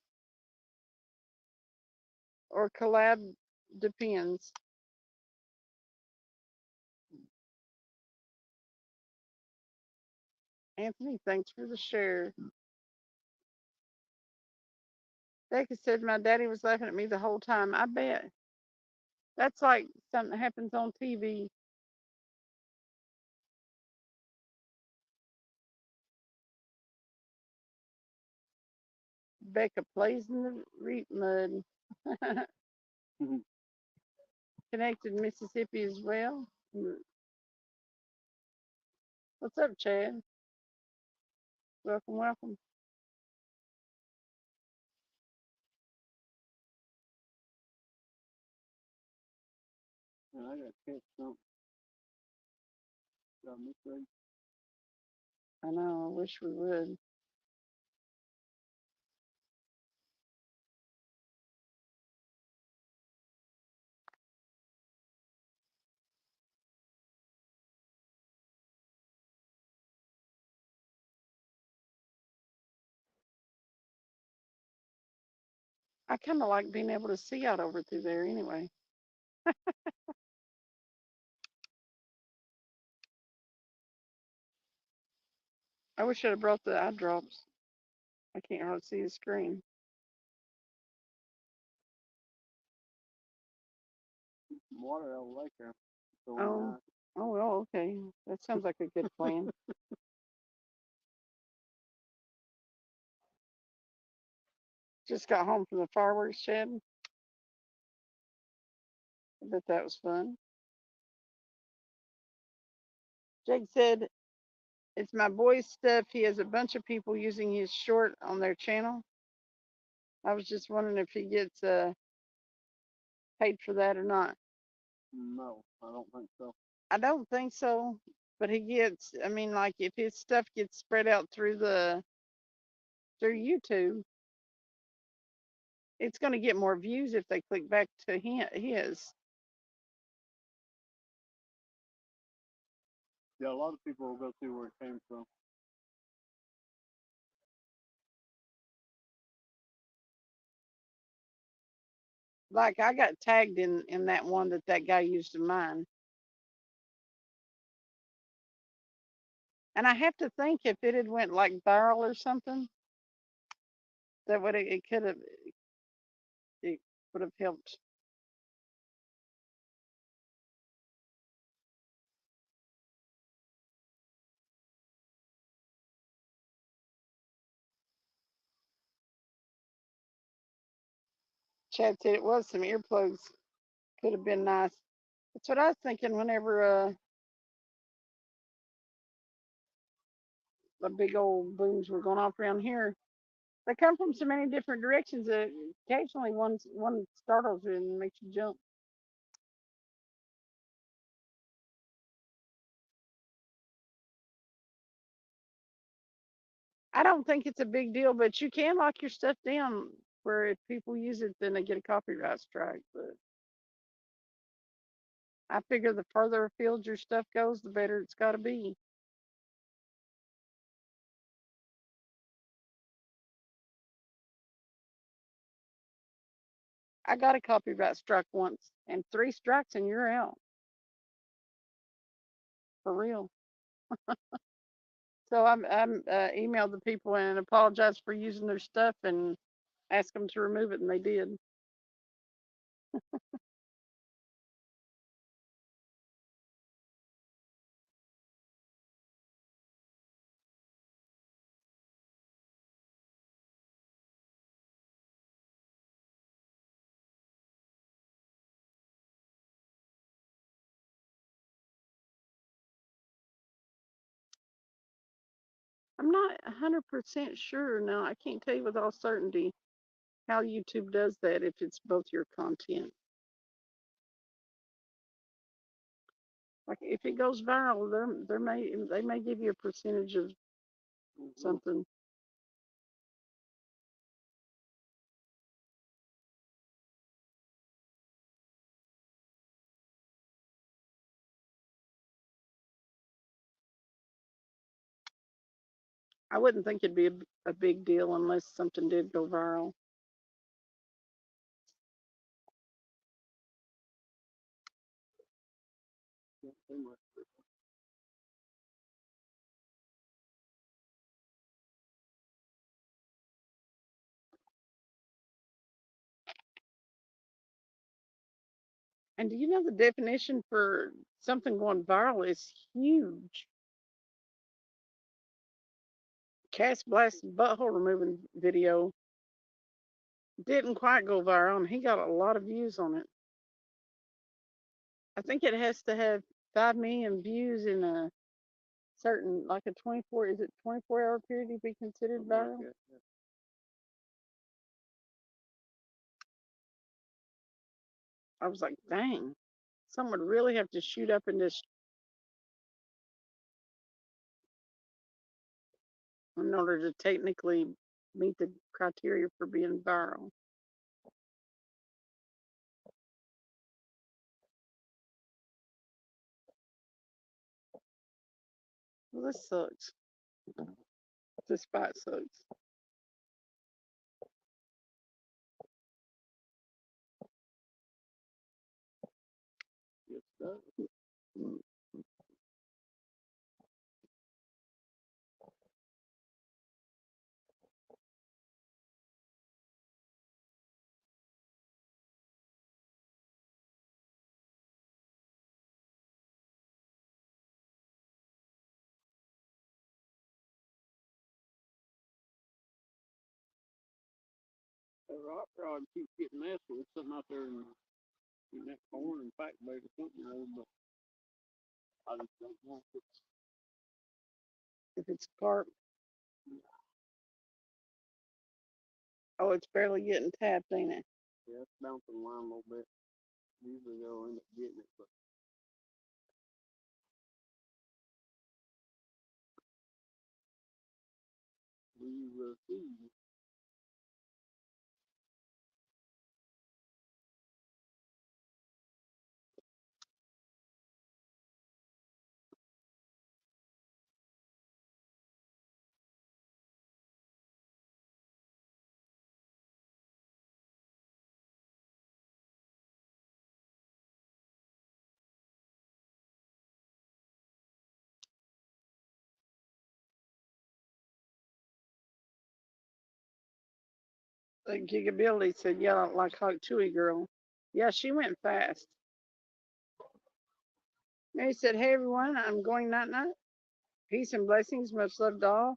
S2: or collab, depends. Anthony, thanks for the share. Becca said, my daddy was laughing at me the whole time. I bet. That's like something that happens on TV. Becca plays in the reap mud. Connected Mississippi as well. What's up, Chad? Welcome, welcome.
S1: And I got catch something. Got me straight.
S2: I know, I wish we would. I kind of like being able to see out over through there anyway. I wish I'd have brought the eye drops. I can't hardly see the screen.
S1: Water out of the lake there. So
S2: Oh,
S1: nice.
S2: oh, well, okay. That sounds like a good plan. Just got home from the fireworks shed. I bet that was fun. Jake said, it's my boy's stuff. He has a bunch of people using his short on their channel. I was just wondering if he gets paid for that or not.
S1: No, I don't think so.
S2: I don't think so, but he gets, I mean, like if his stuff gets spread out through YouTube, it's going to get more views if they click back to his.
S1: Yeah, a lot of people will go see where it came from.
S2: Like I got tagged in that one that guy used in mine. And I have to think if it had went like viral or something, that would it could have it would have helped. Chad said it was some earplugs. Could have been nice. That's what I was thinking whenever the big old booms were going off around here. They come from so many different directions that occasionally one startles you and makes you jump. I don't think it's a big deal, but you can lock your stuff down where if people use it, then they get a copyright strike. But I figure the further afield your stuff goes, the better it's got to be. I got a copyright strike once, and 3 strikes and you're out. for real. So I'm emailed the people and apologized for using their stuff and asked them to remove it, and they did. I'm not 100% sure now. I can't tell you with all certainty how YouTube does that if it's both your content. Like if it goes viral, they may give you a percentage of something. I wouldn't think it'd be a big deal unless something did go viral.
S1: Yeah, pretty much.
S2: And do you know the definition for something going viral is huge? Cass Blast's butthole removing video didn't quite go viral, and he got a lot of views on it. I think it has to have 5 million views in a certain, like a 24, is it 24-hour period to be considered viral?
S1: Yeah, yeah.
S2: I was like, dang, someone would really have to shoot up in this in order to technically meet the criteria for being viral. Well, this sucks. This spot sucks.
S1: Good stuff. That rock rod keeps getting messed with something out there in that corn and fact bait or something or other, but I just don't know
S2: If it's carp, oh, it's barely getting tapped, ain't it?
S1: yeah, it's bouncing the line a little bit. Usually they'll end up getting it, but we will see.
S2: Like Gigability said, yeah, like Hawk Chewy girl. Yeah, she went fast. Mary said, hey everyone, I'm going night night. Peace and blessings, much love to all.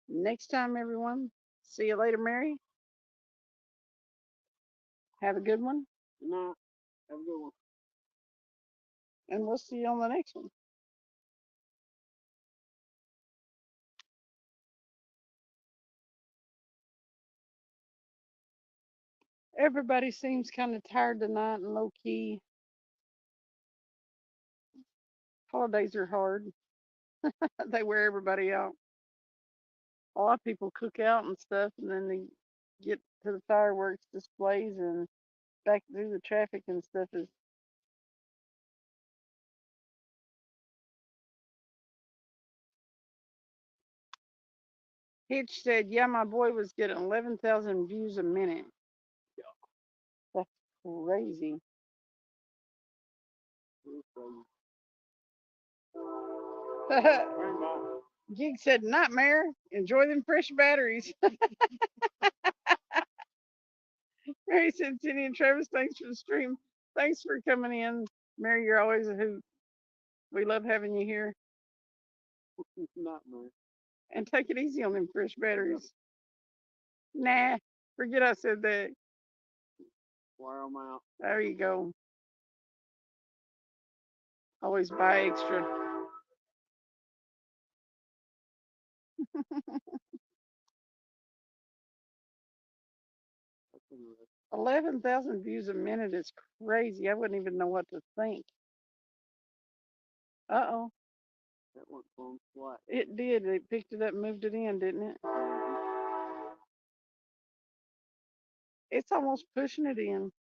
S2: Next time, everyone. See you later, Mary. Have a good one,
S1: Nah, have a good one.
S2: and we'll see you on the next one. Everybody seems kind of tired tonight and low key. Holidays are hard. They wear everybody out. A lot of people cook out and stuff, and then they get to the fireworks displays and back through the traffic and stuff is. Hitch said, yeah, my boy was getting 11,000 views a minute. That's crazy.
S1: Rainbow.
S2: Gig said, nightmare. Enjoy them fresh batteries. Mary said, Cindy and Travis, thanks for the stream. Thanks for coming in. Mary, you're always a hoot. We love having you here.
S1: Not me.
S2: And take it easy on them fresh batteries. Nah, forget I said that.
S1: Wear them out.
S2: There you go. Always buy extra. 11,000 views a minute is crazy. I wouldn't even know what to think. Uh-oh.
S1: That went from flat.
S2: It did. It picked it up and moved it in, didn't it? It's almost pushing it in.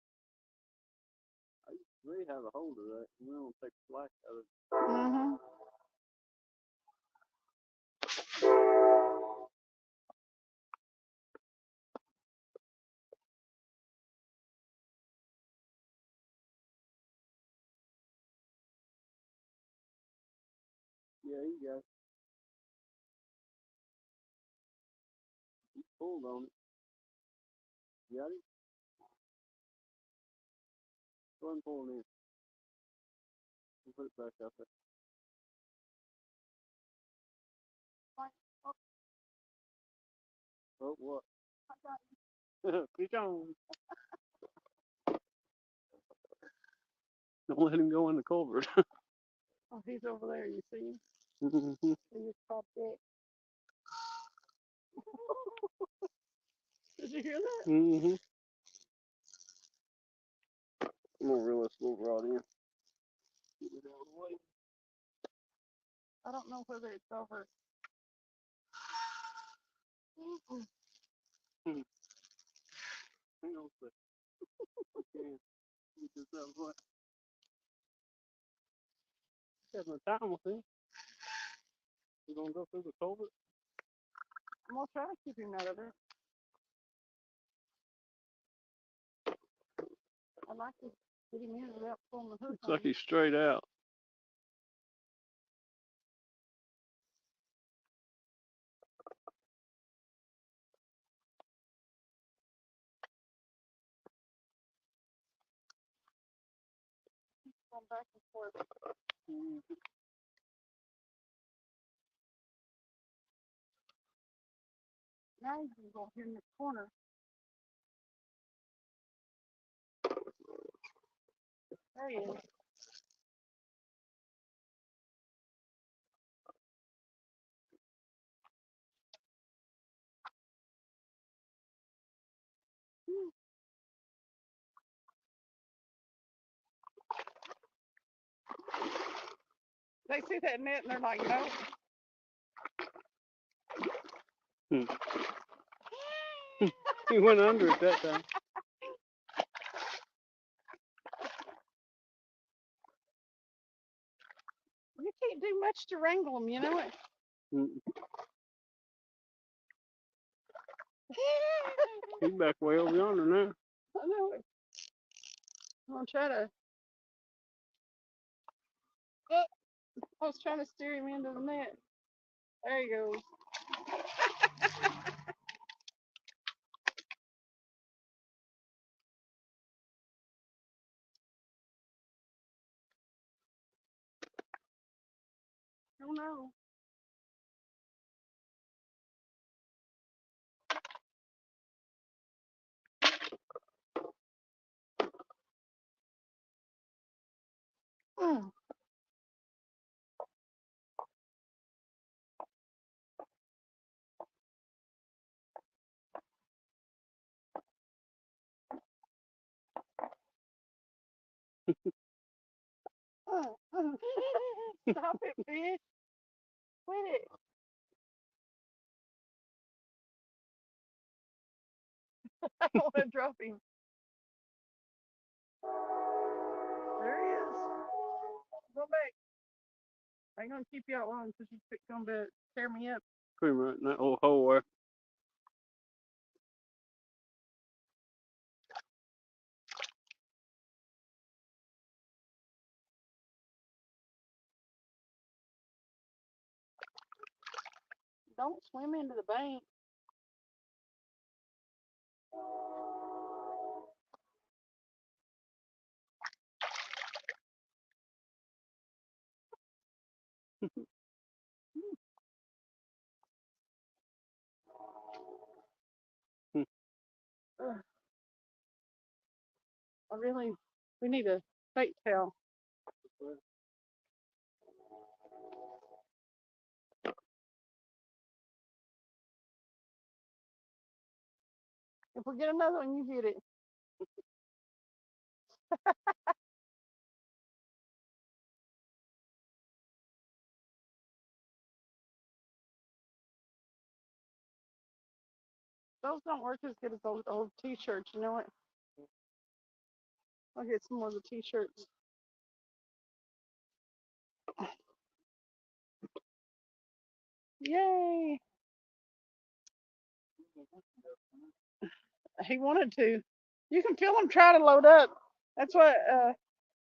S1: We have a hold of that. We don't take the slack out of it.
S2: Mm-hmm.
S1: Yeah, you got it. You pulled on it. You got it? Go ahead and pull it in. And put it back up there. Oh, what? Fish on. Don't let him go in the culvert.
S2: Oh, he's over there. You see him?
S1: Mm-hmm.
S2: He just popped it. Did you hear that?
S1: Mm-hmm. I'm gonna reel this little rod in. Get it out of the way.
S2: I don't know whether it's over.
S1: Hang on a second. Okay. Get this out of the way. Got no time with him. You gonna go through the culvert?
S2: I'm gonna try to keep him out of there. I'd like to get him in without pulling the hook.
S1: Looks like he's straight out.
S2: Going back and forth.
S1: Mm-hmm.
S2: Now he's gonna go here in the corner. There he is. They see that net and they're like, no.
S1: He went under it that time.
S2: You can't do much to wrangle them, you know it.
S1: He's back way over yonder now.
S2: I know it. I'm gonna try to. Oh, I was trying to steer him into the net. There he goes. Oh no. Mm. Stop it, fish. Quit it. I don't want to drop him. There he is. Go back. I ain't gonna keep you out long because you come to tear me up.
S1: Pretty much in that old hole there.
S2: Don't swim into the bank. Ugh, we need a fake towel. If we get another one, you get it. Those don't work as good as those old t-shirts, you know what? I'll get some more of the t-shirts. Yay! He wanted to. You can feel him try to load up. That's what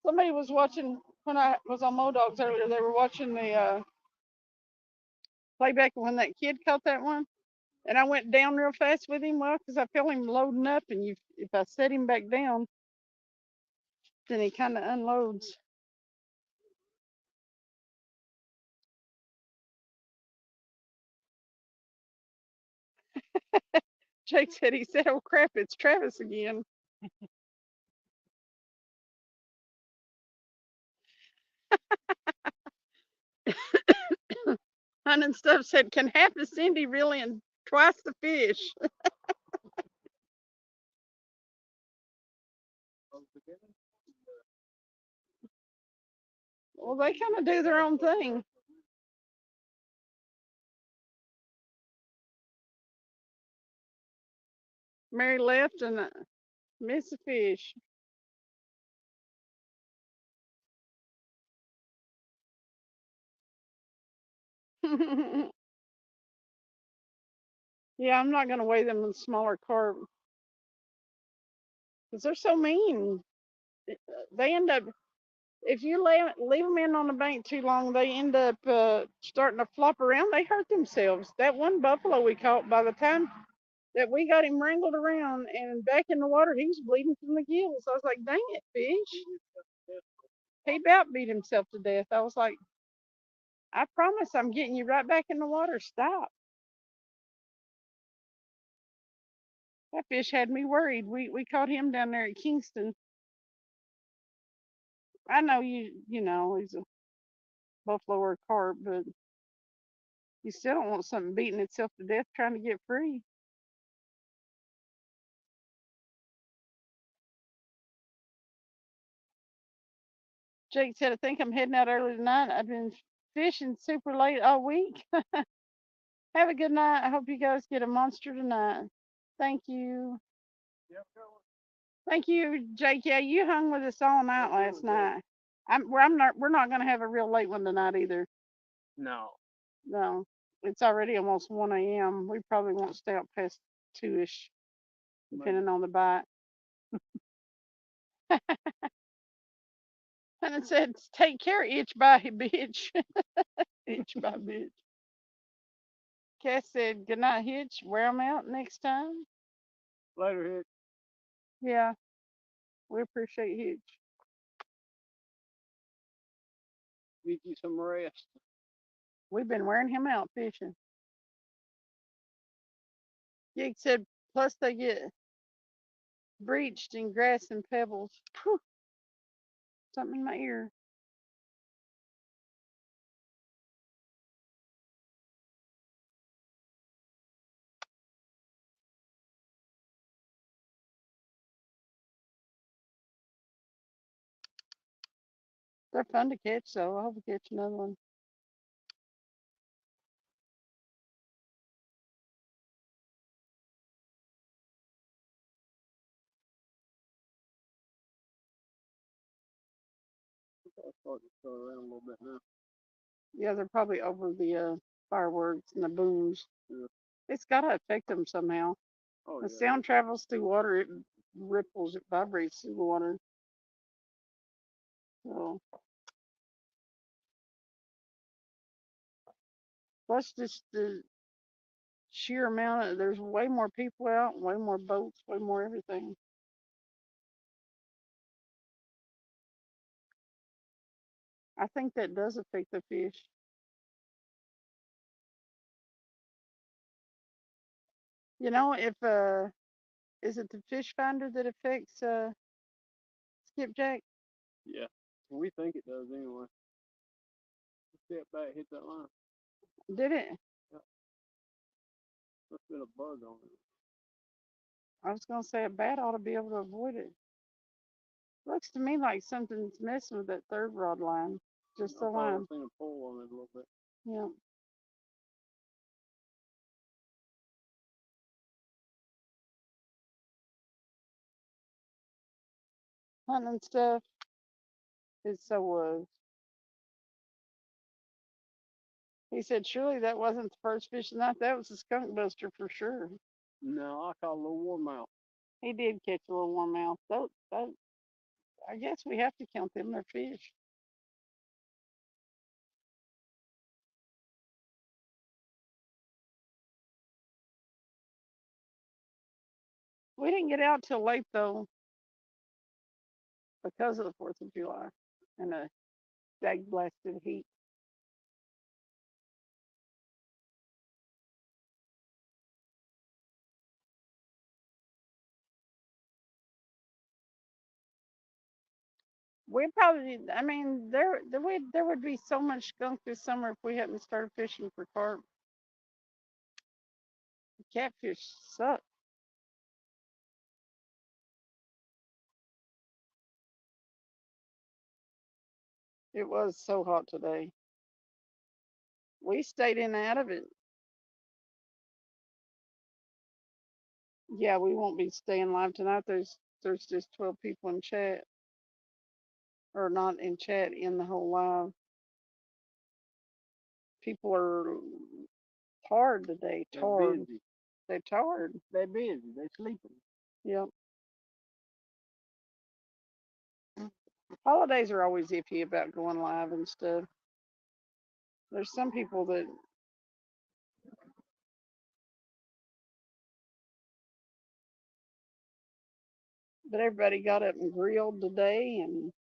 S2: somebody was watching when I was on Modogs earlier. They were watching the playback when that kid caught that one. And I went down real fast with him, well, because I felt him loading up. And if I set him back down, then he kind of unloads. Jake said, he said, oh crap, it's Travis again. Hun and stuff said, can half the Cindy reel in twice the fish? Well, they kind of do their own thing. Mary left and missed the fish. Yeah, I'm not going to weigh them in smaller carp because they're so mean. They end up, if you leave them in on the bank too long, they end up starting to flop around. They hurt themselves. That one buffalo we caught, by the time that we got him wrangled around and back in the water, he was bleeding from the gills. I was like, dang it, fish. He about beat himself to death. I was like, I promise I'm getting you right back in the water. Stop. That fish had me worried. We caught him down there at Kingston. I know you know he's a buffalo or carp, but you still don't want something beating itself to death trying to get free. Jake said, I think I'm heading out early tonight. I've been fishing super late all week. Have a good night. I hope you guys get a monster tonight. Thank you. Thank you, Jake. Yeah, you hung with us all night last night. We're not gonna have a real late one tonight either.
S1: No.
S2: No. It's already almost 1 a.m. We probably won't stay up past 2ish, depending on the bite. And it said, take care, itch by bitch. Itch by bitch. Cass said, good night, Hitch. Wear 'em out next time.
S1: Later, Hitch.
S2: Yeah, we appreciate Hitch.
S1: Get you some rest.
S2: We've been wearing him out fishing. Gig said, plus they get breached in grass and pebbles. Whew, something in my ear. They're fun to catch, so I hope we catch another one.
S1: I'll start to throw around a little bit now.
S2: Yeah, they're probably over the fireworks and the booms.
S1: Yeah.
S2: It's got to affect them somehow.
S1: Oh,
S2: The
S1: yeah.
S2: sound travels through water, it ripples, it vibrates through the water. So, plus just sheer amount of, there's way more people out, way more boats, way more everything. I think that does affect the fish. You know, if is it the fish finder that affects skipjack?
S1: Yeah. We think it does anyway. Step back, hit that line.
S2: Did it?
S1: Yeah. Must have been a bug on it.
S2: I was gonna say a bat ought to be able to avoid it. Looks to me like something's messing with that third rod line. Just the
S1: I thought I
S2: line.
S1: seen a pull on it a little bit.
S2: Yeah. Hunting and stuff. It so was. He said, surely that wasn't the first fish of the night. That was a skunk buster for sure.
S1: No, I caught a little warmouth.
S2: He did catch a little warmouth. I guess we have to count them their fish. We didn't get out till late though because of the 4th of July and the dag blasted heat. We probably, I mean, there would be so much skunk this summer if we hadn't started fishing for carp. Catfish suck. It was so hot today. We stayed in and out of it. Yeah, we won't be staying live tonight. There's just 12 people in chat, or not in chat, in the whole live. People are tired today.
S1: They're
S2: Tired.
S1: busy.
S2: They're tired.
S1: They're busy. They're sleeping.
S2: Yep. Holidays are always iffy about going live and stuff. There's some people that, but everybody got up and grilled today, and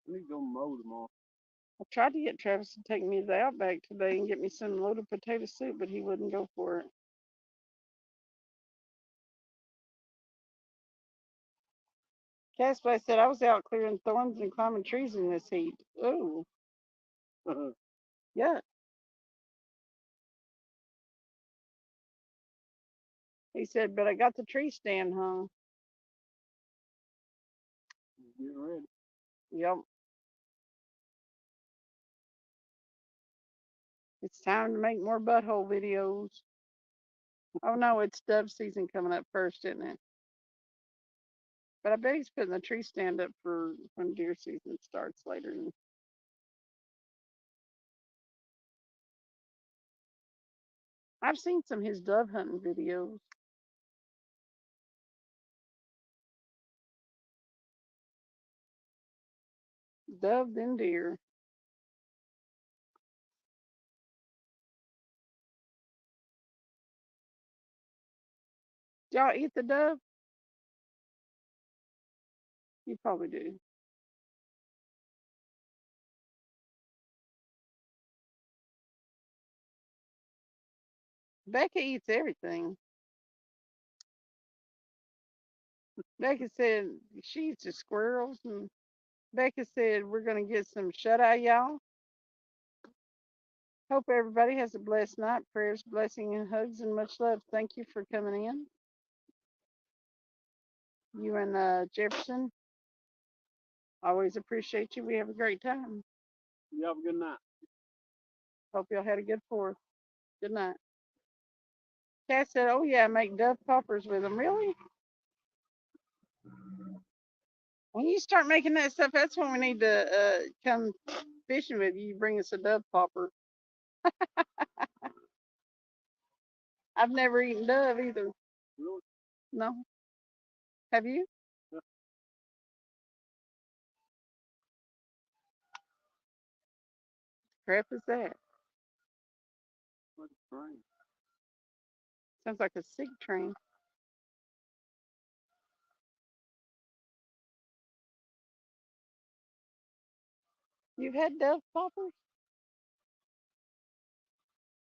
S1: We need to go mow tomorrow.
S2: I tried to get Travis to take me to the Outback today and get me some loaded potato soup, but he wouldn't go for it. Casper said I was out clearing thorns and climbing trees in this heat. Ooh, yeah. He said, but I got the tree stand hung.
S1: Getting ready.
S2: Yep. It's time to make more butthole videos. Oh no, it's dove season coming up first, isn't it? But I bet he's putting the tree stand up for when deer season starts later. I've seen some of his dove hunting videos. Dove then deer. Y'all eat the dove? You probably do. Becca eats everything. Becca said she eats the squirrels, and Becca said we're gonna get some shut eye, y'all. Hope everybody has a blessed night. Prayers, blessing, and hugs, and much love. Thank you for coming in. You and Jefferson, always appreciate you. We have a great time.
S1: You have a good night.
S2: Hope y'all had a good 4th. Good night. Kat said, oh yeah, make dove poppers with them. Really? When you start making that stuff, that's when we need to come fishing with you. You bring us a dove popper. I've never eaten dove either.
S1: Really?
S2: No. Have you?
S1: Yeah.
S2: crap is that?
S1: What's the train?
S2: Sounds like a sick train. You've had dove poppers?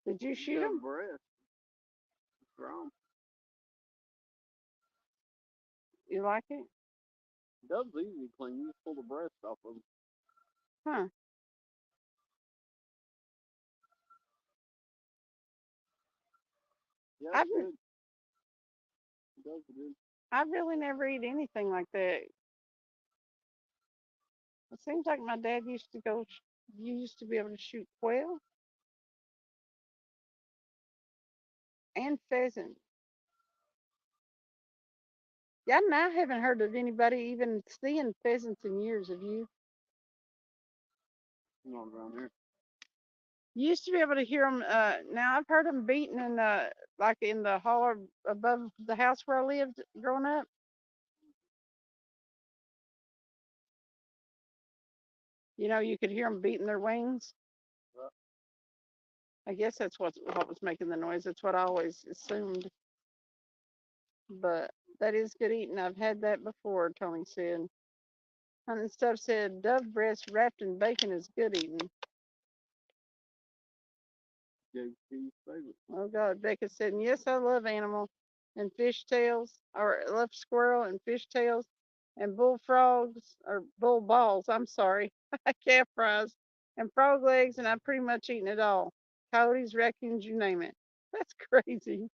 S2: Did you shoot them?
S1: Breast. Strong.
S2: You like it?
S1: Dove's easy to clean. You just pull the breast off of them.
S2: Huh.
S1: Yeah,
S2: I've,
S1: good. Dove's good.
S2: I really never eat anything like that. It seems like my dad used to go, you used to be able to shoot quail and pheasant. Yeah, and I haven't heard of anybody even seeing pheasants in years. Have you?
S1: Not around here.
S2: You used to be able to hear them. Now I've heard them beating in the like in the holler above the house where I lived growing up. You know, you could hear them beating their wings. I guess that's what was making the noise. That's what I always assumed. But that is good eating. I've had that before. Tony said. Hunting stuff said dove breast wrapped in bacon is good eating.
S1: JP's favorite.
S2: Oh God, Becca said, and yes, I love animal and fish tails, or I love squirrel and fish tails, and bullfrogs or bull balls. I'm sorry, calf fries and frog legs, and I've pretty much eaten it all. Coyotes, raccoons, you name it. That's crazy.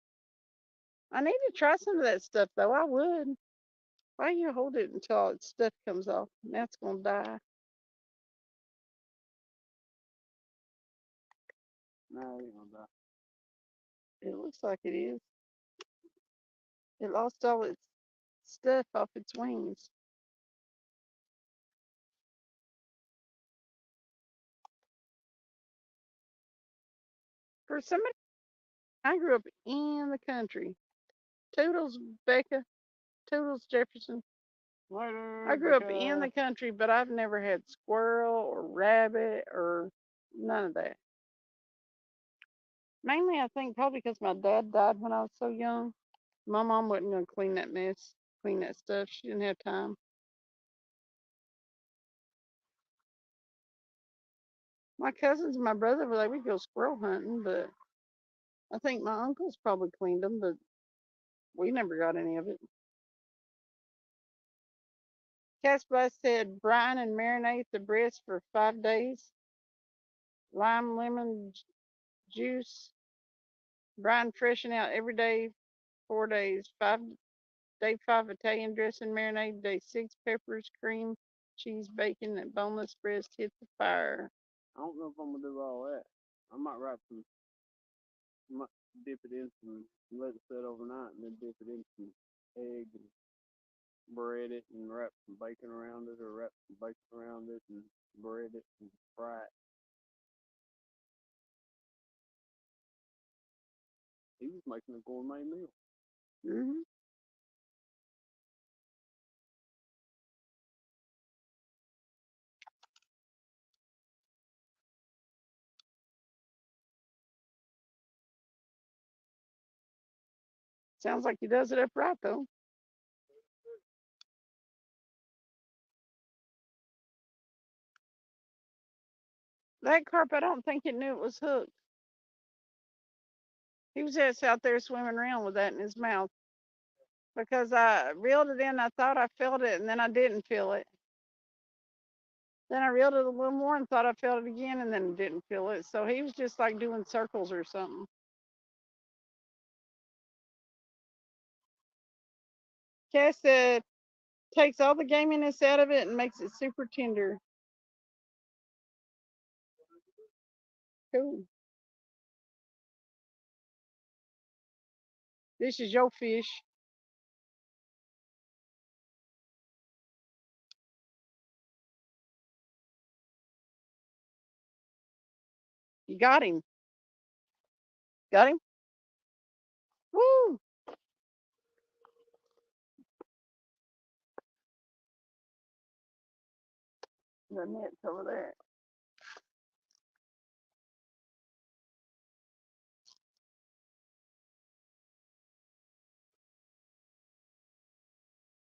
S2: I need to try some of that stuff though. I would. Why you hold it until all its stuff comes off? Now it's gonna die.
S1: No, it ain't gonna die.
S2: It looks like it is. It lost all its stuff off its wings. For somebody, I grew up in the country. Toodles, Becca. Toodles, Jefferson.
S1: Later,
S2: I grew up in
S1: Becca.
S2: the country, but I've never had squirrel or rabbit or none of that. Mainly, I think probably because my dad died when I was so young. My mom wasn't going to clean that mess, clean that stuff. She didn't have time. My cousins and my brother were like, we'd go squirrel hunting, but I think my uncles probably cleaned them, but we never got any of it. Casper said brine and marinate the breast for 5 days. Lime, lemon juice, brine freshen out every day, 4 days. Day 5 Italian dressing marinade. Day 6 peppers, cream, cheese, bacon, and boneless breast hit the fire.
S1: I don't know if I'm gonna do all that. I might wrap some. I might dip it in some. Let it sit overnight, and then dip it in some egg and bread it and wrap some bacon around it, or wrap some bacon around it and bread it and fry it. He was making a gourmet meal.
S2: Hmm. Sounds like he does it upright though. That carp, I don't think it knew it was hooked. He was just out there swimming around with that in his mouth because I reeled it in. I thought I felt it, and then I didn't feel it. Then I reeled it a little more and thought I felt it again, and then didn't feel it. So he was just like doing circles or something. Cass said takes all the gaminess out of it and makes it super tender. Cool. This is your fish. You got him. Got him? Woo! The net's over there.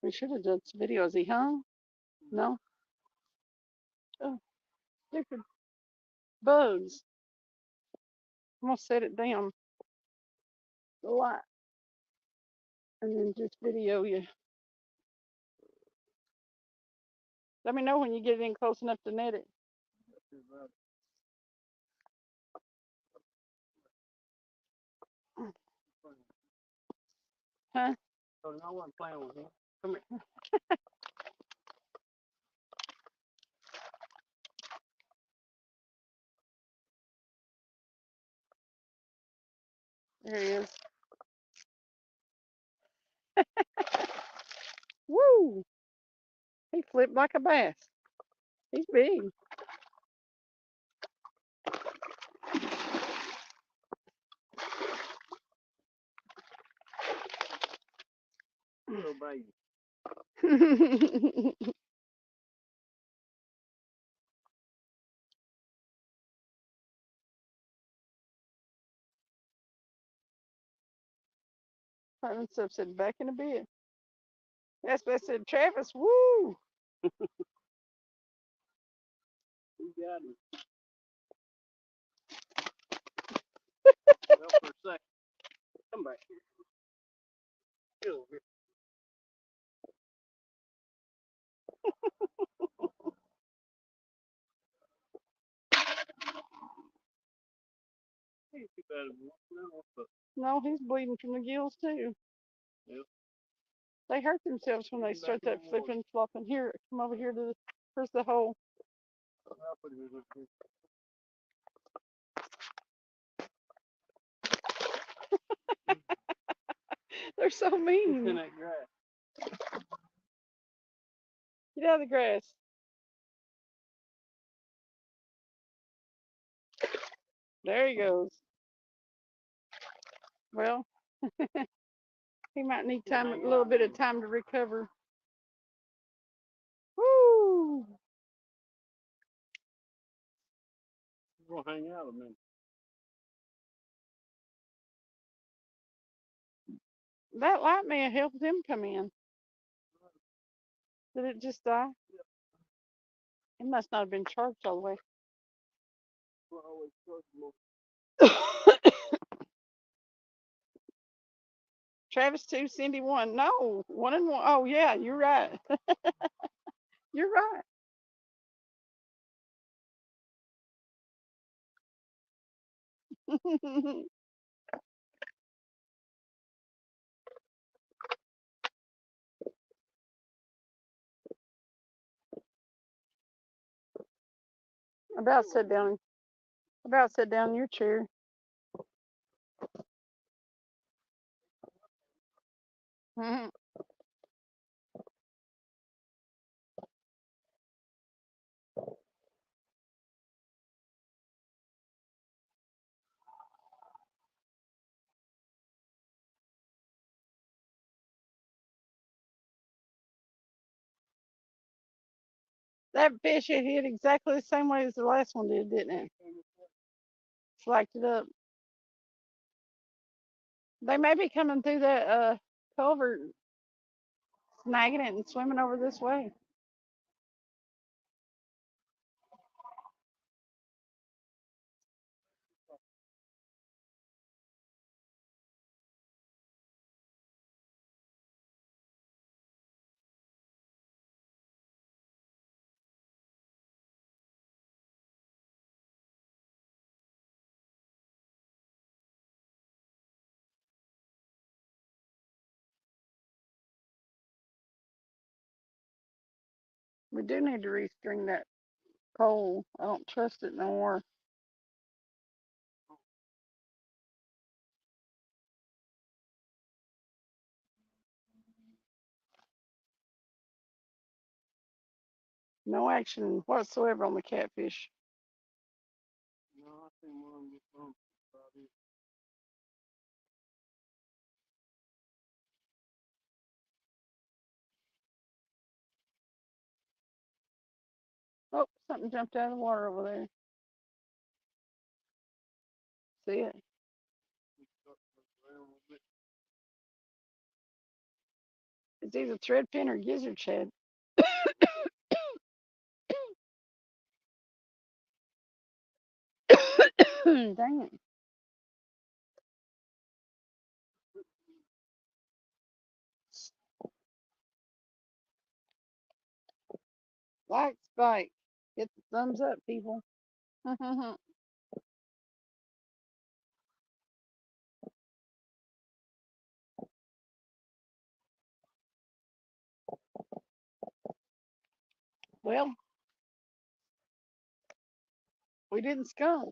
S2: We should have done some video. Is he hung? No? Oh, stupid bugs. I'm going to set it down, the light, and then just video you. Let me know when you get it in close enough to net it. Huh?
S1: So I wasn't playing with him. Come here.
S2: There he is. Woo! He flipped like a bass. He's big.
S1: Little baby.
S2: Simon Sub said back in a bit. That's what I said, Travis, woo!
S1: He got him. Well, for a second. Come back here. Get over here. Ain't too bad of a look, but
S2: No, he's bleeding from the gills too.
S1: Yep.
S2: They hurt themselves when they start that flipping and flopping. Here, come over here to the, here's the hole.
S1: I'll put him in here.
S2: They're so
S1: He's in
S2: mean.
S1: that grass.
S2: Get out of the grass. There he goes. Well, he might need time, a little bit of time to recover. Woo!
S1: We're gonna hang out a minute.
S2: That light may have helped them come in. Did it just die? It must not have been charged all the way.
S1: We're always comfortable.
S2: Travis 2, Cindy 1. No, 1 and 1. Oh, yeah, you're right. You're right. About sit down. About sit down in your chair. Mhm. That fish it hit exactly the same way as the last one did, didn't it? Slacked it up. They may be coming through that culvert, snagging it and swimming over this way. We do need to restring that pole. I don't trust it no more. No action whatsoever on the catfish.
S1: No, I think one get bumped. Probably.
S2: Oh, something jumped out of the water over there. See it? It's either threadfin or gizzard shad. Dang it. Like Spike. Get the thumbs up, people. Well, we didn't skunk.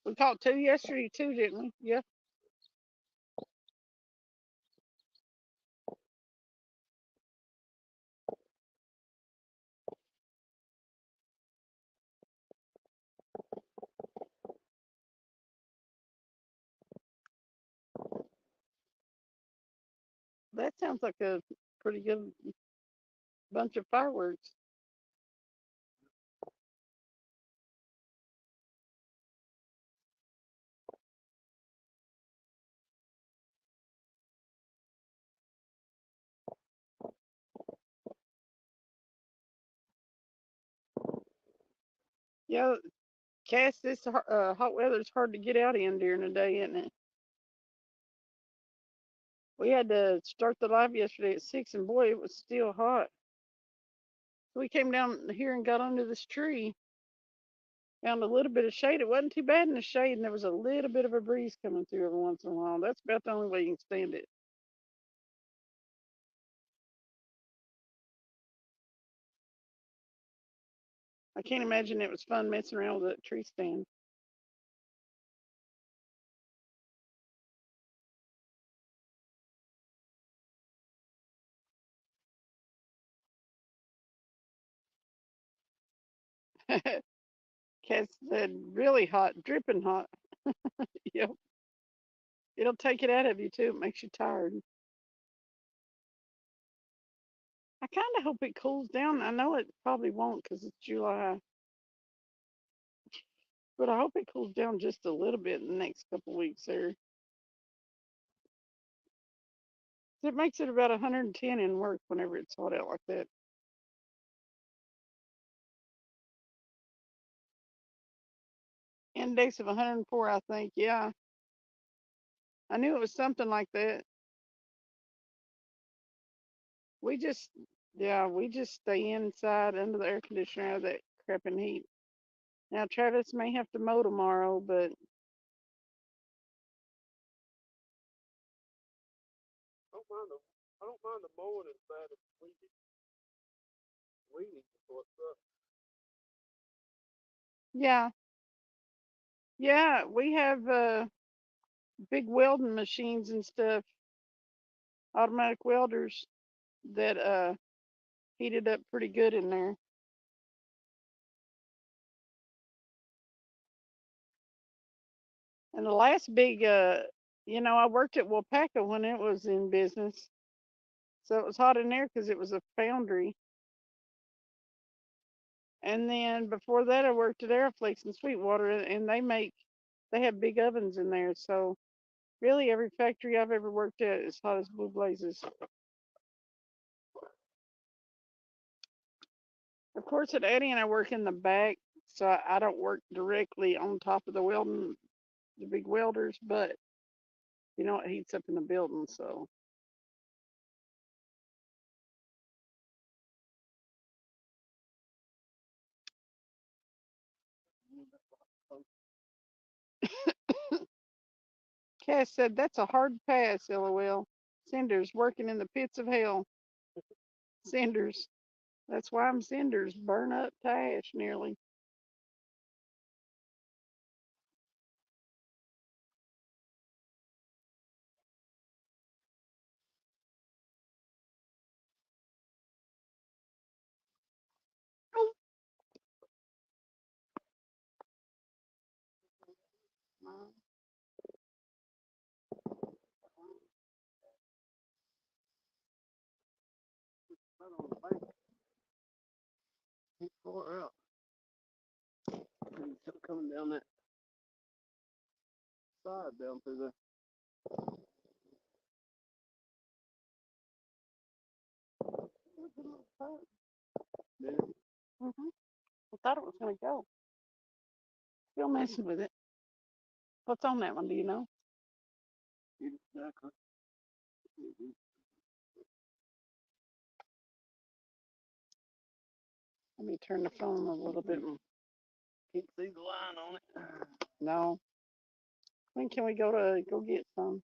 S2: We caught 2 yesterday too, didn't we? Yeah. That sounds like a pretty good bunch of fireworks. Yeah, Cass, this hot weather's hard to get out in during the day, isn't it? We had to start the live yesterday at 6, and boy, it was still hot. So we came down here and got under this tree, found a little bit of shade. It wasn't too bad in the shade, and there was a little bit of a breeze coming through every once in a while. That's about the only way you can stand it. I can't imagine it was fun messing around with that tree stand. Cass said, really hot, dripping hot. Yep. It'll take it out of you too. It makes you tired. I kind of hope it cools down. I know it probably won't because it's July, but I hope it cools down just a little bit in the next couple weeks there. It makes it about 110 in work whenever it's hot out like that. Index of 104, I think. Yeah, I knew it was something like that. We just, yeah, we just stay inside under the air conditioner out of that crapping heat. Now Travis may have to mow tomorrow, but
S1: I don't mind the mowing inside of weeding. Weeding before it's up.
S2: yeah, yeah, we have big welding machines and stuff, automatic welders that heat it up pretty good in there. And the last big, I worked at Wapaka when it was in business, so it was hot in there because it was a foundry. And then before that, I worked at Aeroflex in Sweetwater, and they have big ovens in there. So really, every factory I've ever worked at is hot as blue blazes. Of course, at Eddie and I work in the back, so I don't work directly on top of the big welders, but it heats up in the building. So Cass said, that's a hard pass, LOL. Cinders working in the pits of hell. Cinders. That's why I'm cinders. Burn up to ash nearly.
S1: Right on the bank. It's far out. And it's coming down that side down through there.
S2: up.
S1: Did it?
S2: I thought it was gonna go. Still messing with it. What's on that one? Do you know?
S1: Eat it exactly.
S2: Let me turn the phone a little bit.
S1: Can't see the line on it.
S2: No. When can we go get some?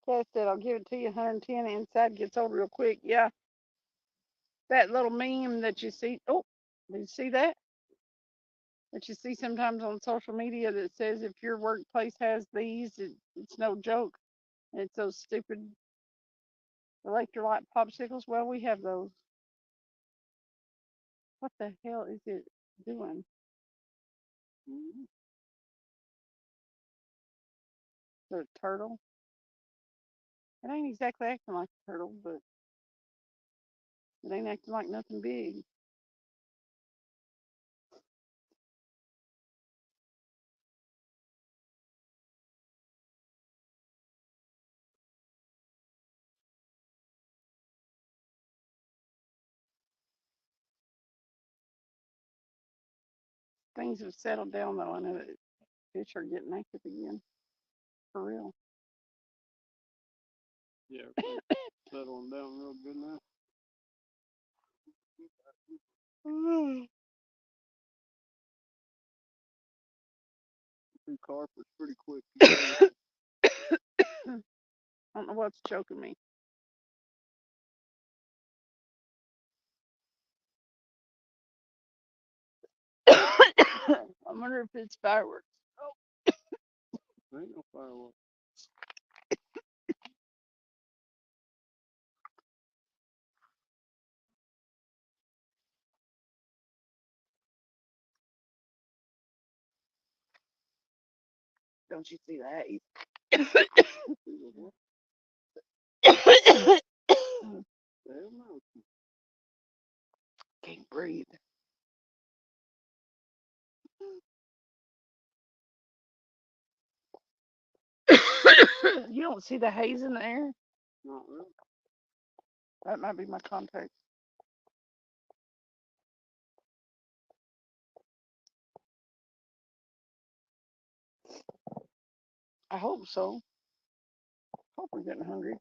S2: Cass said, I'll give it to you 110. Inside gets old real quick. Yeah. That little meme that you see. Oh, did you see that? That you see sometimes on social media that says if your workplace has these, it's no joke. And it's those stupid electrolyte popsicles. Well, we have those. What the hell is it doing? The turtle? It ain't exactly acting like a turtle, but it ain't acting like nothing big. Things have settled down though. I know that fish are getting active again. For real.
S1: Yeah, settling down real good now. Two carpers pretty quick.
S2: I don't know what's choking me. I wonder if it's fireworks.
S1: Ain't no fireworks.
S2: Don't you see the haze?
S1: Hell no.
S2: Can't breathe. You don't see the haze in the air?
S1: Not really.
S2: That might be my contact. I hope so. Hope we're getting hungry.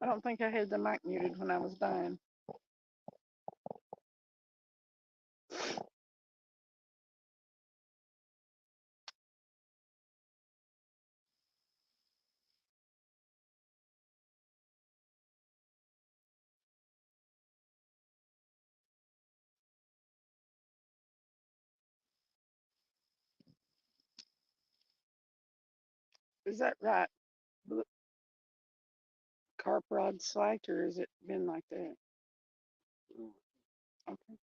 S2: I don't think I had the mic muted when I was dying. Is that right? Carp rod slacked, or has it been like that? Okay.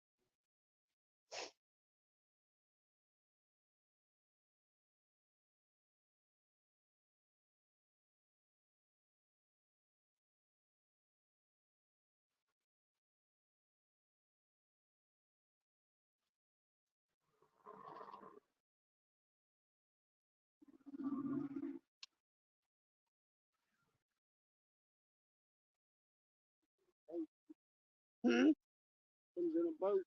S2: Hmm?
S1: Comes in a boat.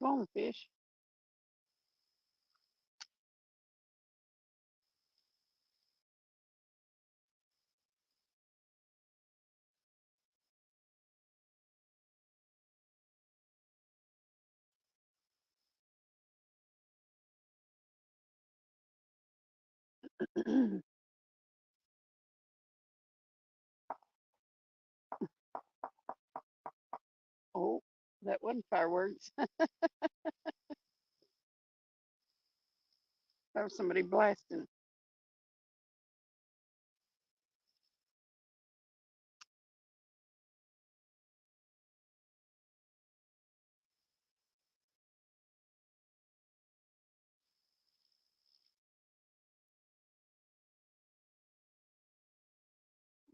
S2: Come on, fish. Oh, that wasn't fireworks. That was somebody blasting.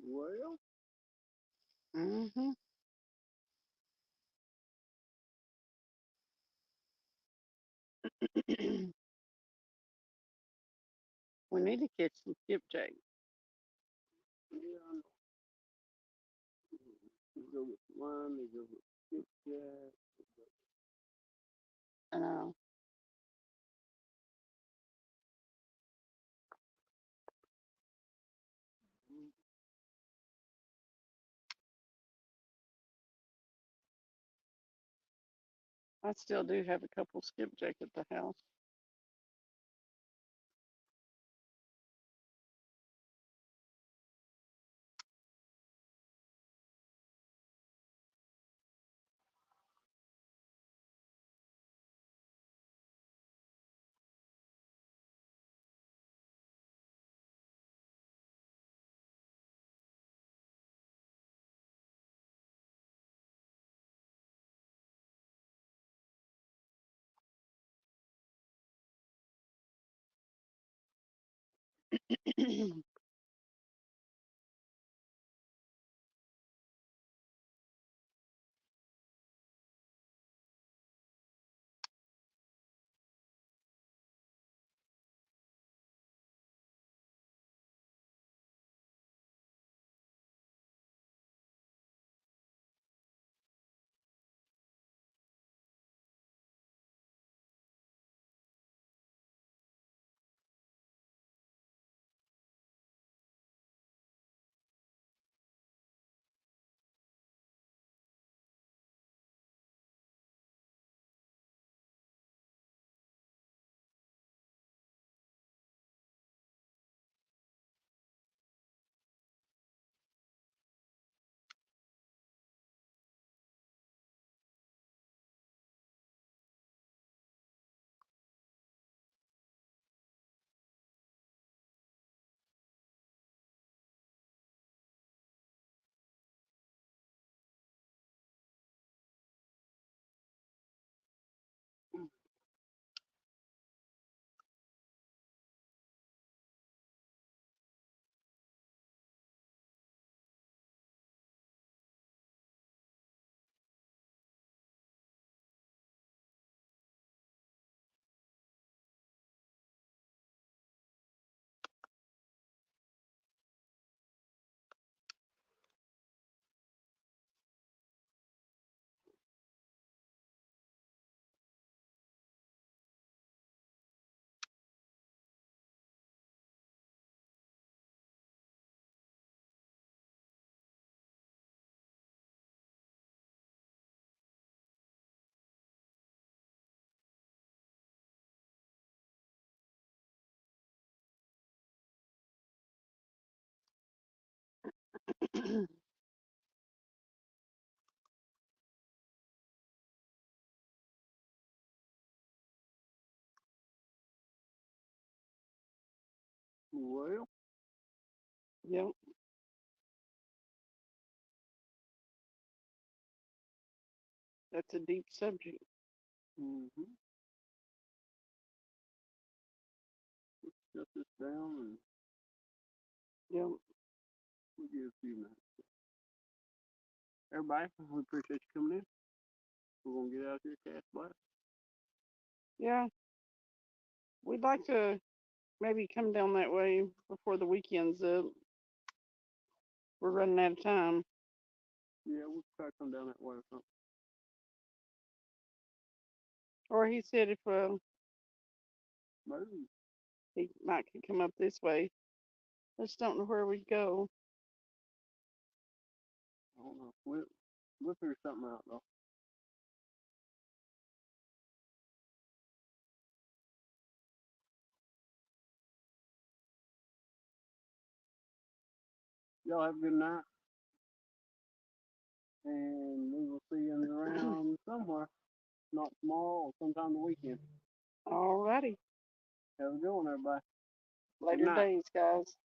S1: Well,
S2: Mm-hmm. We need to catch some skipjack.
S1: yeah, I know. You go with one, you go with skipjack.
S2: I know. I still do have a couple skipjack at the house.
S1: Well,
S2: Yep. That's a deep subject.
S1: mm-hmm. Shut this down and
S2: Yep.
S1: we'll give a few minutes. Everybody, we appreciate you coming in. We're gonna get out here, cast blast.
S2: Yeah. We'd like to maybe come down that way before the weekend's up. We're running out of time.
S1: Yeah, we'll try to come down that way or something.
S2: Or he said if
S1: Maybe.
S2: he might could come up this way. I just don't know where we'd go.
S1: I don't know. We'll figure something out though. Y'all have a good night. And we will see you around somewhere. Not tomorrow or sometime the weekend.
S2: Alrighty.
S1: Have a good one, everybody. Good
S2: Later
S1: night.
S2: days, guys.